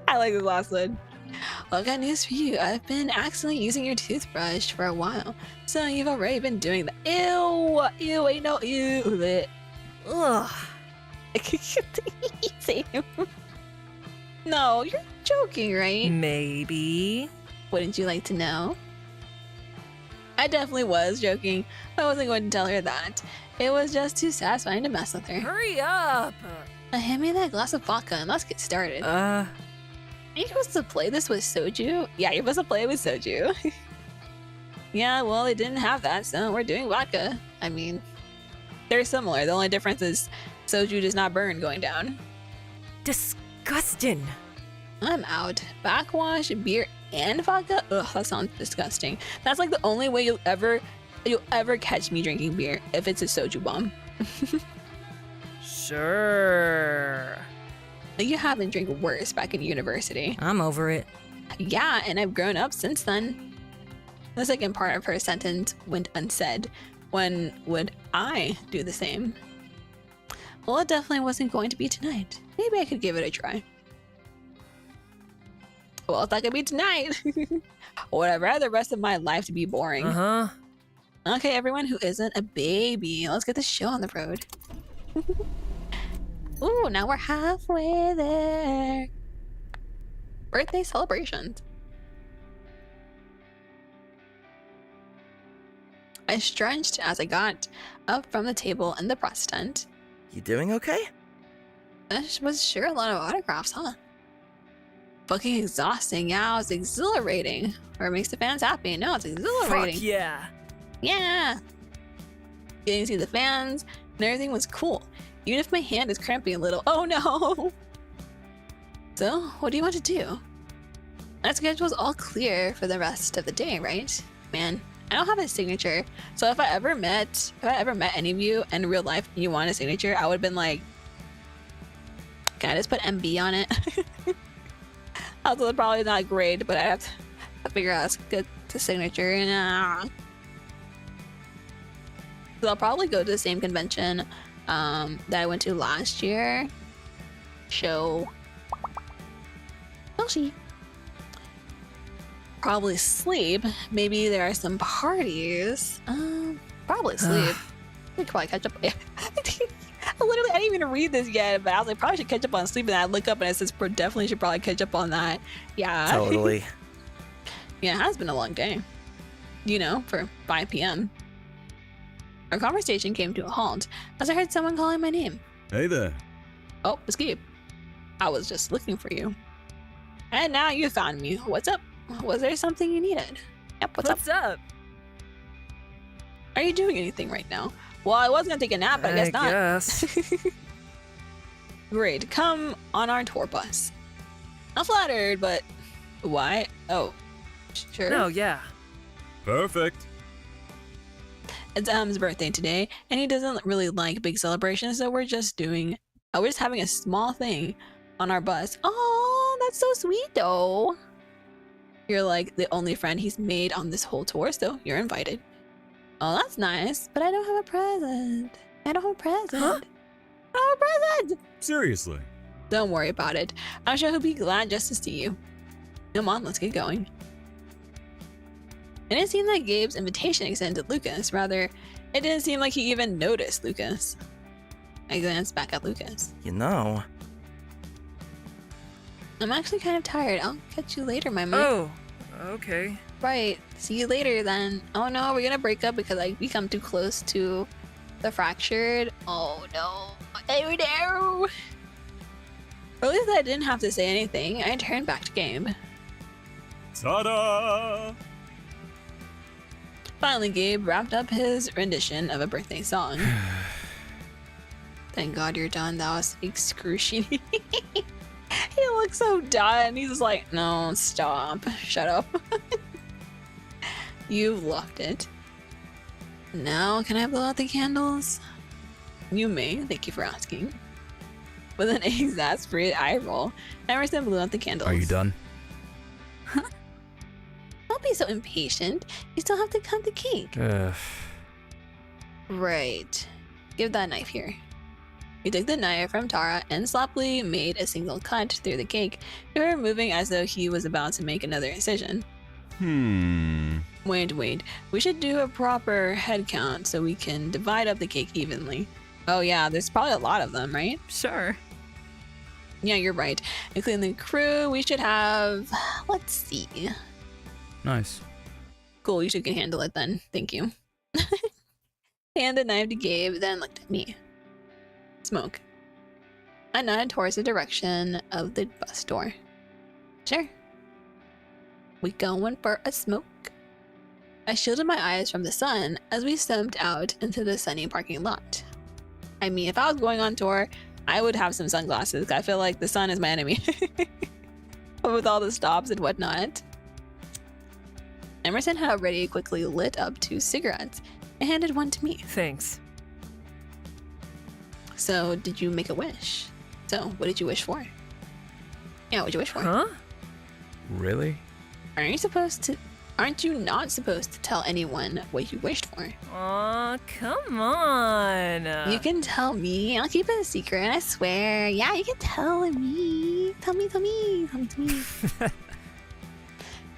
I like this last one. Well, I got news for you. I've been accidentally using your toothbrush for a while, so you've already been doing that. Ew, ain't no ew. Bleh. Ugh. Same. No, you're joking, right? Maybe. Wouldn't you like to know? I definitely was joking. I wasn't going to tell her that. It was just too satisfying to mess with her. Hurry up. Hand me that glass of vodka and let's get started. Are you supposed to play this with soju? Yeah, you're supposed to play it with soju. Yeah, well, they didn't have that, so we're doing vodka. I mean, they're similar. The only difference is soju does not burn going down. Disgusting. I'm out. Backwash, beer, and vodka? Ugh, that sounds disgusting. That's like the only way you'll ever catch me drinking beer, if it's a soju bomb. Sure. You haven't drank worse back in university. I'm over it. Yeah, and I've grown up since then. The second part of her sentence went unsaid. When would I do the same? Well, it definitely wasn't going to be tonight. Maybe I could give it a try. Well, it's not gonna be tonight. Would I rather the rest of my life to be boring? Uh-huh. Okay, everyone who isn't a baby, let's get this show on the road. Ooh, now we're halfway there. Birthday celebrations. I stretched as I got up from the table in the press tent. You doing okay? That was sure a lot of autographs, huh? Fucking exhausting. Yeah, it was exhilarating. Or it makes the fans happy. No, it's exhilarating. Fuck yeah. Yeah. Getting to see the fans and everything was cool. Even if my hand is cramping a little. Oh no! So, what do you want to do? That schedule's all clear for the rest of the day, right? Man, I don't have a signature. So if I ever met any of you in real life and you want a signature, I would have been like, can I just put MB on it? Also, probably not great, but I have to figure out how to get the signature. So I'll probably go to the same convention that I went to last year. Show. Yoshi. Probably sleep. Maybe there are some parties. Probably sleep. We could probably catch up. Literally, I didn't even read this yet, but I was like, probably should catch up on sleep. And I look up and it says, definitely should probably catch up on that. Yeah. Totally. Yeah, it has been a long day. You know, for 5 p.m. Our conversation came to a halt as I heard someone calling my name. Hey there. Oh, Escape. I was just looking for you. And now you found me. What's up? Was there something you needed? Yep, what's up? Are you doing anything right now? Well, I was gonna take a nap, but I guess not. Guess. Great, come on our tour bus. I'm flattered, but why? Oh, sure. No, yeah. Perfect. It's M's birthday today, and he doesn't really like big celebrations, so we're just having a small thing on our bus. Oh, that's so sweet, though. You're like the only friend he's made on this whole tour, so you're invited. Oh, that's nice, but I don't have a present. I don't have a present. Huh? I don't have a present. Seriously. Don't worry about it. I'm sure he'll be glad just to see you. Come on, let's get going. It didn't seem like Gabe's invitation extended to Lucas. Rather, it didn't seem like he even noticed Lucas. I glanced back at Lucas. You know. I'm actually kind of tired. I'll catch you later, my mate. Oh, okay. Right. See you later then. Oh no, we're gonna break up because I become too close to the fractured. Oh no. Oh no. At least I didn't have to say anything. I turned back to Gabe. Ta-da! Finally, Gabe wrapped up his rendition of a birthday song. Thank God you're done. That was excruciating. He looks so done. He's just like, no, stop. Shut up. You've locked it. Now, can I blow out the candles? You may. Thank you for asking. With an exasperated eye roll, Emerson blew out the candles. Are you done? Don't be so impatient. You still have to cut the cake. Right. Give that knife here. He took the knife from Tara and sloppily made a single cut through the cake, before moving as though he was about to make another incision. Wait, we should do a proper head count so we can divide up the cake evenly. Oh yeah, there's probably a lot of them, right? Sure. Yeah, you're right. Including the crew, we should have... Let's see. Nice. Cool, you two can handle it then. Thank you. Hand the knife to Gabe, then looked at me. Smoke. I nodded towards the direction of the bus door. Sure. We going for a smoke? I shielded my eyes from the sun as we stepped out into the sunny parking lot. I mean, if I was going on tour, I would have some sunglasses. I feel like the sun is my enemy. With all the stops and whatnot. Emerson had already quickly lit up 2 cigarettes and handed one to me. Thanks. So, did you make a wish? So, what did you wish for? Yeah, what'd you wish for? Huh? Really? Aren't you not supposed to tell anyone what you wished for? Aw, come on. You can tell me. I'll keep it a secret, I swear. Yeah, you can tell me. Tell me.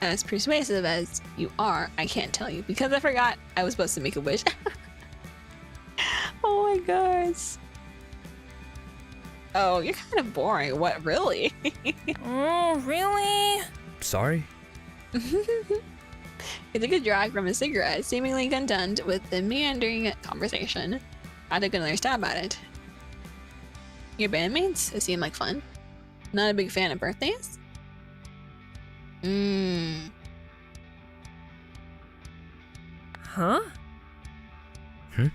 As persuasive as you are, I can't tell you because I forgot I was supposed to make a wish. Oh my gosh. Oh, you're kind of boring. What, really? Oh, really? Sorry? He took a drag from his cigarette, seemingly content with the meandering conversation. I took another stab at it. Your bandmates? It seemed like fun. Not a big fan of birthdays? Huh? What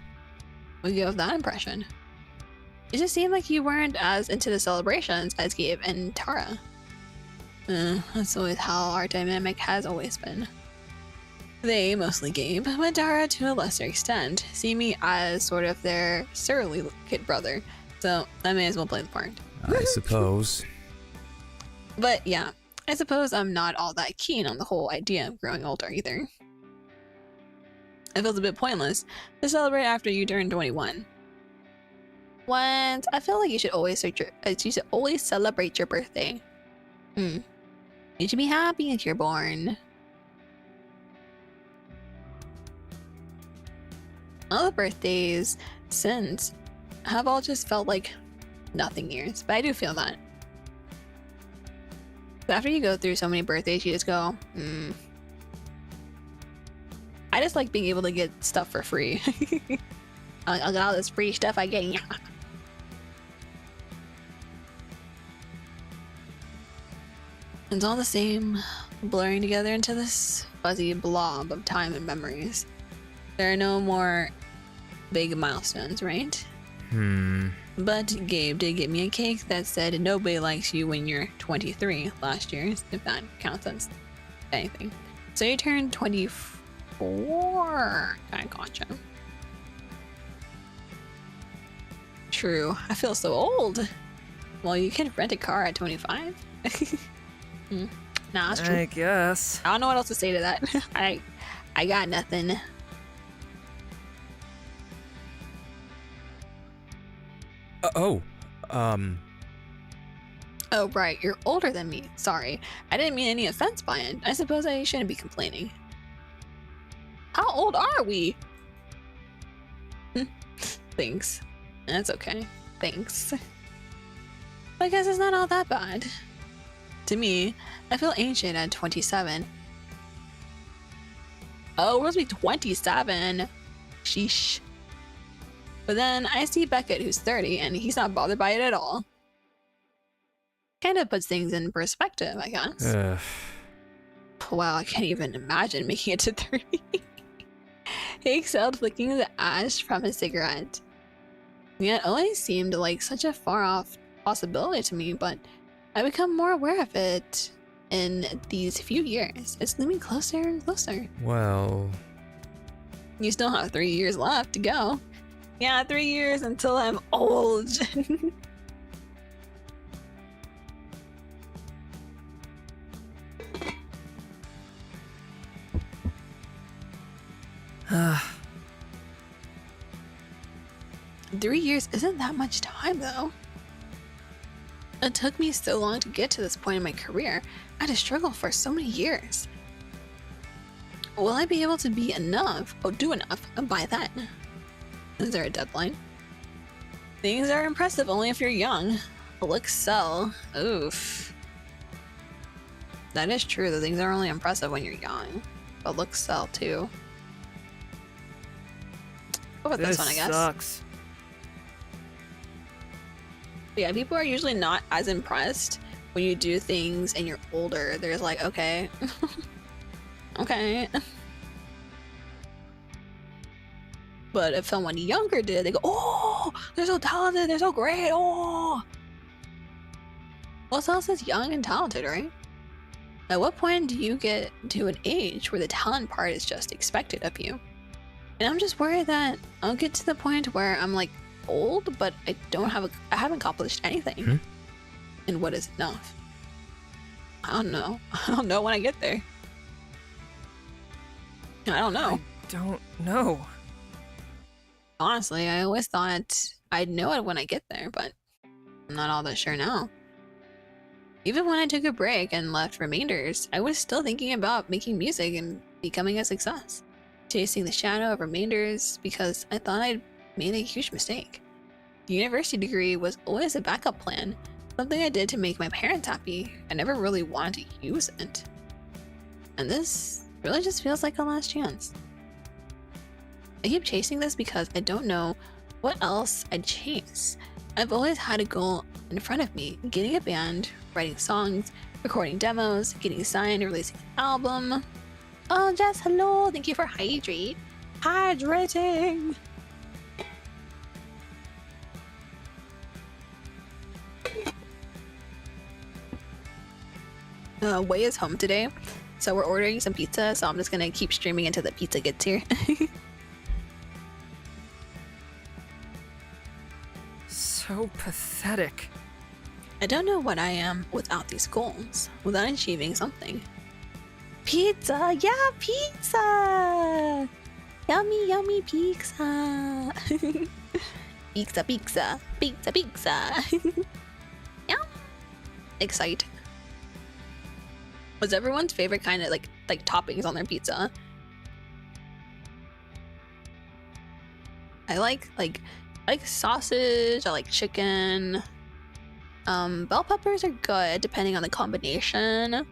do you have that impression? It just seemed like you weren't as into the celebrations as Gabe and Tara. That's always how our dynamic has always been. They, mostly Gabe, but Tara to a lesser extent, see me as sort of their surly kid brother, so I may as well play the part. I suppose. But yeah, I suppose I'm not all that keen on the whole idea of growing older either. It feels a bit pointless to celebrate after you turn 21. What? I feel like you should always celebrate your birthday. You should be happy that you're born. All the birthdays since have all just felt like nothing years, but I do feel that. But after you go through so many birthdays, you just go, I just like being able to get stuff for free. I'll get all this free stuff I get. Yeah. It's all the same, blurring together into this fuzzy blob of time and memories. There are no more big milestones, right? But Gabe did get me a cake that said nobody likes you when you're 23 last year, if that counts as anything. So you turned 24. I gotcha. True. I feel so old. Well, you can rent a car at 25. Nah, that's true. I guess. I don't know what else to say to that. I got nothing. Oh, Oh, right. You're older than me. Sorry. I didn't mean any offense by it. I suppose I shouldn't be complaining. How old are we? Thanks. That's okay. Thanks. I guess it's not all that bad. To me, I feel ancient at 27. Oh, we're supposed to be 27. Sheesh. But then I see Beckett, who's 30, and he's not bothered by it at all. Kind of puts things in perspective, I guess. Wow, I can't even imagine making it to 30. He exhaled, flicking the ash from his cigarette. Yet it always seemed like such a far-off possibility to me, but I become more aware of it in these few years. It's looming closer and closer. well, You still have 3 years left to go. Yeah, 3 years until I'm old. 3 years isn't that much time though. It took me so long to get to this point in my career. I had to struggle for so many years. Will I be able to be enough, do enough by then? Is there a deadline? Things are impressive only if you're young. Looks sell. Oof. That is true, the things are only impressive when you're young. But looks sell too. Go with this one, I guess. Sucks. But yeah, people are usually not as impressed when you do things and you're older. They're just like, okay. Okay. But if someone younger did, they go, oh, they're so talented, they're so great, oh. What else is young and talented, right? At what point do you get to an age where the talent part is just expected of you? And I'm just worried that I'll get to the point where I'm like old, but I haven't accomplished anything. And what is enough? I don't know. I don't know when I get there. I don't know. I don't know. Honestly, I always thought I'd know it when I get there, but I'm not all that sure now. Even when I took a break and left Remainders, I was still thinking about making music and becoming a success. Chasing the shadow of Remainders because I thought I'd made a huge mistake. The university degree was always a backup plan, something I did to make my parents happy. I never really wanted to use it. And this really just feels like a last chance. I keep chasing this because I don't know what else I'd chase. I've always had a goal in front of me, getting a band, writing songs, recording demos, getting signed, releasing an album. Oh, Jess, hello, thank you for hydrating. Wei is home today, so we're ordering some pizza, so I'm just gonna keep streaming until the pizza gets here. So pathetic. I don't know what I am without these goals, without achieving something. Pizza! Yeah, pizza! Yummy, yummy pizza! Pizza, pizza, pizza, pizza! Yeah! Exciting. What's everyone's favorite kind of like toppings on their pizza? I like sausage, I like chicken. Bell peppers are good depending on the combination.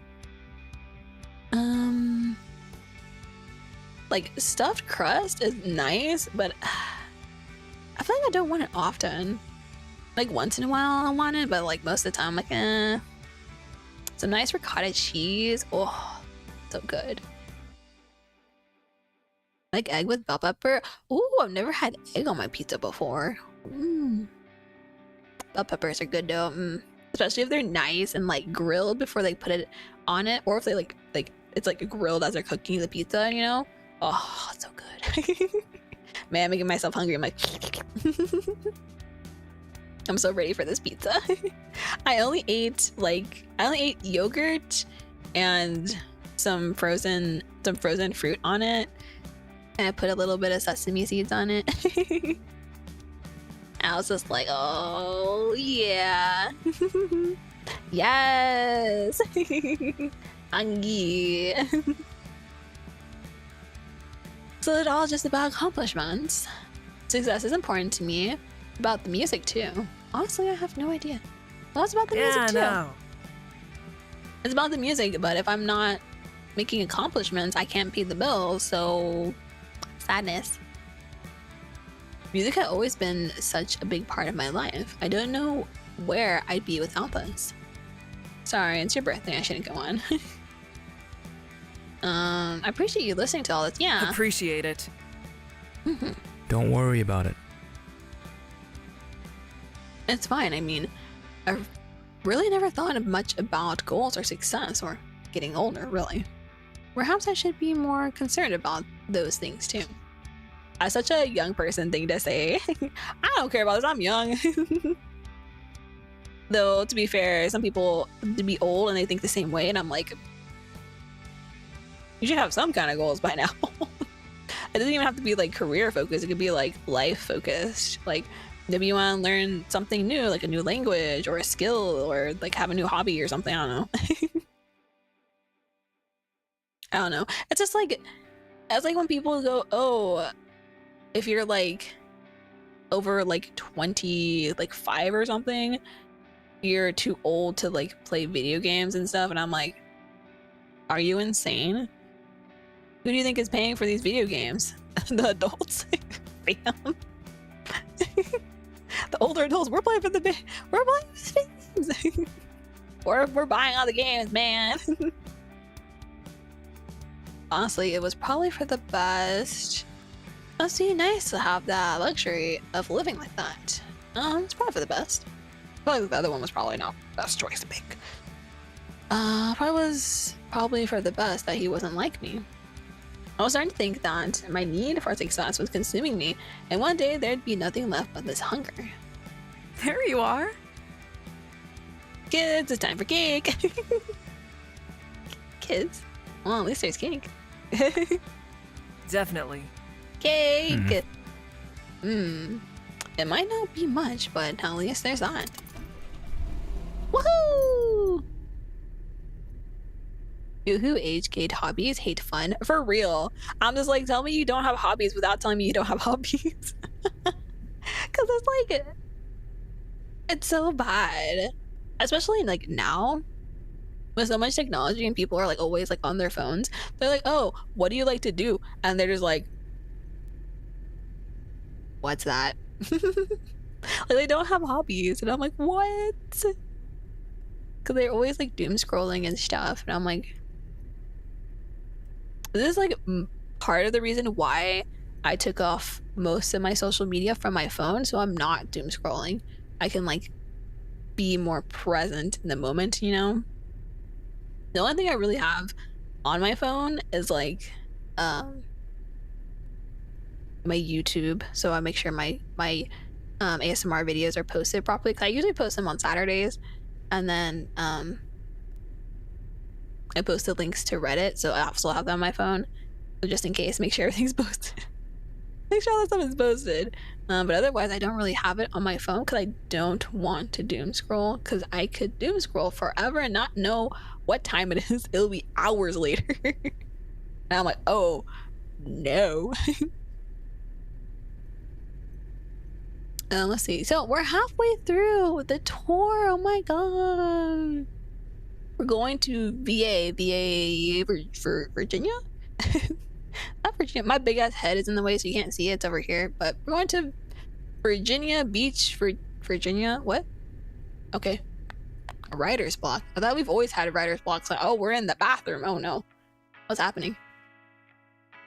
Like stuffed crust is nice, but I feel like I don't want it often. Like once in a while I want it, but like most of the time I'm like, eh. Some nice ricotta cheese. Oh, so good. Like egg with bell pepper. Ooh, I've never had egg on my pizza before. Bell peppers are good though. Especially if they're nice and like grilled before they put it on it, or if they like it's like grilled as they're cooking the pizza, you know? Oh, it's so good. Man, I'm making myself hungry. I'm like, I'm so ready for this pizza. I only ate yogurt and some frozen fruit on it. And I put a little bit of sesame seeds on it. I was just like, oh yeah. Yes. Hungry. So it's all just about accomplishments. Success is important to me. About the music too. Honestly, I have no idea. Well, it's about the music too. No. It's about the music, but if I'm not making accomplishments, I can't pay the bills, so sadness. Music had always been such a big part of my life. I don't know where I'd be without this. Sorry, it's your birthday. I shouldn't go on. I appreciate you listening to all this. Yeah. Appreciate it. Don't worry about it. It's fine. I mean, I really never thought much about goals or success or getting older, really. Perhaps I should be more concerned about those things too. As such a young person thing to say, I don't care about this, I'm young. Though, to be fair, some people to be old and they think the same way, and I'm like, you should have some kind of goals by now. It doesn't even have to be like career focused, it could be like life focused. Like, Maybe you want to learn something new, like a new language or a skill, or like have a new hobby or something. I don't know. I don't know. It's just like, it's like when people go, oh, if you're like over like 20, like 5 or something, you're too old to like play video games and stuff. And I'm like, are you insane? Who do you think is paying for these video games? The adults? Bam. The older adults, we're playing for the games. We're buying all the games, man. Honestly, it was probably for the best. Must be nice to have that luxury of living like that. It's probably for the best. Probably the other one was probably not the best choice to pick. Probably for the best that he wasn't like me. I was starting to think that my need for success was consuming me, and one day there'd be nothing left but this hunger. There you are. Kids, it's time for cake. Kids. Well, at least there's cake. Definitely. Cake. It might not be much, but at least there's that. Woohoo! You who age-gate hobbies hate fun. For real. I'm just like, tell me you don't have hobbies without telling me you don't have hobbies. Because it's like, it's so bad. Especially like now, with so much technology and people are like always like on their phones. They're like, oh, what do you like to do? And they're just like, what's that? Like they don't have hobbies. And I'm like, what? Because they're always like doom scrolling and stuff. And I'm like, this is like part of the reason why I took off most of my social media from my phone, so I'm not doom scrolling. I can like be more present in the moment, you know? The only thing I really have on my phone is like my YouTube, so I make sure my ASMR videos are posted properly, because I usually post them on Saturdays, and then I posted links to Reddit, so I also have them on my phone. So just in case, make sure everything's posted. Make sure all that stuff is posted. But otherwise, I don't really have it on my phone because I don't want to doom scroll, because I could doom scroll forever and not know what time it is. It'll be hours later. And I'm like, oh, no. Let's see. So we're halfway through the tour. Oh my god. We're going to Virginia? Not Virginia. My big ass head is in the way, so you can't see it. It's over here. But we're going to Virginia Beach, Virginia. What? Okay. A writer's block. I thought we've always had a writer's block. So, oh, we're in the bathroom. Oh no. What's happening?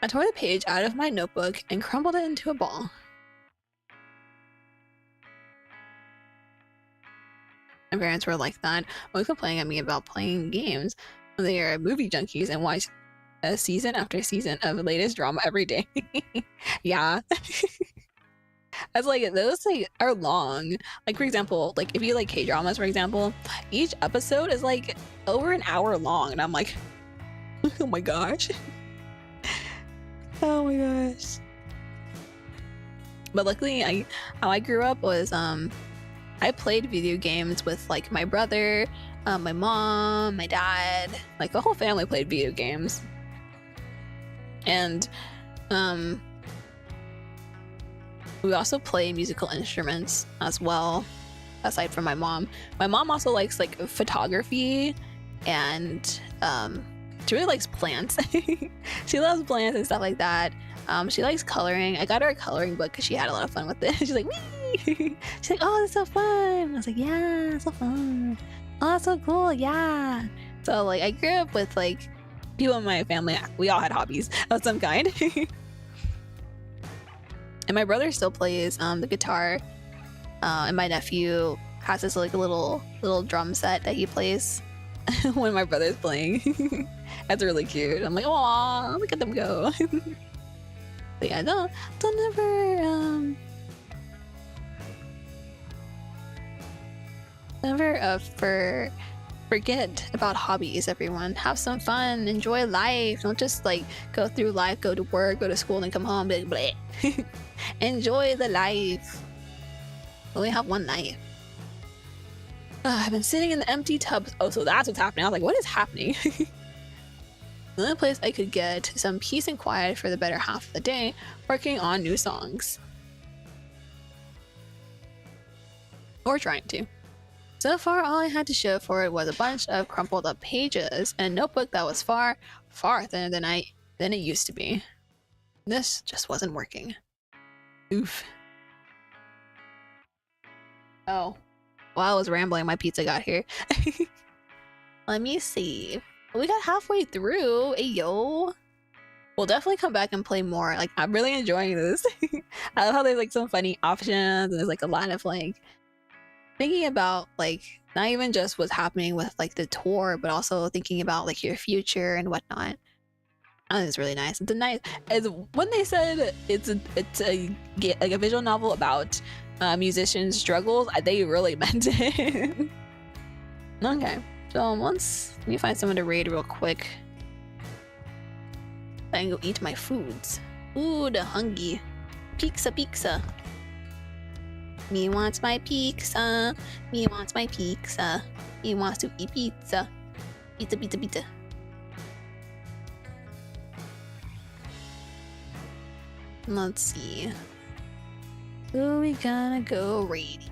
I tore the page out of my notebook and crumbled it into a ball. My parents were like that, always complaining at me about playing games when they are movie junkies and watch season after season of the latest drama every day. Yeah. I was like, those like are long. Like for example, like if you like K-dramas, for example, each episode is like over an hour long, and I'm like, oh my gosh. Oh my gosh. But luckily, how I grew up was I played video games with like my brother, my mom, my dad, like the whole family played video games. And we also play musical instruments as well, aside from my mom. My mom also likes like photography, and she really likes plants. She loves plants and stuff like that. She likes coloring. I got her a coloring book because she had a lot of fun with it. She's like, wee! She's like, oh, that's so fun. I was like, yeah, it's so fun. Oh, that's so cool. Yeah. So like I grew up with like people in my family. We all had hobbies of some kind. And my brother still plays the guitar, and my nephew has this like a little drum set that he plays when my brother's playing. That's really cute. I'm like, oh, look at them go. But yeah, don't never forget about hobbies, everyone. Have some fun, enjoy life. Don't just like go through life, go to work, go to school, and come home, blah, blah. Enjoy the life. We only have one night. I've been sitting in the empty tub. Oh, so that's what's happening. I was like, what is happening? The only place I could get some peace and quiet for the better half of the day, working on new songs. Or trying to. So far, all I had to show for it was a bunch of crumpled up pages and a notebook that was far, far thinner than it used to be. This just wasn't working. Oof. Oh. While I was rambling, my pizza got here. Let me see. We got halfway through. Ayo. We'll definitely come back and play more. Like, I'm really enjoying this. I love how there's like some funny options and there's like a lot of like thinking about like not even just what's happening with like the tour, but also thinking about like your future and whatnot. I think it's really nice. It's a nice. As when they said it's a visual novel about musicians' struggles, they really meant it. Okay, so let me find someone to raid real quick. I can go eat my foods. Ooh, the hungry. Pizza. Me wants my pizza. Me wants my pizza. Me wants to eat pizza. Pizza. Let's see. Who we gonna go raiding?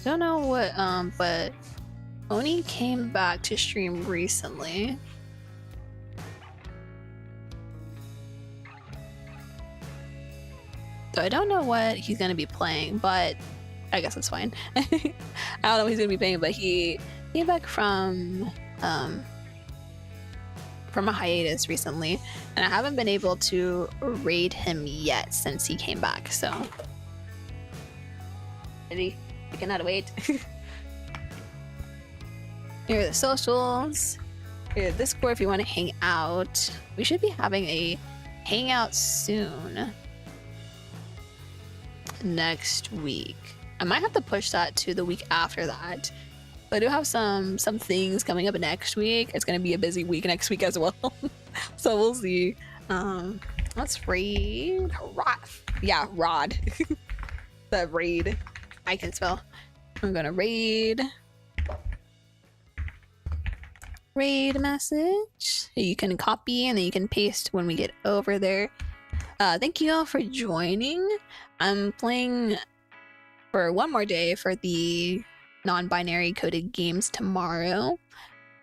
Don't know what, but Oni came back to stream recently. So I don't know what he's gonna be playing, but I guess it's fine. I don't know what he's gonna be playing, but he came back from a hiatus recently, and I haven't been able to raid him yet since he came back. So, ready? I cannot wait. Here are the socials. Here, Discord if you want to hang out. We should be having a hangout soon. Next week. I might have to push that to the week after that. But I do have some things coming up next week. It's gonna be a busy week next week as well. So we'll see. Let's raid Rod. Yeah, Rod. The raid. I can spell. I'm gonna raid message. You can copy and then you can paste when we get over there. Thank you all for joining. I'm playing for one more day for the non-binary coded games tomorrow.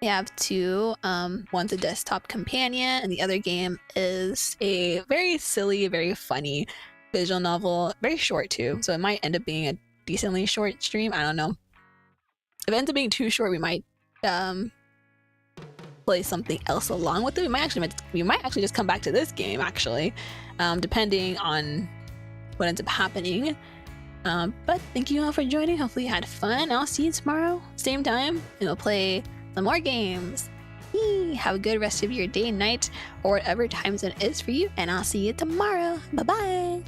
We have two. One's a desktop companion and the other game is a very silly, very funny visual novel. Very short too, so it might end up being a decently short stream. I don't know. If it ends up being too short, we might play something else along with it. We might actually just come back to this game actually, depending on what ends up happening. But thank you all for joining. Hopefully you had fun. I'll see you tomorrow, same time, and we'll play some more games. Have a good rest of your day, night, or whatever time zone it is for you, and I'll see you tomorrow. Bye bye.